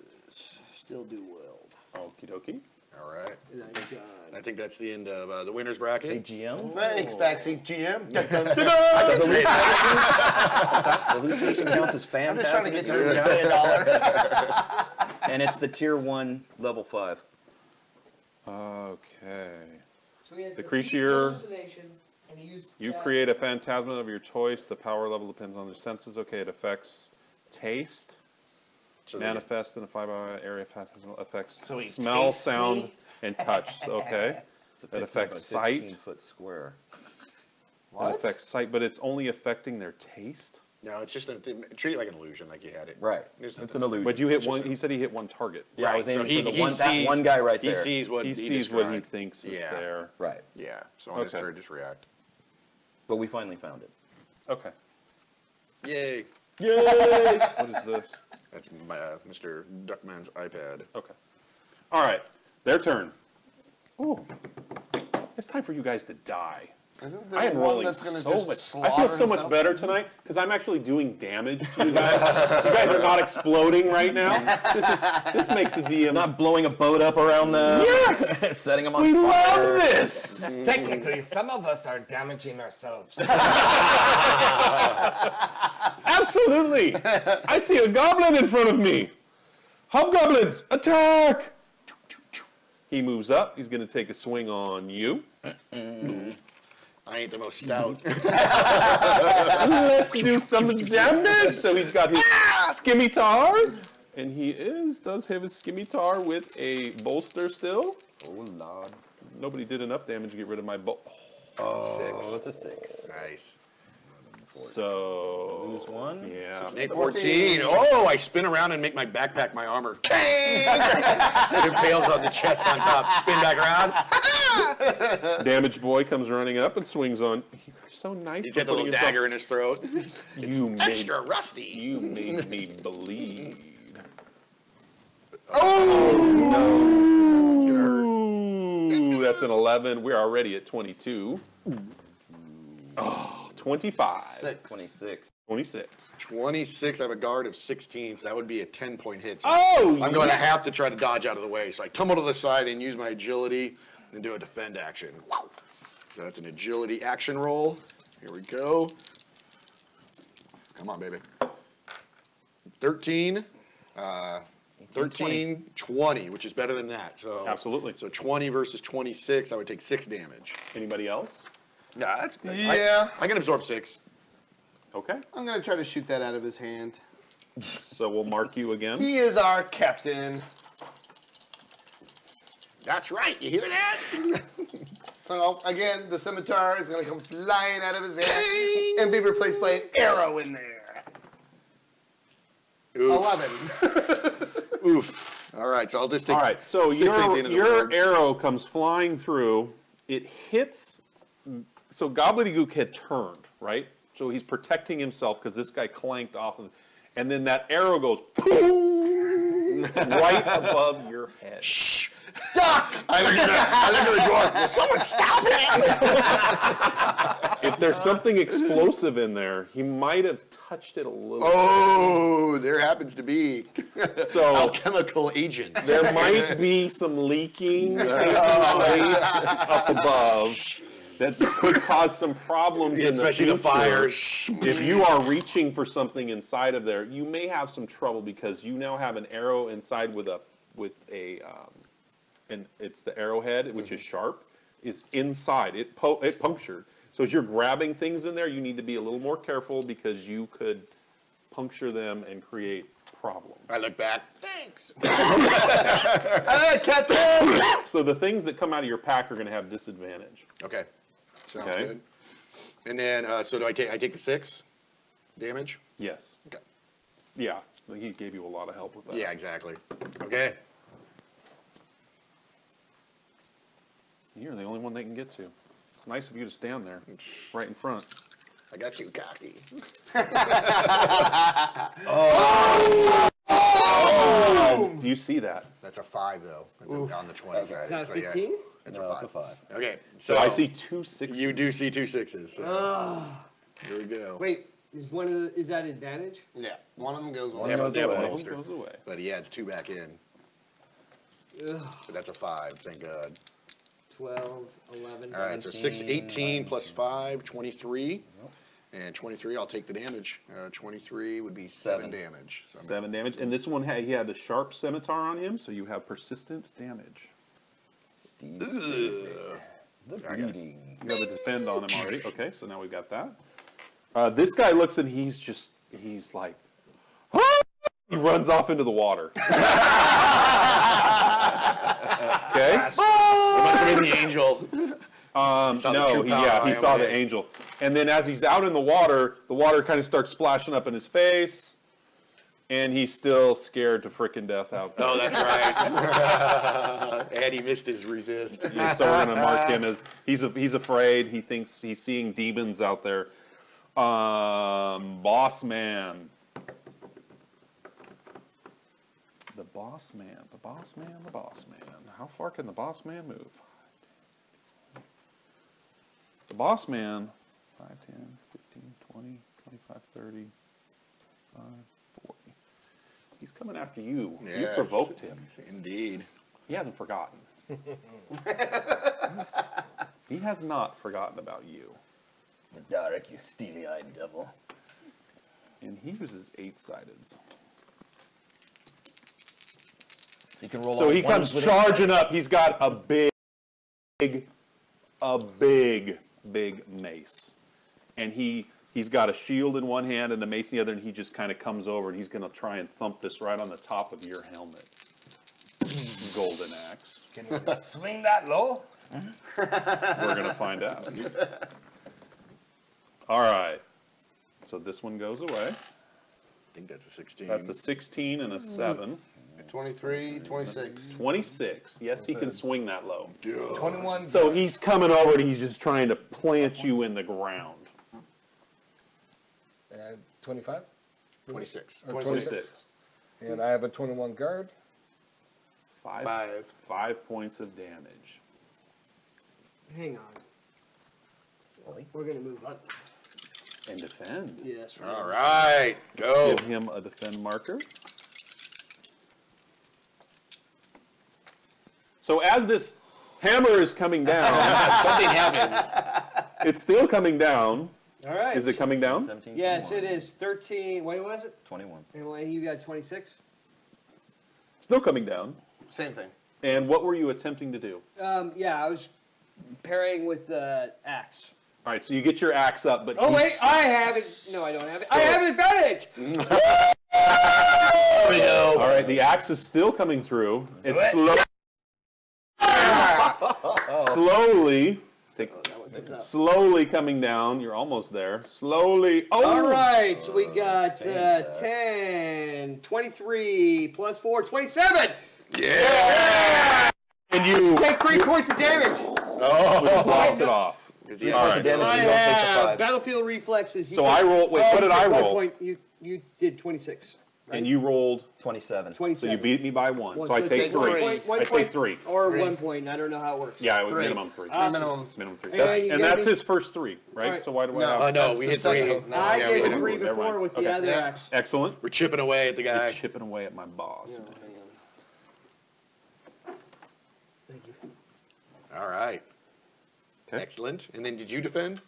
Still do wield. Okie dokie. All right. And I'm done. I think that's the end of the winner's bracket. Hey, GM? Thanks, backseat GM. I can say that. The hallucination counts as I'm just trying to get phantasm, you a $1 and it's the tier 1, level 5. Okay. So he has The the creature- hallucination, and he used You that. create a phantasm of your choice. The power level depends on their senses. Okay, it affects taste. So they Manifest in a 5 area phantasm affects So he smell, tastes sound, me? and touch. Okay. It affects sight. 15-foot square. It affects sight, but it's only affecting their taste. No, it's just treat it like an illusion, like you had it. Right. There's It's nothing- an illusion. But you hit one. He said he hit one target. Yeah, I was Right, so aiming for he that sees- one guy right He there. sees what He he sees what he described. thinks is Yeah. there. Right. Yeah. So on his Okay. turn, just react. But we finally found it. Okay. Yay. Yay! What is this? That's my, Mr. Duckman's iPad. Okay. All right. Their turn. Ooh. It's time for you guys to die. Isn't I there am one rolling that's going to so just much. slaughter I feel so much himself? better tonight because I'm actually doing damage to you guys. You guys are not exploding right now. This makes the DM Not blowing a boat up around the... Yes! setting them on We fire. love this. Technically, some of us are damaging ourselves. Absolutely. I see a goblin in front of me. Hobgoblins, attack! He moves up. He's going to take a swing on you. I ain't the most stout. Let's do some damage. So he's got his scimitar, and he does have his scimitar with a bolster still. Oh, Lord. Nobody did enough damage to get rid of my bolt. Oh, 6. it's a 6. Nice. So Lose one. Yeah. 8, 14. Oh, I spin around and make my backpack my armor. It impales on the chest on top. Spin back around. Damage boy comes running up and swings on. You're so nice. He's for got the little putting yourself- dagger in his throat. It's You made, extra rusty. you made me bleed. That's gonna hurt. Ooh, that's an 11. We're already at 22. Oh, 25. 26. 26. 26. I have a guard of 16, so that would be a 10-point hit. So Oh, I'm going to have to try to dodge out of the way. So I tumble to the side and use my agility and do a defend action. So that's an agility action roll. Here we go. Come on, baby. 13. 13, 20, which is better than that. So Absolutely. So 20 versus 26, I would take 6 damage. Anybody else? Yeah, that's good. Yeah. I can absorb 6. Okay. I'm going to try to shoot that out of his hand. So we'll mark you again. He is our captain. That's right. You hear that? So again, the scimitar is going to come flying out of his hand and be replaced by an arrow in there. Oof. 11. Oof. All right, so I'll just take All right, so 6 at the end of the your board. arrow comes flying through. It hits. So Gobbledygook had turned, right? So he's protecting himself because this guy clanked off of, and then that arrow goes right above your head. I look at the dwarf. Will someone stop him? If there's something explosive in there, he might have touched it a little. Oh, there happens to be So alchemical agents. there might be some leaking taking place up above that could cause some problems Especially in the the future. fire. If you are reaching for something inside of there, you may have some trouble because you now have an arrow inside with a and it's the arrowhead, which is sharp, is inside. It punctured. So as you're grabbing things in there, you need to be a little more careful because you could puncture them and create problems. I look back. Thanks. So the things that come out of your pack are going to have disadvantage. Okay. Sounds Okay. good. And then, so do I take the 6 damage? Yes. Okay. Yeah. He gave you a lot of help with that. Yeah, exactly. Okay. You're the only one they can get to. It's nice of you to stand there, right in front. I got you, cocky. Do you see that? That's a 5, though, on the 20 side. Is that So, a yes, 15? that's No, a it's 5. a 5. Okay. So I see 2 6s. You do see 2 6s. So. Here we go. Wait, is that advantage? Yeah, one of them goes They have a away. bolster, Goes away. but he adds 2 back in. Ugh, But that's a 5, thank God. 12, 11. All right, so 6, 18 plus 5, 23. And 23, I'll take the damage. 23 would be 7 damage. So 7 damage. And this one, he had a sharp scimitar on him, so you have persistent damage. Steve. Ugh. The I got it. bleeding. You have a defend on him already. Okay, so now we've got that. This guy looks and he's like, "Ah!" He runs off into the water. Okay? It must have been the angel. saw the No, true he power saw of the it. angel. And then as he's out in the water kind of starts splashing up in his face, and he's still scared to frickin' death out there. Oh, that's right. And he missed his resist. Yeah, so we're gonna mark him as he's afraid. He thinks he's seeing demons out there. Boss man. The boss man. The boss man. The boss man. How far can the boss man move? The boss man. 5, 10, 15, 20, 25, 30, 5, 40. He's coming after you. You Yes. provoked him. Indeed. He hasn't forgotten. He has not forgotten about you. The dark, you steely-eyed devil. And he uses 8-sided. He can roll So out he ones comes with charging up. He's got a big mace. And he's got a shield in one hand and a mace in the other, and he just kind of comes over and he's going to try and thump this right on the top of your helmet. Golden axe. Can you swing that low? We're going to find out. All right. So this one goes away. I think that's a 16. That's a 16 and a 7. 23, 26. 26. Yes, he can swing that low. 21. So he's coming over and he's just trying to plant you in the ground. 25? 26. Or 26. And I have a 21 guard. 5 points of damage. Hang on. We're going to move up. And defend. Yes. All right, go. Give him a defend marker. So as this hammer is coming down, Something happens. it's still coming down. All right. Is it coming down? 17, Yes, 21. it is. 13. What was it? 21. And you got 26? Still coming down. Same thing. And what were you attempting to do? Yeah, I was parrying with the axe. All right, so you get your axe up, but Oh, wait, he's- I have it. No, I don't have it. I have advantage. There we go. All right, the axe is still coming through. It's slowly Slowly coming down. You're almost there. Slowly. Oh! All right, so we got 10, 23, plus 4, 27. Yeah! And you Take 3 points of damage. bounce it off. Is he- All right. Damage, I you don't take the have 5. battlefield reflexes. You So took- I roll. Wait, what you did took I 1 roll? point. You did 26. Right? And you rolled. 27. 27. So you beat me by 1. So I so take 3. One I point take 3. Or 1 point. I don't know how it works. Yeah, it was 3. minimum 3. Minimum. Minimum 3. And That's, you and gave that's me- his first 3, right? Alright. So why do I No. have? no, That's we the hit second. 3. No, I yeah, gave we him hit 3 Never before mind. with the Okay. other Yeah. axe. Excellent. We're chipping away at the guy. Chipping away at my boss. Hang on. Thank you. All right. Okay. Excellent. And then did you defend?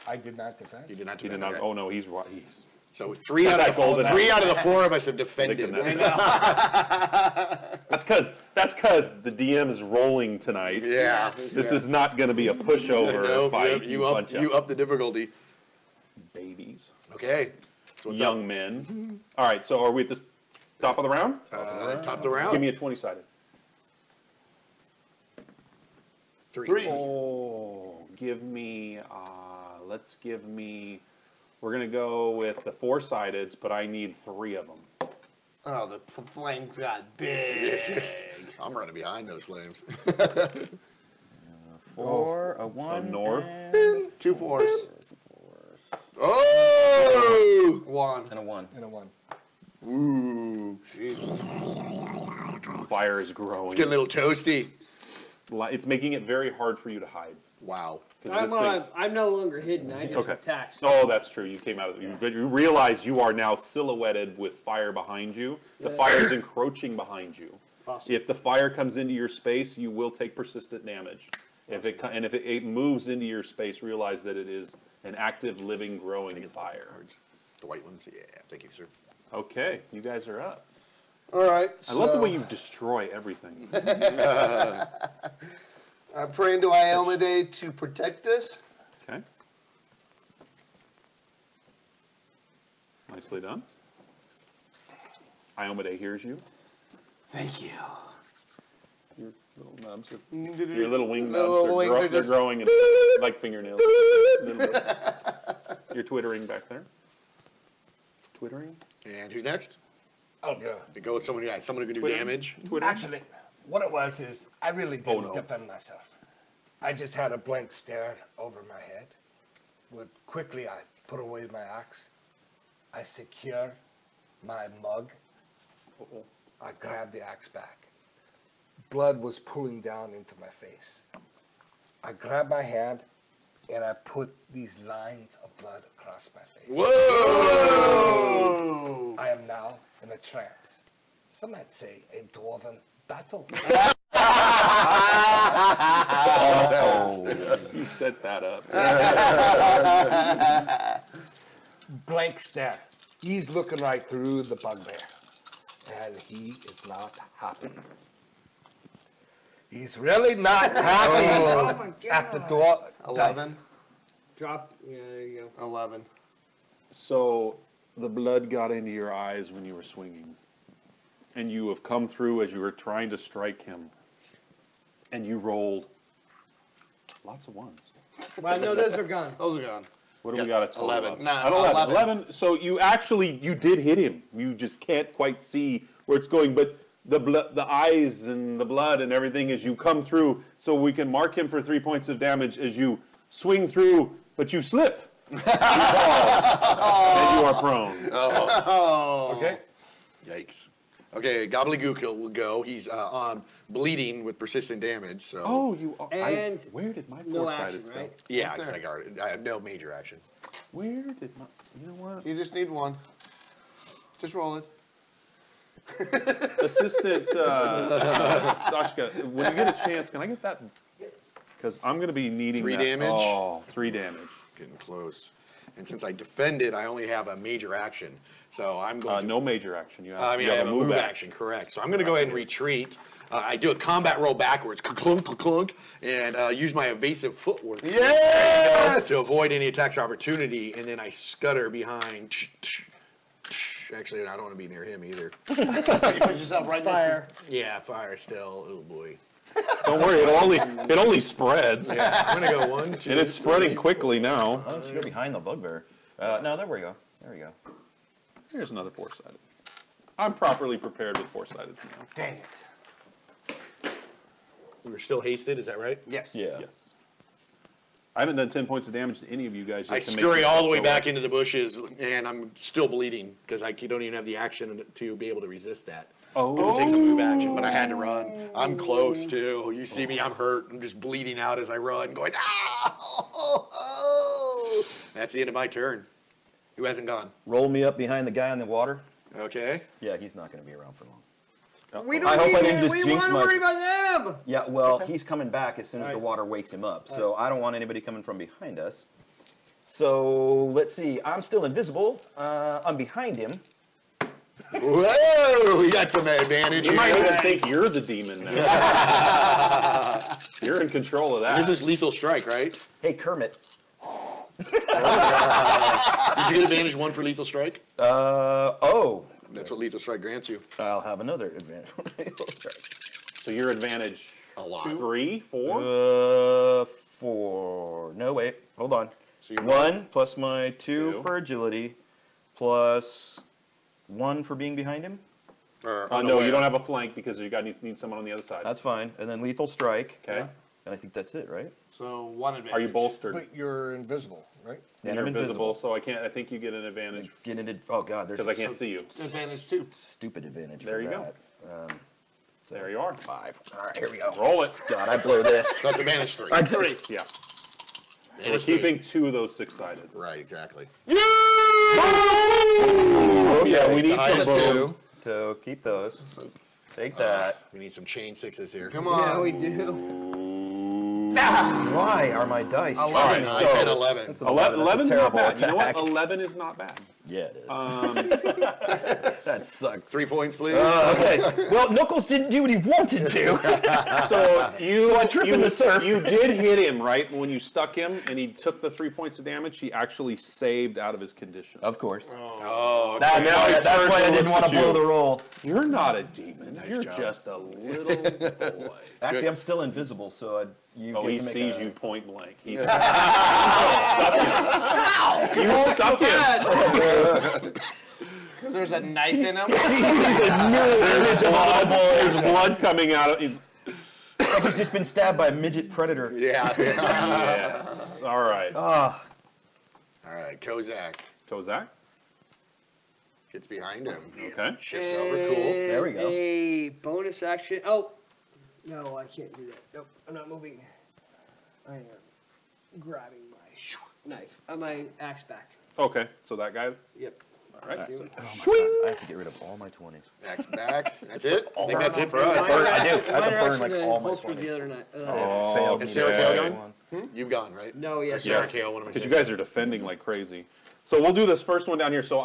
I did not defend. You did not He defend. did not. okay. Oh no, he's right. He's. So 3 out of golden 4 of us have defended. That's because the DM is rolling tonight. Yeah. This is not going to be a pushover Nope, fight. yep, you up the difficulty. Babies, Okay. So what's young men. All right. So are we at the top of the round? up? Top of the Give round. me a 20-sided. 3. Oh, give me. Let's give me. We're gonna go with the 4-sideds, but I need 3 of them. Oh, the flames got big. I'm running behind those flames. 4, a So 1. north. 2 4s. Oh! 1. And a 1. And a 1. Ooh. Fire is growing. It's getting a little toasty. It's making it very hard for you to hide. Wow. 'Cause this I'm no longer hidden. I just Okay. attacked. Oh, that's true. You came out of but you realize you are now silhouetted with fire behind you. The fire is encroaching behind you. Awesome. If the fire comes into your space, you will take persistent damage. If it moves into your space, realize that it is an active, living, growing fire. Cards. The white ones. Yeah. Thank you, sir. Okay, you guys are up. All right. I love the way you destroy everything. I'm praying to Iomedae to protect us. Okay. Nicely done. Iomedae hears you. Thank you. Your little nubs are, your little wing nubs Little wings are they're just- growing and like fingernails. You're twittering back there. Twittering? And who's next? I'll go. To go with someone who can do Twittering? damage. Twittering? Actually, what it was is I really didn't no. defend myself. I just had a blank stare over my head. But quickly I put away my axe. I secure my mug. I grabbed the axe back. Blood was pooling down into my face. I grabbed my hand and I put these lines of blood across my face. Whoa! I am now in a trance. Some might say a dwarven battle. You set that up. Blank stare. He's looking right through the bugbear. And he is not happy. He's really not happy Oh my at the god. door. 11. Drop. Yeah, there you go. 11. So the blood got into your eyes when you were swinging. And you have come through as you were trying to strike him. And you rolled lots of ones. Well, no, those are gone. Those are gone. What do we got at 11. Nah, At 11. 11. 11. So you did hit him. You just can't quite see where it's going. But the eyes and the blood and everything as you come through, so we can mark him for 3 points of damage as you swing through, but you slip. You fall, and you are prone. Okay? Yikes. Okay, Gobbledygook will go. He's bleeding with persistent damage. So Oh, you are. And where did my no four-sided action, go? right? yeah, because I guarded. I have no major action. Where did my? You know what? You just need 1. Just roll it. Assistant Sashka, when you get a chance, can I get that? Because I'm going to be needing 3 that. damage? Oh, 3 damage. Getting close. And since I defended, I only have a major action. So I'm going to. No major action. You have, I mean, you I have have a move action, correct. So I'm going to go ahead and retreat. I do a combat roll backwards, clunk, clunk, and use my evasive footwork Yes! to avoid any attacks of opportunity, and then I scutter behind. Actually, I don't want to be near him either. Put yourself right Fire. Yeah, fire still. Oh boy. Don't worry, it only spreads. Yeah, I'm gonna go 1, 2. And it's spreading 3, quickly now. Oh, you go behind the bugbear. No, there we go. There we go. Here's another four-sided. I'm properly prepared with four-sided now. Dang it. We were still hasted, is that right? Yes. Yeah. Yes. I haven't done 10 points of damage to any of you guys yet. I to make scurry this all the way go back up. into the bushes, and I'm still bleeding because I don't even have the action to be able to resist that. Because it takes a move action, but I had to run. I'm close too. You see me, I'm hurt. I'm just bleeding out as I run, going, ah! That's the end of my turn. Who hasn't gone? Roll me up behind the guy in the water. Okay. Yeah, he's not going to be around for long. We I don't hope I need didn't it. just We jinx want to worry myself. about them. Yeah, well, he's coming back as soon as the water wakes him up, so I don't want anybody coming from behind us. So let's see. I'm still invisible. I'm behind him. Whoa! We got some advantage You here. might even think you're the demon now. You're in control of that. This is lethal strike, right? Hey, Kermit. Did you get advantage 1 for lethal strike? Oh, That's what lethal strike grants you. I'll have another advantage. So your advantage A lot. 3, 4? 4. No, wait. Hold on. So you're 1 plus my 2 Two. for agility, plus 1 for being behind him. Or No, unaware. you don't have a flank because you need someone on the other side. That's fine. And then lethal strike. Okay. And I think that's it, right? So 1 advantage. Are you bolstered? But you're invisible, right? And You're I'm invisible, so I think you get an advantage Get into, oh god, there's because I can't see you. Advantage 2. stupid advantage There for you go. that. There you are. 5. All right, here we go. Roll it. God, I blow this. That's advantage 3. 3. Yeah. We're Advantage 3. keeping 2 of those 6-sided. Right, exactly. Oh yeah, we The need highest some 2. So keep those. Take that. We need some chain 6s here. Come Yeah, on. we do. Why are my dice? All right, right, so- 10, 11. That's a 11's not terrible bad. You know what? attack. 11 is not bad. Yeah, it is. That sucks. 3 points, please. Okay. Well, Knuckles didn't do what he wanted to. So I trip in the surf. You did hit him, right? When you stuck him and he took the 3 points of damage, he actually saved out of his condition. Of course. Oh, That's now why, he that's turns why I and didn't looks want at to blow you. the roll. You're not a demon. Nice You're job. just a little boy. Actually, I'm still invisible, so you Oh, get he to make sees a... you point blank. He's stuck him. You stuck him. Because there's a knife in him. There's blood coming out of. He's, Like he's just been stabbed by a midget predator. yeah. yes. All right. All right, Kozak Kozak. gets behind him. Okay. Shifts over, cool. There we go. A bonus action. Oh, no, I can't do that. Nope, I'm not moving. I am grabbing my knife. My axe back. Okay. So that guy. Yep. All right. So, I have to get rid of all my 20s. Axe back. That's it. I think that's it for us. burn- I do. I have to Mine are burn, actually like, all my holstered 20s. the other night. oh, Is Sarah yeah. Kale gone? You've gone, right? No, Or yes. Sarah Yes. Kale, what am I Because saying? you guys are defending like crazy. So we'll do this first one down here. So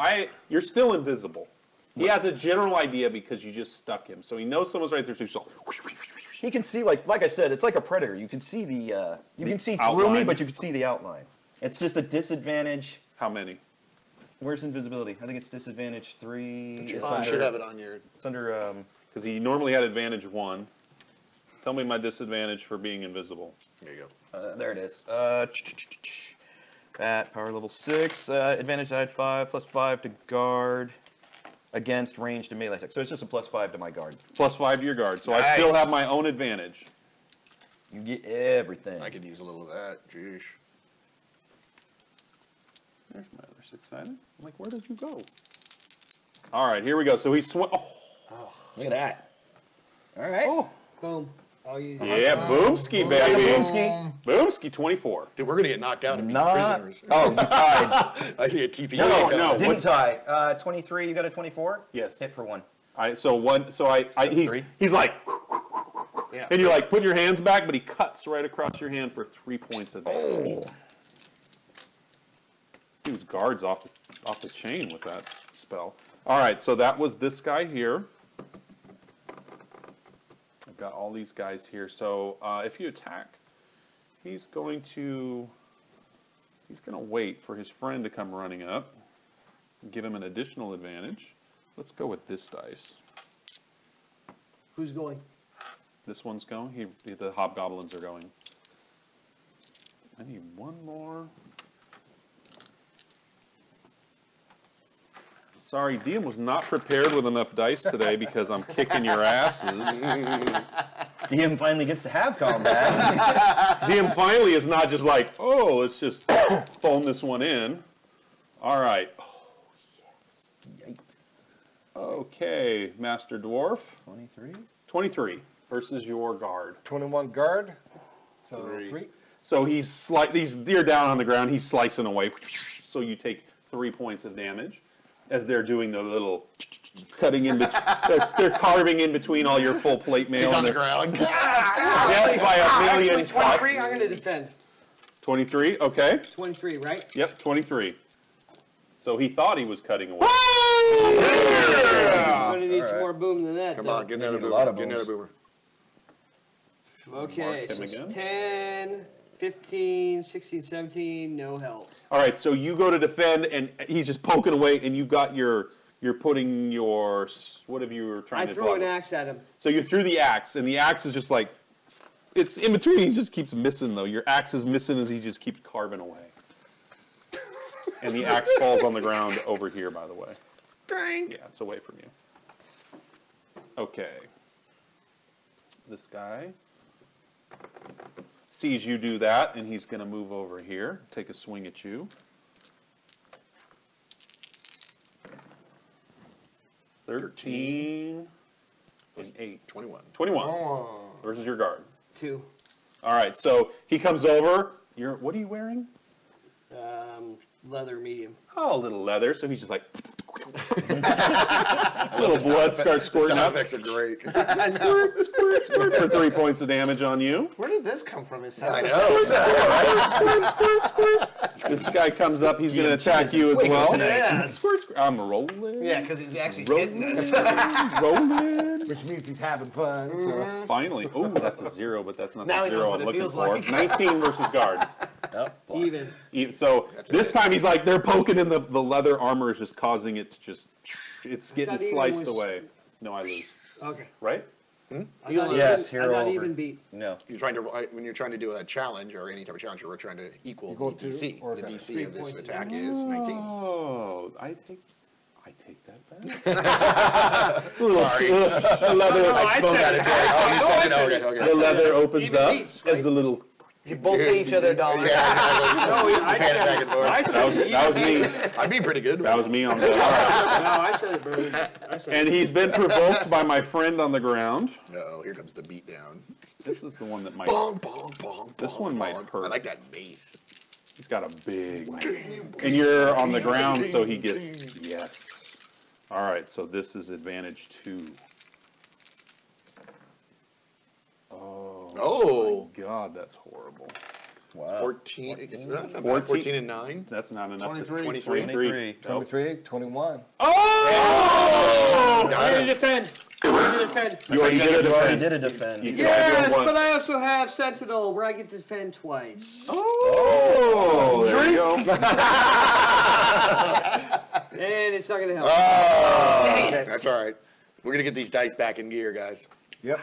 you're still invisible. He has a general idea because you just stuck him. So he knows someone's right there. So he's all, He can see, like I said, it's like a predator. You can see you can see through outline. me, but you can see the outline. It's just a disadvantage. how many? Where's invisibility? I think it's disadvantage 3. It's You under, should have it on your. it's under Because he normally had advantage 1. Tell me my disadvantage for being invisible. There you go. there it is. At power level 6, advantage I had 5, plus 5 to guard against ranged and melee attack. So it's just a plus 5 to my guard. Plus 5 to your guard. So I still Nice. have my own advantage. You get everything. I could use a little of that. Jeez. There's my other 6-sided. I'm like, where did you go? All right, here we go. So he's Look at that. All right. Boom. Oh, you. yeah, boomski, baby. Boomski. Boomski 24. Dude, we're gonna get knocked out and be Not. prisoners. Oh, you tied. I see a TP. No. Didn't What- tie. 23. You got a 24. Yes. Hit for 1. He's Three. like, Yeah. and you're like, put your hands back, but he cuts right across your hand for 3 points of damage. Dude's guard's off the chain with that spell. All right, so that was this guy here. I've got all these guys here. So if you attack, he's going to wait for his friend to come running up and give him an additional advantage. Let's go with this dice. Who's going? This one's going. The hobgoblins are going. I need one more. Sorry, Diem was not prepared with enough dice today because I'm kicking your asses. Diem finally gets to have combat. Diem finally is not just like, oh, let's just phone this one in. All right. Oh, yes. Yikes. Okay, Master Dwarf. 23. 23 versus your guard. 21 guard. So Three. 3. So you're down on the ground. He's slicing away. So you take 3 points of damage as they're doing the little cutting in between. They're carving in between all your full plate mail. He's on the and they're ground. death by a million Actually, 23, I'm cuts. going to defend. 23, okay. 23, right? Yep, 23. So he thought he was cutting away. I'm going to need some more boom than that. Come though. on, get another need a lot boomer. of Get another booms. boomer. Okay, Mark so him it's again. 10, 15, 16, 17, no help. All right, so you go to defend, and he's just poking away, and you've got you're putting your, whatever you were trying I to threw an block. axe at him. So you threw the axe, and the axe is just like, it's in between, he just keeps missing, though. Your axe is missing as he just keeps carving away. And the axe falls on the ground over here, by the way. Dang. Yeah, it's away from you. Okay. This guy sees you do that, and he's going to move over here, take a swing at you. 13 and 8. 21. 21 versus your guard. 2. All right, so he comes over. What are you wearing? Leather medium. Oh, a little leather. So he's just like, a little blood starts squirting Sound up. effects are great. Squirt, squirt, squirt for 3 points of damage on you. Where did this come from? It I sounds know. This guy comes up. He's going to attack you as well. Yes. Squirt, squirt. I'm rolling. Yeah, because he's actually Rolling. hitting us. Rolling. Which means he's having fun. So. Finally. Oh, that's a 0, but that's not Now the he knows 0 what I'm it looking feels for. like. 19 versus guard. Oh, blocked. Even. So That's this it. time he's like, they're poking in the leather armor is just causing it to just, it's getting thought even sliced was- away. No, I lose. Okay. Right? I You thought Yes, even, hero I thought over. even beat. No. You're trying to when you're trying to do a challenge or any type of challenge, we're trying to equal Equal the to DC. or The better. DC 3 of this points. attack is 19. Oh, I take that back. Little Sorry. leather, I spoke out of turn. Oh, you said it. Okay, the okay. leather opens Even up beats, as the little. You both pay each other $1. Yeah, I hand it back and forth. I said That was me. I'd be pretty good. That was me on the. All right. No, I said it, bro. I said And it. he's been provoked by my friend on the ground. No, here comes the beat down. This is the one that might. Bong, bong, bong, This bong, one might bong. hurt. I like that bass. He's got a big. And you're on the ground, so he gets. Yes. All right, so this is advantage 2. Oh, My God, that's horrible. Wow. 14. That's not bad. 14. 14 and 9. That's not enough. 23. 23. Nope. 23, 21. Oh! Got I'm it. going to defend. I'm going to defend. You already did a You already defense. did a defend. You can only do it Yes, once. but I also have Sentinel where I get to defend twice. Oh, there you go. And it's not going to help. That's all right. We're going to get these dice back in gear, guys. Yep.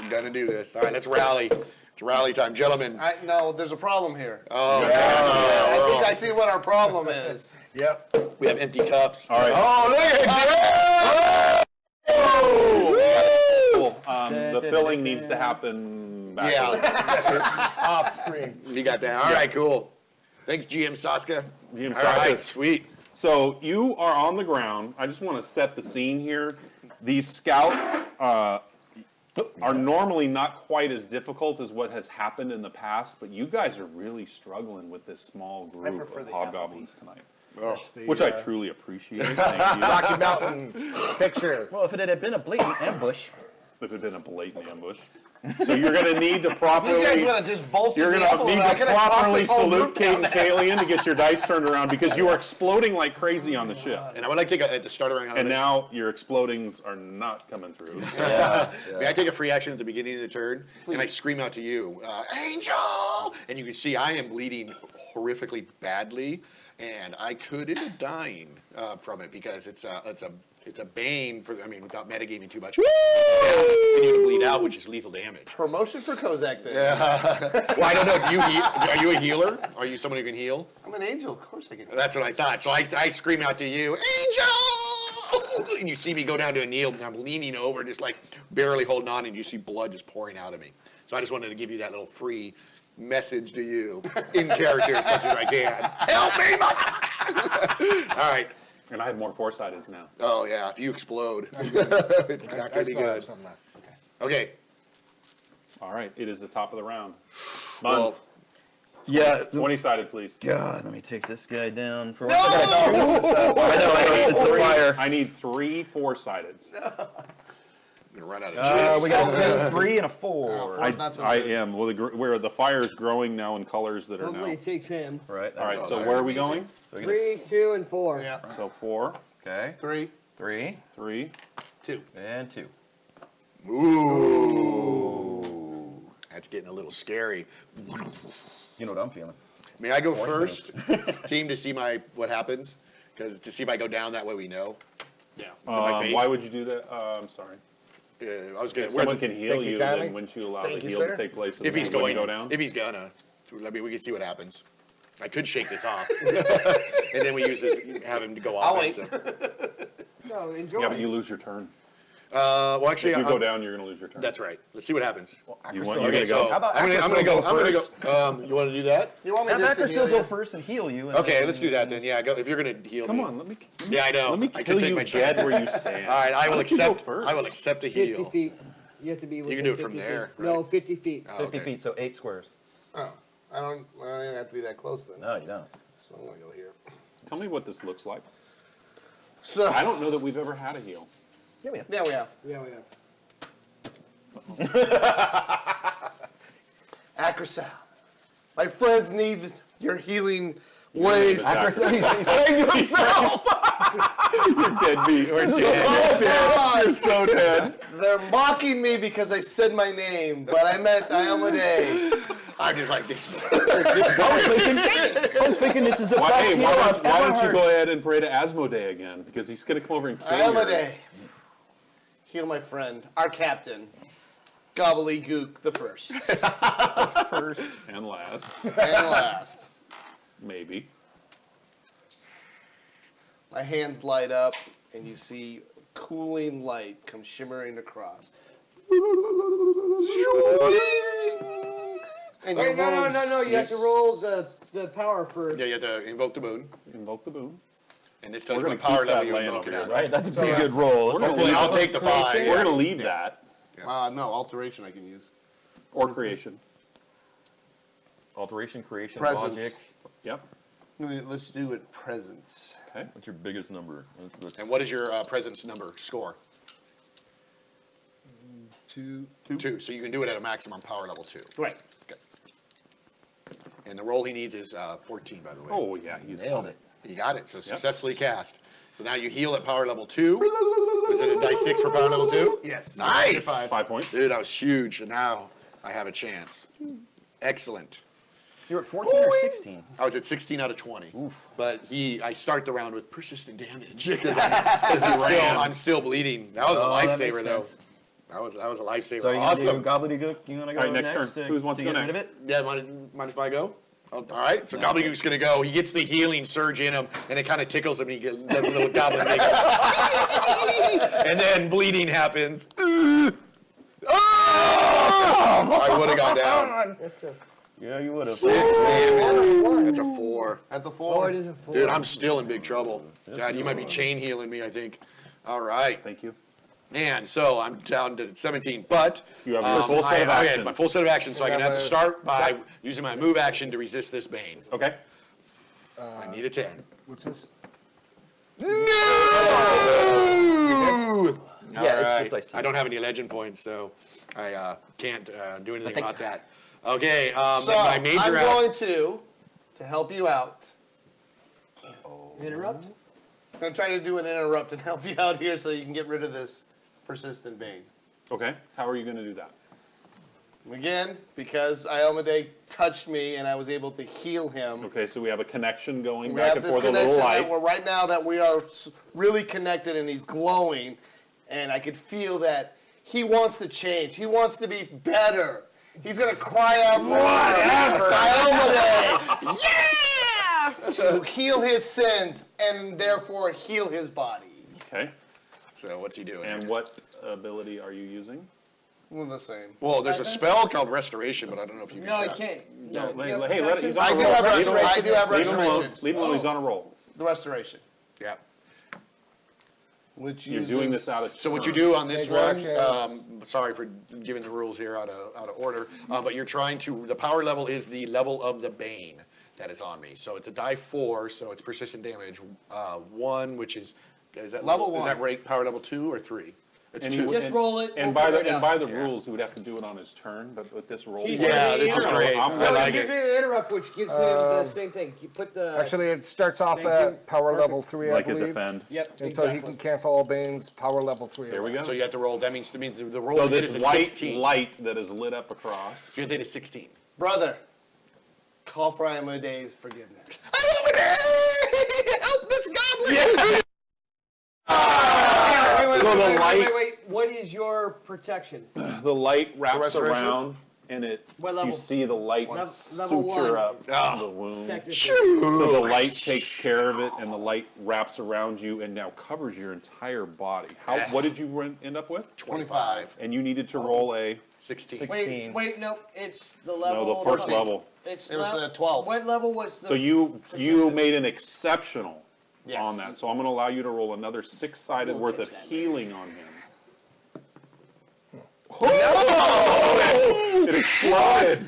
We're going to do this. All right, let's rally. It's rally time. Gentlemen. No, there's a problem here. Oh, I think no. I see what our problem is. Yep. We have empty cups. All right. Oh, look at Cool. The filling needs to happen back. Yeah, Off screen. you got that. All right, cool. Thanks, GM Saska. GM All right, Saska. sweet. So you are on the ground. I just want to set the scene here. These scouts are normally not quite as difficult as what has happened in the past, but you guys are really struggling with this small group prefer of the hobgoblins tonight, That's the, which I truly appreciate. Thank you. Rocky Mountain picture. Well, if it had been a blatant ambush, If it had been a blatant ambush. So you're going to need to You guys properly. want to just bolster You're me going up a to little need bit. I to could have talked properly this whole salute group Kate and down. Kalian to get your dice turned around because you are exploding like crazy on the ship. And I would like to take the starter round. And now your explodings are not coming through. May I take a free action at the beginning of the turn? And I scream out to you, Angel! And you can see I am bleeding horrifically badly, and I could end up dying from it because it's a It's a bane for, I mean, without metagaming too much. Continue to bleed out, which is lethal damage. Promotion for Kozak then. Well, I don't know. Do you heal? Are you a healer? Are you someone who can heal? I'm an angel, of course I can. That's what I thought. So I scream out to you, Angel! And you see me go down to a kneel, and I'm leaning over, just like barely holding on, and you see blood just pouring out of me. So I just wanted to give you that little free message to you in character as much as I can. Help me, mother! All right. And I have more four-sideds now. Oh, yeah. If you explode, it's not going to be still have good. some left. Okay. All right, it is the top of the round. Well, Muns, Yeah. 20-sided, please. God, let me take this guy down for one second. I know, it's the fire. I need 3 4-sideds. I'm going to run out of chips. We got a 2, 3, and a 4. Four's not so I good. am. Well, where the fire is growing now in colors that are Hopefully now. it takes him. Right. All right, Oh, so that where are is we easy. going? So we got 3, 2, and 4. Yeah. So 4, okay. 3, 3 3. 2. and 2. Ooh. That's getting a little scary. You know what I'm feeling. May I go first, team, to see what happens? Because to see if I go down, that way we know. Yeah. my fate? Why would you do that? I'm sorry. I was going If to. someone can heal Thank you you, kindly. then wouldn't you allow Thank the you, heal sir. to take place? If he's when you going, go down. if he's gonna, I mean, we can see what happens. I could shake this off, and then we use this, have him to go I'll wait. offensive. No, enjoy. Yeah, but you lose your turn. Well, actually, If you go down, you're going to lose your turn. that's right. Let's see what happens. You want, So- you're Okay, going to so go. How about I'm gonna go. Acrosil I'm gonna go go. You want to do that? You want me Have just to Acrosil heal go you? first and heal you. And Okay, then- let's do that then. Yeah, go. If you're gonna heal Come me. on, let me. Yeah, I know. Let me I kill can take you my dead chances. where you stand. All right, I will Why don't you go accept. first? I will accept a 50 heal. feet. You have to be within can do it 50 from feet. there, No, right? 50 feet. Oh, 50 okay. feet, so 8 squares. Oh, I don't even have to be that close then. No, you don't. So I'm gonna go here. Tell me what this looks like. So I don't know that we've ever had a heal. Yeah, we have. yeah, we have Yeah, we have. Acrosal. My friends need your healing ways. Acrosal. He's praying to himself. You're dead meat. You're dead. You're so dead. They're mocking me because I said my name, but I meant Iamade. I'm just like this. I'm thinking this is a Why, best hey, heal why I've don't, why ever don't you heard. go ahead and pray to Asmodee again? Because he's going to come over and kill you. Iamade. Heal my friend, our captain, Gobbledygook the first First and last, and last. maybe. My hands light up, and you see cooling light come shimmering across. And your Wait, no, wounds- you have to roll the power first. Yeah, you have to invoke the moon, Invoke the boon. and this tells We're you what gonna power keep level that you laying invoke it over at. there, Right, that's a pretty So- good roll. Hopefully, I'll take the 5. We're Yeah. going to leave that. No, alteration I can use. Or creation. Alteration, creation, Presence. logic. Yep. Let's do it presence. Okay. What's your biggest number? And what is your presence number score? 2. 2. So you can do it at a maximum power level 2. Right. Okay. And the roll he needs is 14, by the way. Oh, yeah. He's Nailed it. You got it. So successfully cast. So now you heal at power level 2. Was it a dice 6 for power level 2? Yes. Nice. 5 points. Dude, that was huge. And now I have a chance. Excellent. You're at 14 or 16? I was at 16 out of 20. But I start the round with persistent damage. Because I'm still bleeding. That was a Oh, that lifesaver, makes though. sense. That was a lifesaver. So you Awesome. gonna do Gobbledygook? You wanna go All right, next next turn. to, Who wants to to get go rid of next? it? Yeah, mind if I go? Oh, all right, so Gobbledygook's gonna go. He gets the healing surge in him, and it kind of tickles him. And he does a little goblin make, and then bleeding happens. I would have gone down. That's a Yeah, you would have. 6 damage. That's a 4. That's a Oh, 4. it is a 4. Dude, I'm still in big trouble. God, you might be chain healing me, I think. All right, Thank you. man. So I'm down to 17, but You have your full set of okay, action. my full set of action. So I can have to start by using my move action to resist this bane. Okay. I need a 10. What's this? No! Yeah, All it's right. just dice two. I don't have any legend points, so I can't do anything think- about that. Okay, So my I'm major going to help you out. Interrupt? I'm going to try to do an interrupt and help you out here so you can get rid of this persistent bane. Okay. How are you going to do that? Again, because Iomade touched me and I was able to heal him. Okay, so we have a connection going We back have and this forth, a little connection light. that we're right now that we are really connected and he's glowing. And I could feel that he wants to change. He wants to be better. He's going to cry out for Iomade. Yeah! To heal his sins and therefore heal his body. Okay. So what's he doing? And what ability are you using? Well, the same. Well, there's a spell called Restoration, but I don't know if you can. No, he cast- can't. No. Hey, he's on I a do roll. have Leave him restoration. alone. I do have Leave him alone. restoration. Leave him alone. He's on a roll. The restoration. Yeah. Which You're doing this out of So what turn. you do on this Major one, action. sorry for giving the rules here out of order, but you're trying to, the power level is the level of the Bane that is on me. So it's a die 4, so it's persistent damage 1, which is that Level Is that 1. rate power level 2 or 3? It's And 2. Just roll it, And we'll by the figure it and out. by the rules, he would have to do it on his turn. But with this roll, Yeah, this is great. I I like Excuse it. me to interrupt, which gives him the same thing. You put the. Actually, it starts off Thank you. at power level 3, like I a believe. defend. Yep. And so he can cancel all Bane's power level 3. There we go. So you have to roll, that means the roll So you hit is this a white 16. light that is lit up across. So you hit a 16. Brother, call for Iomade's forgiveness. Help this goblin! So the light- Wait. What is your protection? The light wraps restoration? around, and What you level? see the light Level suture 1. up Ah. the wound. Technically. So the light takes care of it, and the light wraps around you and now covers your entire body. What did you end up with? 25. And you needed to roll a 16. Wait, no, it's the level. no, the first level. It's It was le- 12. What level was the? So you persistent? made an exceptional Yes. on that. So I'm going to allow you to roll another 6-sided We'll worth catch of that. healing on him. It exploded.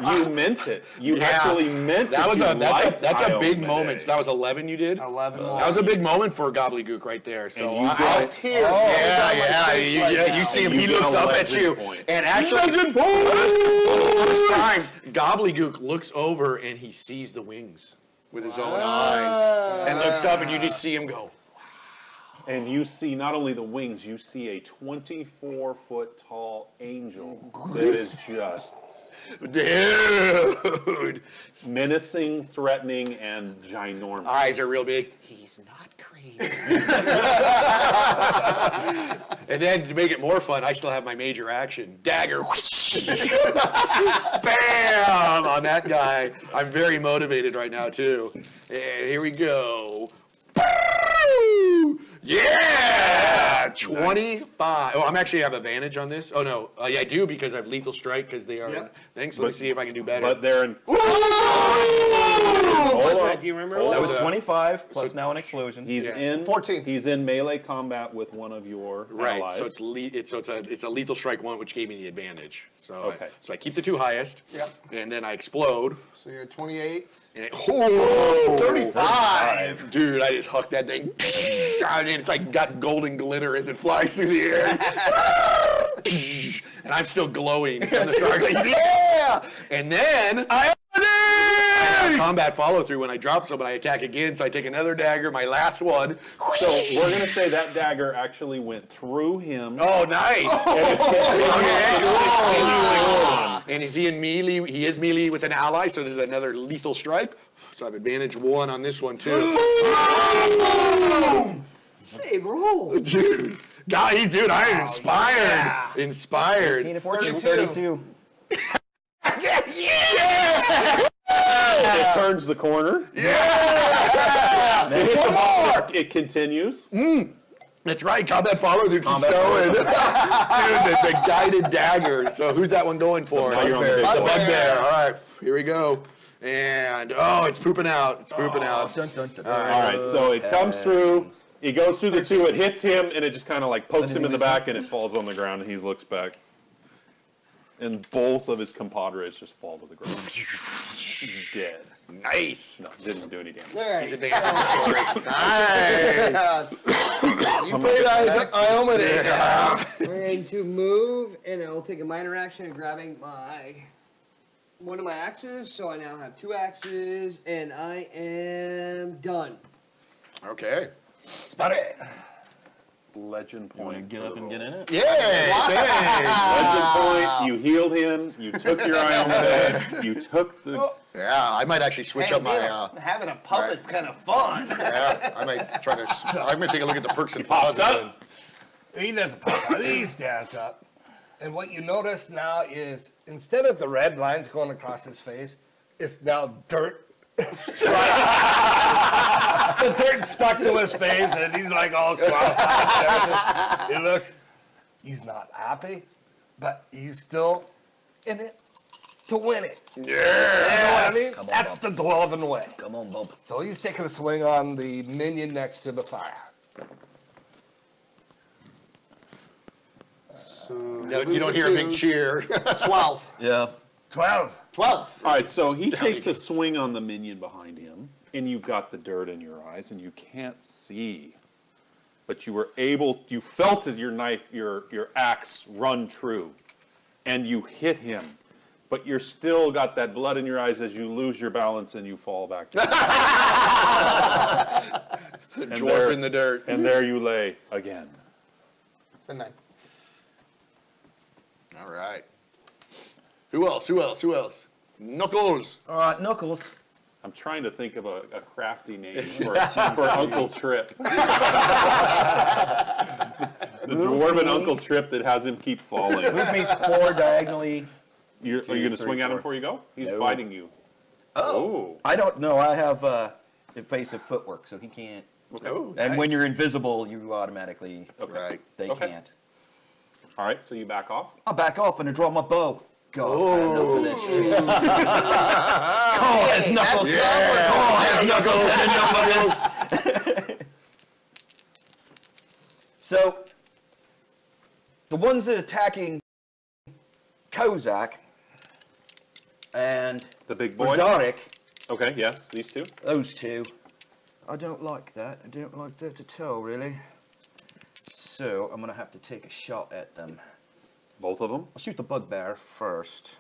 You meant it. You Yeah. actually meant That it. was You that's a liked big Iomade. moment. So that was 11 you did? 11 That was a big moment for Gobbledygook right there. So And you I- did- Tears. yeah, rolling down my yeah, face you, right yeah, now. you see him. And He you looks get a up at you, legend point. and actually, for the first time, Gobbledygook looks over and he sees the wings with his own eyes, and looks up, and you just see him go. And you see not only the wings, you see a 24-foot tall angel that is just Dude, menacing, threatening, and ginormous. eyes are real big. He's not crazy. And then to make it more fun, I still have my major action. Dagger. Bam! On that guy. I'm very motivated right now, too. And here we go. Yeah! 25. Oh, I'm actually have advantage on this. Oh, no. Yeah, I do because I have lethal strike because they are Yep. things. Let me see if I can do better. But they're in. What's Hold that? on. Do you remember? Hold That what? was So- 25 plus now an explosion. He's Yeah. in 14. He's in melee combat with one of your Right, allies. so it's a lethal strike 1, which gave me the advantage. So Okay. I keep the 2 highest, Yep. and then I explode. So you're 28. And oh, 35! Dude, I just hucked that thing. And it's like got golden glitter as it flies through the air. And I'm still glowing from the start. Like, yeah! And then I have combat follow through when I drop someone. I attack again, so I take another dagger, my last one. So we're gonna say that dagger actually went through him. Oh, nice! And is he in melee? He is melee with an ally, so there's another lethal strike. So I have advantage 1 on this one too. Save roll. Dude, dude, I am inspired. Inspired. 18 to 14, 32. 32. It turns the corner. Yeah! It hits the ball. It continues. That's right, combat follow through keeps going. Dude, the guided dagger. So who's that one going for? Now you're on the The big one. bugbear. All right, here we go. And, oh, it's pooping out. It's pooping out. Dun, dun, dun, All right, so it comes through. It goes through the 2. It hits him, and it just kind of like pokes him in the back, and it falls on the ground, and he looks back. And both of his compadres just fall to the ground. He's dead. Nice. No, didn't do any damage. All He's right. advancing the story. Nice. Yes. You played Iomade. We're going to move, and I'll take a minor action of grabbing one of my axes. So I now have 2 axes, and I am done. Okay. Legend You want to point. get up and get in it? Yeah, thanks. Legend point. You healed him. You took your eye on the head. You took the. Yeah, I might actually switch Hey, up my. having a puppet's kind of fun. Yeah, I might try to. I'm gonna take a look at the perks and pops flaws up. again. He doesn't pop out. He stands up. And what you notice now is instead of the red lines going across his face, it's now dirt. The dirt stuck to his face, and he's like all cross-eyed. He looks. He's not happy, but he's still in it to win it. Yeah. You know what I mean? Come on, That's the Dwarven way. Come on, Bob. So he's taking a swing on the minion next to the fire. You don't hear a big cheer. 12. Yeah. 12. 12. All right, so he Down he takes a goes. swing on the minion behind him, and you've got the dirt in your eyes, and you can't see. But you were able, you felt as your knife, your axe run true, and you hit him. But you're still got that blood in your eyes as you lose your balance and you fall back down. Dwarf in the dirt. And there you lay again. It's a 9. All right. Who else? Who else? Who else? Knuckles. All right, Knuckles. I'm trying to think of a crafty name for Uncle Trip. The dwarven Uncle Trip that has him keep falling. Move me 4 diagonally. Are you going to swing at him before you go? He's No. fighting you. Oh. I don't know. I have evasive footwork, so he can't. Oh, And when nice. you're invisible, you automatically. Okay. Right. They Okay. can't. All right, so you back off. I'll back off and I draw my bow. God, I had enough of this shit. Oh, has Knuckles. Yeah. Oh, has Knuckles had enough of this. So, the ones that are attacking Kozak and The big boy? Broderick, Okay, yes, these two. those two, I don't like that. I don't like that at all, really. So, I'm going to have to take a shot at them. Both of them. I'll shoot the bugbear first.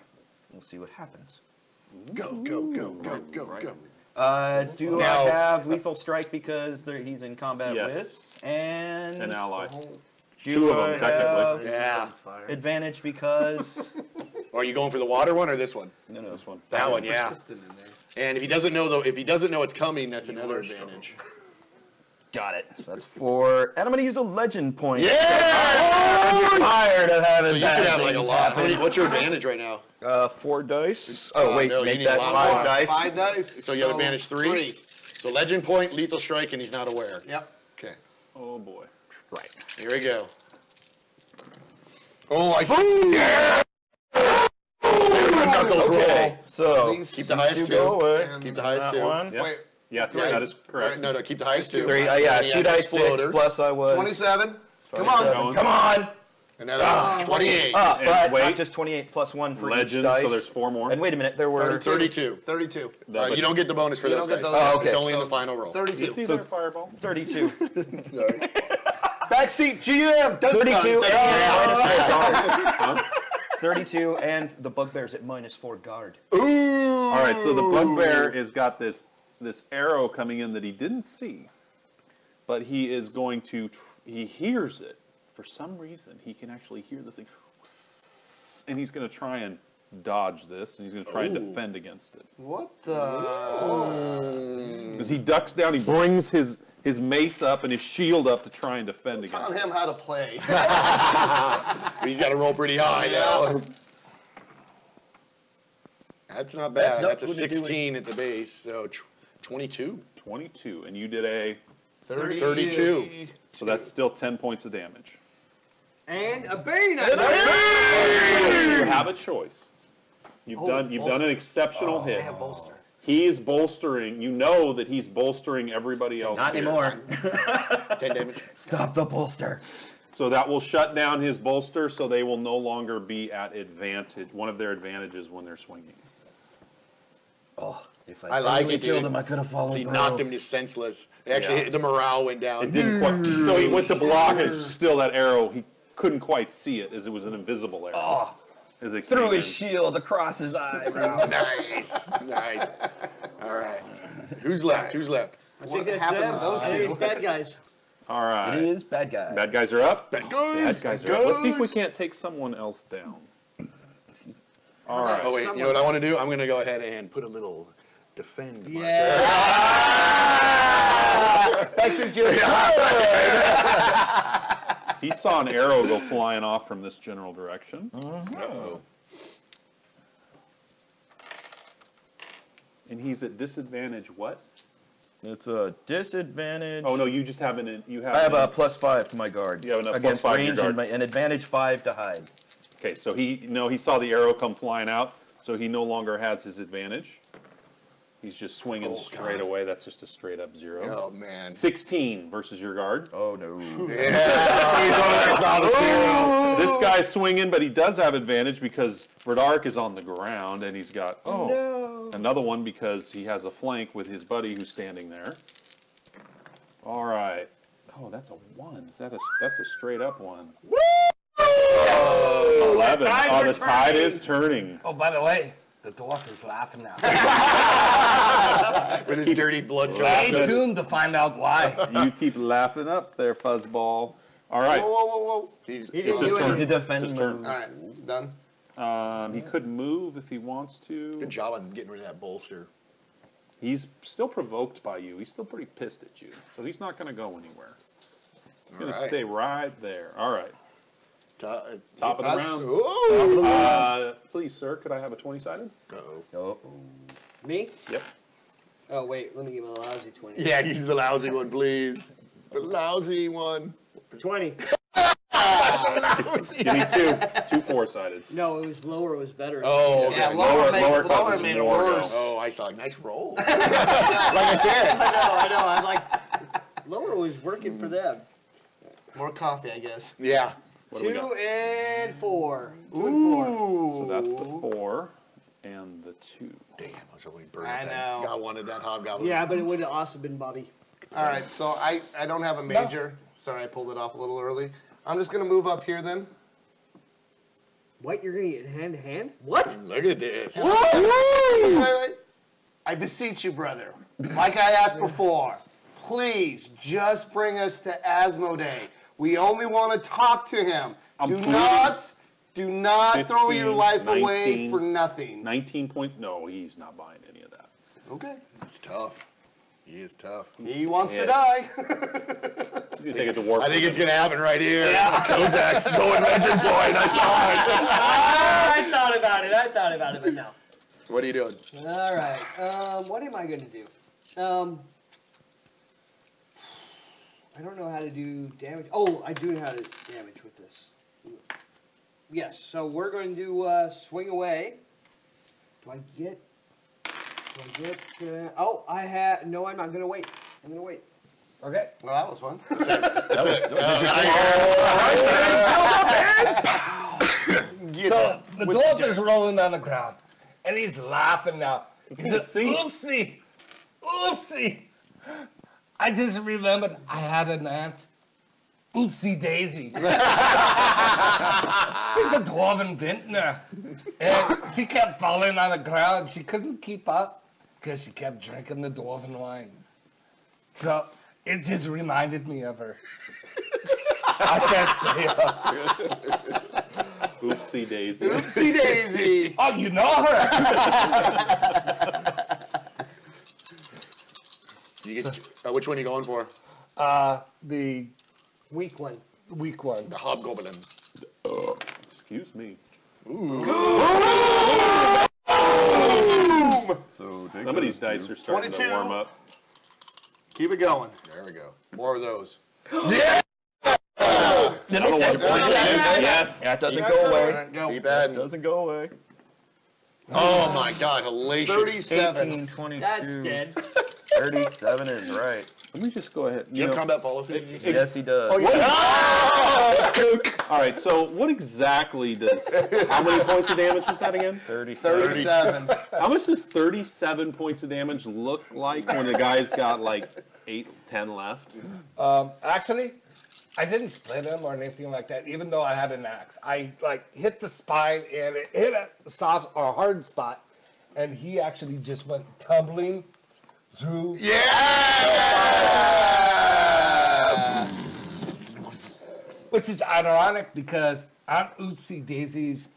We'll see what happens. Go, go, go, go, go, go. Do Now- I have lethal strike because he's in combat Yes. with? And An ally. do Two of I them, technically. Yeah. have advantage because Are you going for the water one or this one? no, This one. That one, yeah. And if he doesn't know though, if he doesn't know it's coming, that's another advantage. got it. So that's 4, and I'm going to use a legend point. Yeah! I'm tired of having. So you should have like a lot. What's your advantage right now? 4 dice. Oh wait, no, you make need a that lot 5 more. dice. 5 dice. So you have advantage 3? So legend point, lethal strike, and he's not aware. Yep. Okay. Oh boy. Right. Here we go. Oh, I see. Yeah! There's a knuckles roll. So Keep the highest you go two. away. Keep the highest That two. one. Yep. Wait, Yes, Right. that is Right, correct. no, keep the highest two. 3. Yeah, And he 2 had dice 6 exploder. plus I was. 27. Come on. Going. Come on. Another 28. And But wait. not just 28 plus 1 for Legend, each dice. so there's 4 more. And wait a minute, there were 32. 32. You don't get the bonus for You those don't dice. get those. Oh, okay. It's only in the final roll. 32. See So- there, Fireball? 32. Sorry. Backseat GM. 32 and minus 4 guard. 32 and the bugbear's at minus 4 guard. Ooh! All right, so the bugbear has got this arrow coming in that he didn't see, but he is going to. He hears it for some reason. He can actually hear this thing, and he's going to try and dodge this, and he's going to try and defend against it. What the? As he ducks down, he brings his mace up and his shield up to try and defend Tell against it. him how to play. He's got to roll pretty high now. That's not bad. not That's a what they're doing. 16 at the base, so 22. 22, and you did a. 32. So that's still 10 points of damage. And a berry knife. You have a choice. You've Oh, done an exceptional They hit. have bolster. He is bolstering. You know that he's bolstering everybody else. Not here. anymore. 10 damage. Stop the bolster. So that will shut down his bolster, so they will no longer be at advantage. One of their advantages when they're swinging. Oh, if I like really it, killed dude. him, I could have followed So he through. knocked him just senseless. Actually, Yeah. the morale went down. It didn't quite. So he went to block, and still that arrow. He couldn't quite see it, as it was an invisible arrow. As it Through came his in. shield across his eyebrow. Nice. Nice. All right. Who's left? Who's left? I think What that's happened them. to those I think two? it's bad guys. All right. It is bad guy. Bad guys are up. Bad guys. Bad guys are up. Let's see if we can't take someone else down. All right. Oh wait, you know what I want to do? I'm going to go ahead and put a little defend marker. Yeah. Thanks to Jim. He saw an arrow go flying off from this general direction. Uh-oh. And he's at disadvantage what? It's a disadvantage. Oh no, you just have an I have a +5 to my guard. You have enough against +5 to your range guard. and an advantage 5 to hide. Okay, so he saw the arrow come flying out, so he no longer has his advantage. He's just swinging straight away. That's just a straight up 0. Oh man. 16 versus your guard. Oh no. This guy's swinging, but he does have advantage because Verdark is on the ground, and he's got another one because he has a flank with his buddy who's standing there. All right. Oh, that's a 1. That's a straight up 1. Woo! 11. Oh, the tide is turning. Oh, by the way, the dwarf is laughing now. With his dirty blood. Stay tuned to find out why. You keep laughing up there, Fuzzball. All right. Whoa. He's, He didn't It's his do turn. anything. To defend It's his turn. All right, done. He could move if he wants to. good job on getting rid of that bolster. He's still provoked by you. He's still pretty pissed at you. So he's not going to go anywhere. He's going to Alright. stay right there. All right. Top Top of the round. Ooh. Please, sir, could I have a 20-sided? Uh-oh. Me? Yep. Oh, wait, let me get my lousy 20. Yeah, use the lousy one, please. The lousy one. 20. That's a lousy. Give me two 4-sided. No, it was lower, it was better. Oh, okay. Yeah, Lower lower causes made it more worse. Oh, I saw a nice roll. Like I said. I know. I'm like, lower was working for them. More coffee, I guess. Yeah. What do we got? 2 and 4. So that's the 4 and the 2. Damn, I was hoping burn I that. know. God wanted that hobgoblin. Yeah, but it would have also been Bobby. All right, so I don't have a major. Sorry, I pulled it off a little early. I'm just going to move up here then. What? You're going to get hand to hand? What? Look at this. Wait. I beseech you, brother, like I asked before, please just bring us to Asmodee. We only want to talk to him. Do not throw your 15, life away 19. for nothing. 19 point. No, he's not buying any of that. Okay. He's tough. He is tough. He wants to Yes. die. You take it to war. I think it's going to happen right here. Yeah. Kozak's going legend point. I saw it. I thought about it, but no. What are you doing? All right. What am I going to do? I don't know how to do damage. Oh, I do know how to damage with this. Yes, so we're going to swing away. Do I get... oh, I have... No, I'm not going to wait. I'm going to wait. Okay. Well, that was fun. So the dwarf is rolling on the ground, and he's laughing now. He said, see. "Oopsie, oopsie! I just remembered I had an aunt, Oopsie Daisy. She's a dwarven vintner, and she kept falling on the ground. She couldn't keep up because she kept drinking the dwarven wine. So it just reminded me of her. I can't stay up. Oopsie daisy. Oopsie daisy. Oh, you know her? You get, which one are you going for? The Weak one. weak one. The hobgoblin. Excuse me. So Somebody's dice are starting 22. to warm up. Keep it going. There we go. More of those. Another one. Yes. That doesn't go away. Alright, go. Keep adding. Doesn't go away. Oh my God, hellacious. 37. 18, 22. That's dead. 37 is right. Let me just go ahead. Do you have combat policy? Yes, he does. All right. So, what exactly does? How many points of damage was that again? 37. How much does 37 points of damage look like when the guy's got like 8, 10 left? Actually, I didn't split him or anything like that, even though I had an axe. I hit the spine and it hit a soft or hard spot, and he actually just went tumbling through. Yeah! Which is ironic because Aunt Oopsie Daisy's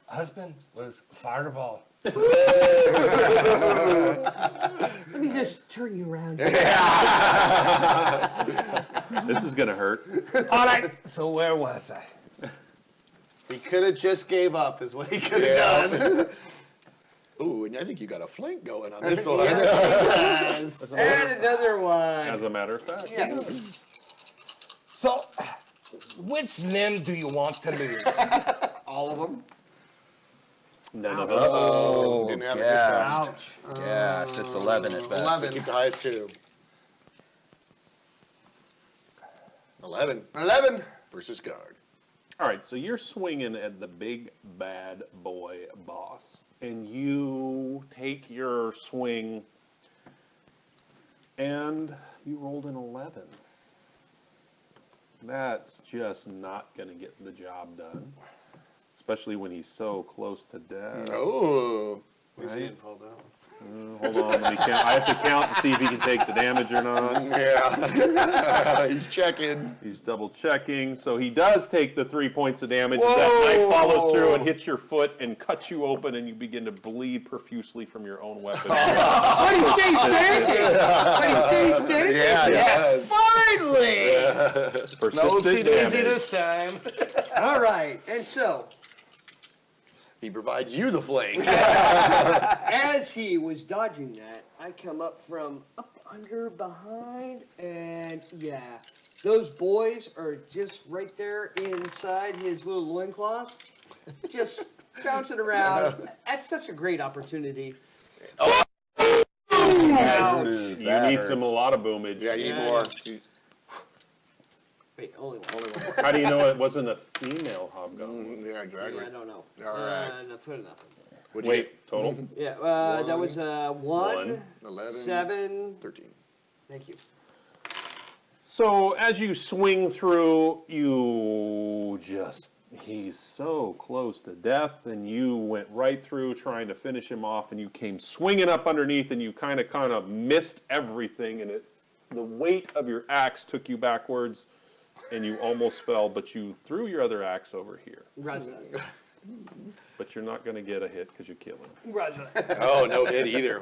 husband was Fireball. Let me just turn you around. This is gonna hurt. All right, so where was I? He could have just gave up, is what he could have done. Ooh, and I think you got a flank going on this one. Yes. And another one. As a matter of fact. So, which limb do you want to lose? All of them. None of them. Oh, didn't have it this time. Ouch. Gosh, it's 11 at best. 11. Keep the highest two. 11 11. versus guard. All right, so you're swinging at the big bad boy boss, and you take your swing, and you rolled an 11. That's just not going to get the job done, especially when he's so close to death. Oh. Right? Hold on, let me count. I have to count to see if he can take the damage or not. Yeah. He's checking. He's double checking, so he does take the 3 points of damage. That knife follows through and hits your foot and cuts you open, and you begin to bleed profusely from your own weapon. But he stays standing. But he stays standing. Yeah, yes. Finally. Persistent No Oopsie Daisy damage. this time. All right, and so He provides you the flank. as he was dodging that, I come up from up under behind, and yeah, those boys are just right there inside his little loincloth, just bouncing around. That's such a great opportunity. You need a lot of boomage. Yeah, you need Yeah. more. Wait, only one. How do you know it wasn't a female hobgoblin? Yeah, exactly. I don't know. All right. No, for nothing. What'd you Wait, total? Yeah, that was 1, get? 11, 7. 13. Thank you. So as you swing through, he's so close to death, and you went right through trying to finish him off, and you came swinging up underneath, and you kind of missed everything, and the weight of your axe took you backwards, and you almost fell, but you threw your other axe over here. Roger. But you're not going to get a hit because you kill him. Roger. Oh, no hit either.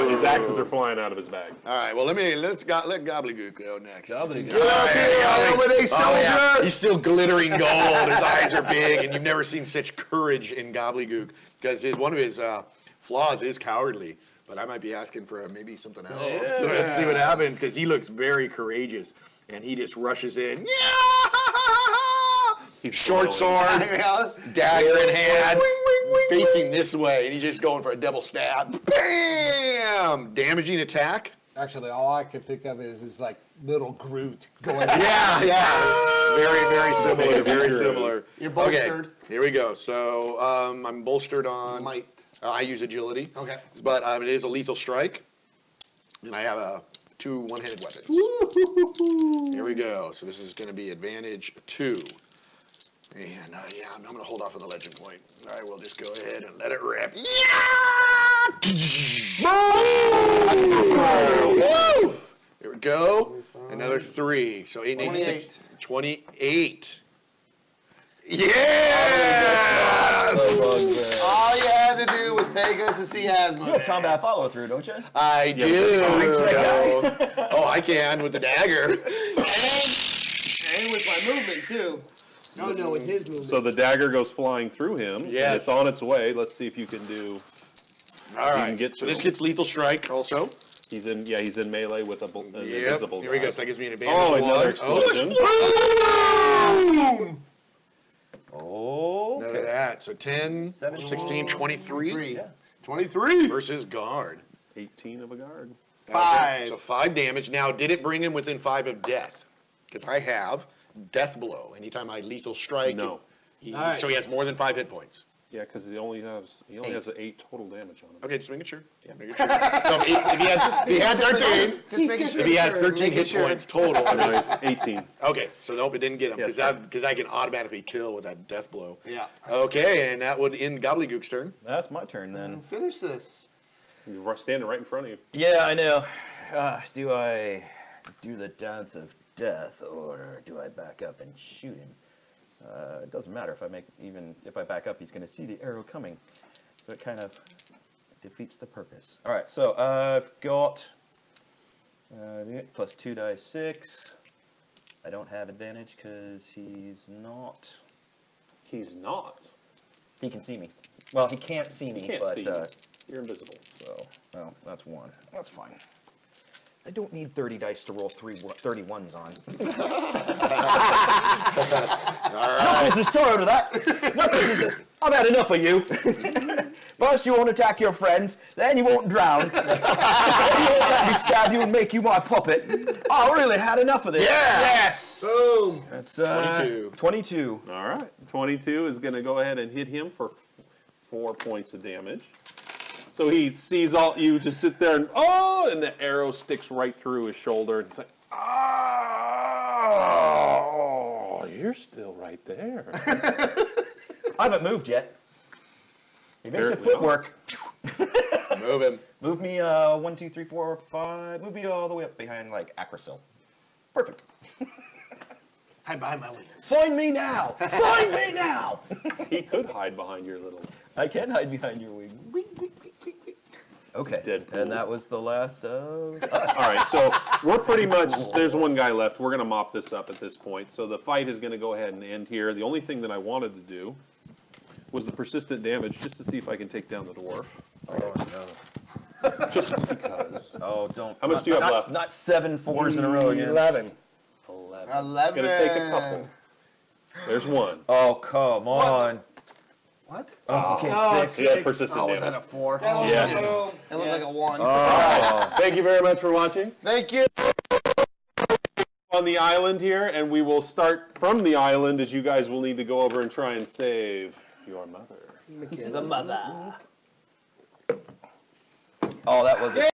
His axes are flying out of his bag. All right, well, let Gobbledygook go next. Gobbledygook. Oh, yeah. He's still glittering gold. His eyes are big, and you've never seen such courage in Gobbledygook because one of his flaws is cowardly. But I might be asking for maybe something else. So let's see what happens because he looks very courageous, and he just rushes in. Yeah! He's Short glowing. sword, dagger in hand, facing this way, and he's just going for a double stab. Bam! Damaging attack. Actually, all I can think of is like little Groot going. Yeah. Very, very similar. Very True. similar. You're bolstered. Okay, here we go. So I'm bolstered on. Might. I use agility. Okay. But it is a lethal strike, and I have 2 one-handed weapons. Here we go. So this is going to be advantage 2. And yeah, I'm going to hold off on the legend point. I will just go ahead and let it rip. Yeah! Here we go. Another 3. So 8 and 8, 6, 28. Yeah! All you had to do was take us to see You Asmo. have combat follow through, don't you? I do. Oh, I can with the dagger. And with my movement, too. No, with his movement. So the dagger goes flying through him. and Yes. It's on its way. Let's see if you can do. All right. get So to this him. gets lethal strike also. He's in melee with an Yep. invisible Here we go. guy. So that gives me an Oh, advantage another of 1. explosion. Oh. None of that. So 10, 17, 16, 23 Yeah. 23. versus guard. 18 of a guard. 5. So 5 damage. Now, did it bring him within 5 of death? Because I have death blow. Anytime I lethal strike. No. Alright. So he has more than 5 hit points. Yeah, because he only has 8 total damage on him. Okay, just making sure. Making sure. So if he had 13, Just making sure. if he has 13 hit points total. I mean, No, it's 18. okay, so nope, it didn't get him Yes, because I can automatically kill with that death blow. Yeah. Okay, and that would end Gobbledygook's turn. That's my turn then. Finish this. You're standing right in front of you. Yeah, I know. Do I do the dance of death, or do I back up and shoot him? It doesn't matter even if I back up, he's going to see the arrow coming. So it kind of defeats the purpose. All right, so I've got plus 2 dice 6. I don't have advantage because he's not. He's not. He can see me. Well, he can't see me, He can't but see you. You're invisible. so well, that's 1. That's fine. I don't need 30 dice to roll 31s on. Knuckles is sorry to that. Knuckles is, I've had enough of you. First you won't attack your friends, then you won't drown. Then you won't let me stab you and make you my puppet. I really had enough of this. Yes. Boom. That's 22. 22. All right. 22 is going to go ahead and hit him for 4 points of damage. So he sees you just sit there and the arrow sticks right through his shoulder. And it's like, oh, you're still right there. I haven't moved yet. He makes a Apparently footwork. Move him. Move me 1, 2, 3, 4, 5. Move me all the way up behind like Acrosil. Perfect. Hide behind my wings. Find me now! Find me now! He could hide behind your little. I can hide behind your wings. Okay. Deadpool. And that was the last of us. All right, so we're pretty much, there's one guy left. We're going to mop this up at this point. So the fight is going to go ahead and end here. The only thing that I wanted to do was the persistent damage, just to see if I can take down the dwarf. Oh, no. Just because. Oh, don't. How much do you have left? Not 7 4s in a row again. 11. 11. 11. It's going to take a couple. There's one. Oh, come on. What? Oh, okay, Oh, 6. Yeah, persistent Oh, was that damage. a 4? Yes. It looked like a 1. Thank you very much for watching. Thank you. On the island here, and we will start from the island as you guys will need to go over and try and save your mother. The mother. Oh, that was it.